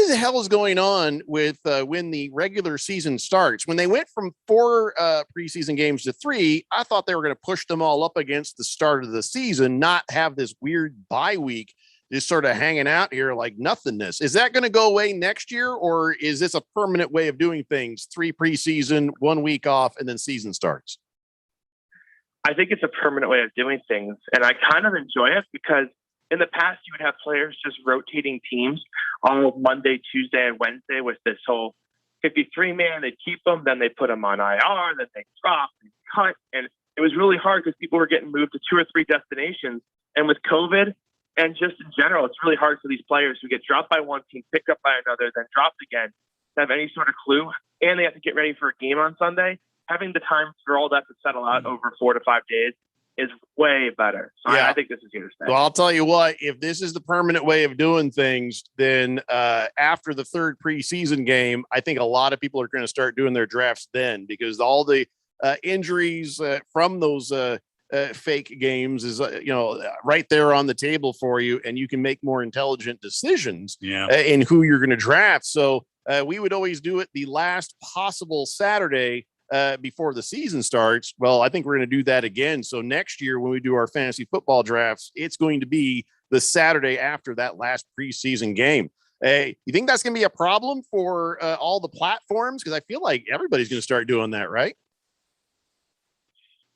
Speaker 7: the hell is going on with when the regular season starts? When they went from 4 preseason games to 3, I thought they were going to push them all up against the start of the season, not have this weird bye week just sort of hanging out here like nothingness. Is that going to go away next year, or is this a permanent way of doing things? 3 preseason, 1 week off, and then season starts?
Speaker 8: I think it's a permanent way of doing things, and I kind of enjoy it because in the past, you would have players just rotating teams on Monday, Tuesday, and Wednesday with this whole 53-man. They'd keep them, then they put them on IR, then they drop and cut. And it was really hard because people were getting moved to 2 or 3 destinations. And with COVID and just in general, it's really hard for these players who get dropped by one team, picked up by another, then dropped again, to have any sort of clue. And they have to get ready for a game on Sunday. Having the time for all that to settle out over 4 to 5 days is way better. So yeah. I think this is here to stay.
Speaker 7: Well, I'll tell you what, if this is the permanent way of doing things, then after the 3rd preseason game, I think a lot of people are going to start doing their drafts then, because all the injuries from those fake games is, right there on the table for you, and you can make more intelligent decisions in who you're going to draft. So we would always do it the last possible Saturday before the season starts. Well, I think we're going to do that again. So next year, when we do our fantasy football drafts, it's going to be the Saturday after that last preseason game. Hey, you think that's going to be a problem for all the platforms? Because I feel like everybody's going to start doing that, right?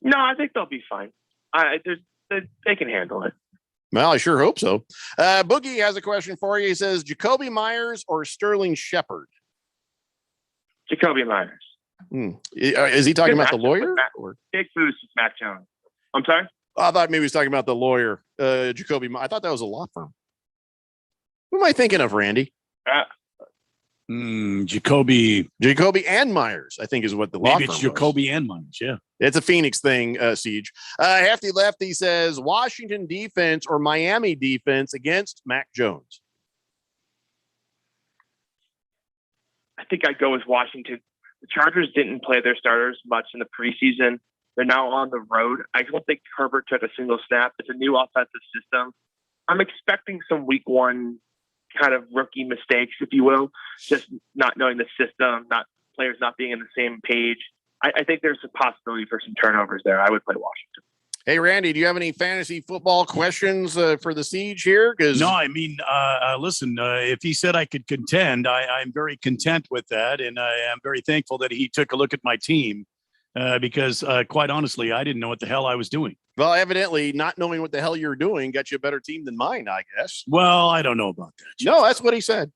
Speaker 8: No, I think they'll be fine. They can handle it.
Speaker 7: Well, I sure hope so. Boogie has a question for you. He says, Jacoby Myers or Sterling Shepard?
Speaker 8: Jacoby Myers.
Speaker 7: Is he talking about the lawyer? Or?
Speaker 8: Big boost with Mac Jones. I'm sorry?
Speaker 7: I thought maybe he was talking about the lawyer, Jacoby. I thought that was a law firm. Who am I thinking of, Randy?
Speaker 5: Jacoby
Speaker 7: and Myers, I think, is what the law
Speaker 5: maybe
Speaker 7: firm
Speaker 5: it's Jacoby and Myers. Yeah,
Speaker 7: it's a Phoenix thing. Siege. Hefty Lefty says Washington defense or Miami defense against Mac Jones.
Speaker 8: I think I'd go with Washington. The Chargers didn't play their starters much in the preseason. They're now on the road. I don't think Herbert took a single snap. It's a new offensive system. I'm expecting some week one kind of rookie mistakes, if you will, just not knowing the system, players not being in the same page. I think there's a possibility for some turnovers there. I would play Washington.
Speaker 7: Hey, Randy, do you have any fantasy football questions for the Siege here?
Speaker 5: No, I mean, listen, if he said I could contend, I'm very content with that. And I am very thankful that he took a look at my team because quite honestly, I didn't know what the hell I was doing.
Speaker 7: Well, evidently not knowing what the hell you're doing got you a better team than mine, I guess.
Speaker 5: Well, I don't know about that.
Speaker 7: No, that's what he said.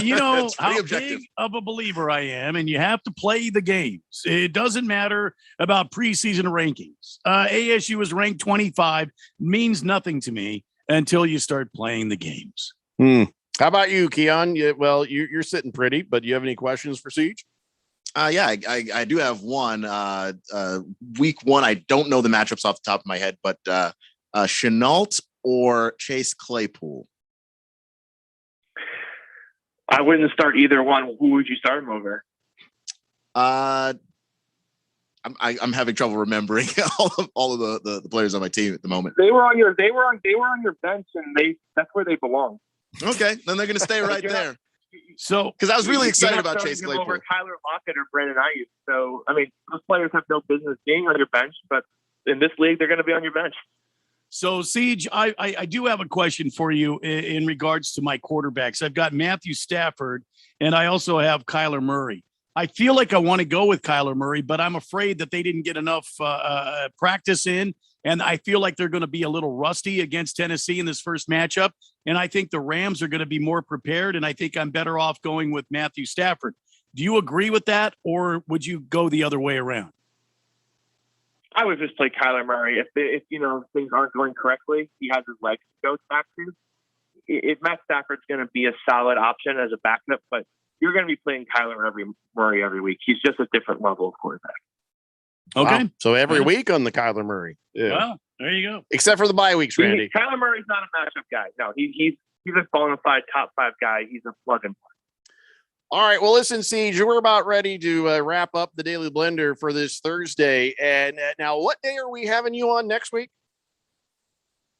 Speaker 5: You know how
Speaker 7: objective.
Speaker 5: big of a believer I am, and you have to play the games. It doesn't matter about preseason rankings. ASU is ranked 25, means nothing to me until you start playing the games.
Speaker 7: How about you, Keon? You're sitting pretty, but do you have any questions for Siege?
Speaker 9: Yeah, I do have one. Week one, I don't know the matchups off the top of my head, but Shenault or Chase Claypool?
Speaker 8: I wouldn't start either one. Who would you start him over?
Speaker 9: I'm having trouble remembering all of the players on my team at the moment.
Speaker 8: They were on your bench, and that's where they belong.
Speaker 9: Okay, then they're going to stay right there.
Speaker 5: So,
Speaker 9: because I was really excited about Chase Claypool
Speaker 8: over Tyler Lockett or Brandon Ayuk. So, I mean, those players have no business being on your bench, but in this league, they're going to be on your bench.
Speaker 5: So, Siege, I do have a question for you in regards to my quarterbacks. I've got Matthew Stafford, and I also have Kyler Murray. I feel like I want to go with Kyler Murray, but I'm afraid that they didn't get enough practice in. And I feel like they're going to be a little rusty against Tennessee in this first matchup. And I think the Rams are going to be more prepared. And I think I'm better off going with Matthew Stafford. Do you agree with that? Or would you go the other way around?
Speaker 8: I would just play Kyler Murray. If things aren't going correctly, he has his legs to go back to. If Matt Stafford's going to be a solid option as a backup, but you're going to be playing Kyler Murray every week. He's just a different level of quarterback.
Speaker 5: Okay.
Speaker 7: Wow. So every week on the Kyler Murray. Yeah.
Speaker 5: Well, there you go.
Speaker 7: Except for the bye weeks, Randy.
Speaker 8: Kyler Murray's not a matchup guy. No, he's a bona fide top 5 guy. He's a plug and play.
Speaker 7: All right. Well, listen, Siege, we're about ready to wrap up the Daily Blender for this Thursday. And now, what day are we having you on next week?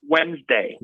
Speaker 8: Wednesday.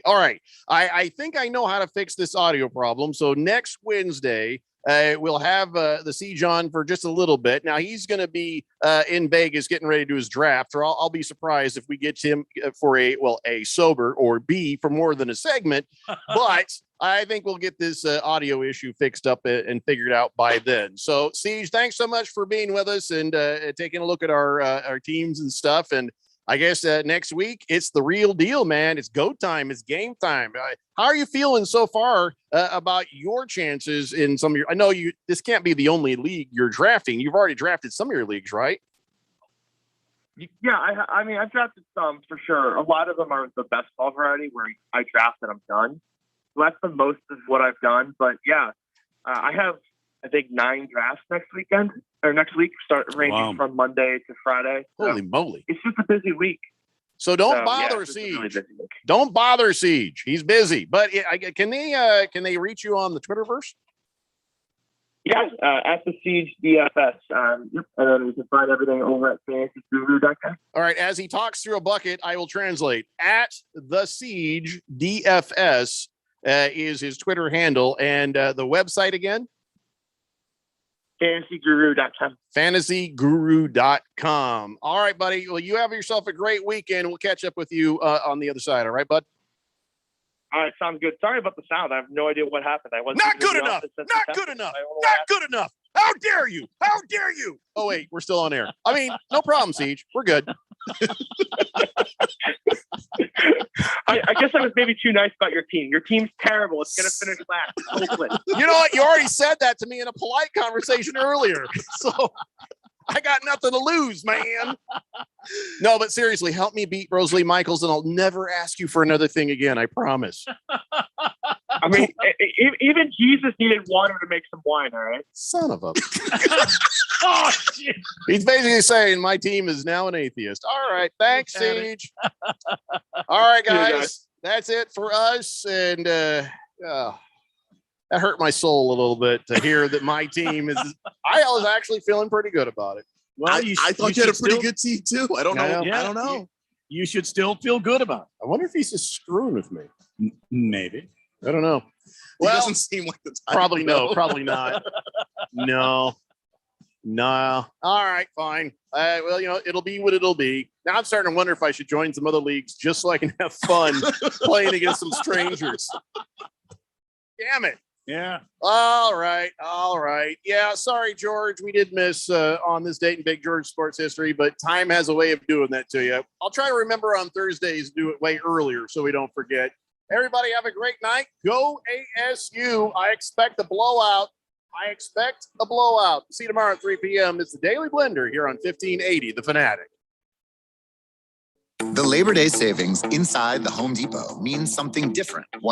Speaker 7: All right. I think I know how to fix this audio problem. So next Wednesday, we'll have the Siege on for just a little bit. Now he's going to be in Vegas getting ready to do his draft, or I'll be surprised if we get him for a sober, or B, for more than a segment. But I think we'll get this audio issue fixed up and figured out by then. So Siege, thanks so much for being with us and taking a look at our teams and stuff. And I guess next week it's the real deal, man. It's go time. It's game time. How are you feeling so far about your chances in some of your? I know this can't be the only league you're drafting. You've already drafted some of your leagues, right?
Speaker 8: Yeah, I mean, I've drafted some for sure. A lot of them are the best ball variety where I draft and I'm done. So that's the most of what I've done. But yeah, I have, I think, 9 drafts next week, ranging from Monday to Friday.
Speaker 7: Holy moly.
Speaker 8: It's just a busy week.
Speaker 7: So don't bother Siege. Don't bother Siege. He's busy. But can they reach you on the Twitterverse?
Speaker 8: Yeah, at the Siege DFS. And then you can find everything over at fantasyguru.com.
Speaker 7: All right. As he talks through a bucket, I will translate. At the Siege DFS is his Twitter handle. And the website again?
Speaker 8: fantasyguru.com.
Speaker 7: fantasyguru.com. All right, buddy. Well, you have yourself a great weekend. We'll catch up with you on the other side. All right, bud?
Speaker 8: All right, sounds good. Sorry about the sound. I have no idea what happened. I wasn't
Speaker 7: Not
Speaker 8: in
Speaker 7: good
Speaker 8: the
Speaker 7: enough.
Speaker 8: office at
Speaker 7: Not
Speaker 8: the
Speaker 7: good
Speaker 8: time.
Speaker 7: enough.
Speaker 8: I don't know what
Speaker 7: Not
Speaker 8: happened.
Speaker 7: good enough. How dare you? How dare you? Oh, wait, we're still on air. I mean, no problem, Siege. We're good.
Speaker 8: I guess I was maybe too nice about your team. Your team's terrible. It's going to finish last. It's hopeless.
Speaker 7: You know what? You already said that to me in a polite conversation earlier. So I got nothing to lose, man. No, but seriously, help me beat Rosalie Michaels, and I'll never ask you for another thing again. I promise.
Speaker 8: I mean, even Jesus needed water to make some wine, all right?
Speaker 7: Son of a...
Speaker 2: Oh, shit.
Speaker 7: He's basically saying my team is now an atheist. All right. Thanks, Siege. All right,
Speaker 8: See you
Speaker 7: guys.
Speaker 8: guys.
Speaker 7: That's it for us. And that hurt my soul a little bit to hear that my team is. I was actually feeling pretty good about it.
Speaker 5: Well,
Speaker 9: I thought you had a
Speaker 5: should
Speaker 9: pretty
Speaker 5: still-
Speaker 9: good team too. I don't know. I don't know.
Speaker 5: You should still feel good about
Speaker 7: I wonder if he's just screwing with me.
Speaker 5: it. Maybe.
Speaker 7: I don't know.
Speaker 9: He
Speaker 7: Well,
Speaker 9: doesn't seem like the type.
Speaker 7: probably
Speaker 9: though.
Speaker 7: no. Probably not. No. All right, fine. Well, it'll be what it'll be. Now I'm starting to wonder if I should join some other leagues just so I can have fun playing against some strangers. Damn it.
Speaker 5: Yeah.
Speaker 7: All right. Yeah, sorry, George. We did miss on this date in Big George sports history, but time has a way of doing that to you. I'll try to remember on Thursdays to do it way earlier so we don't forget. Everybody have a great night. Go ASU. I expect a blowout. See you tomorrow at 3 p.m. It's the Daily Blender here on 1580 The Fanatic.
Speaker 16: The Labor Day savings inside the Home Depot means something different.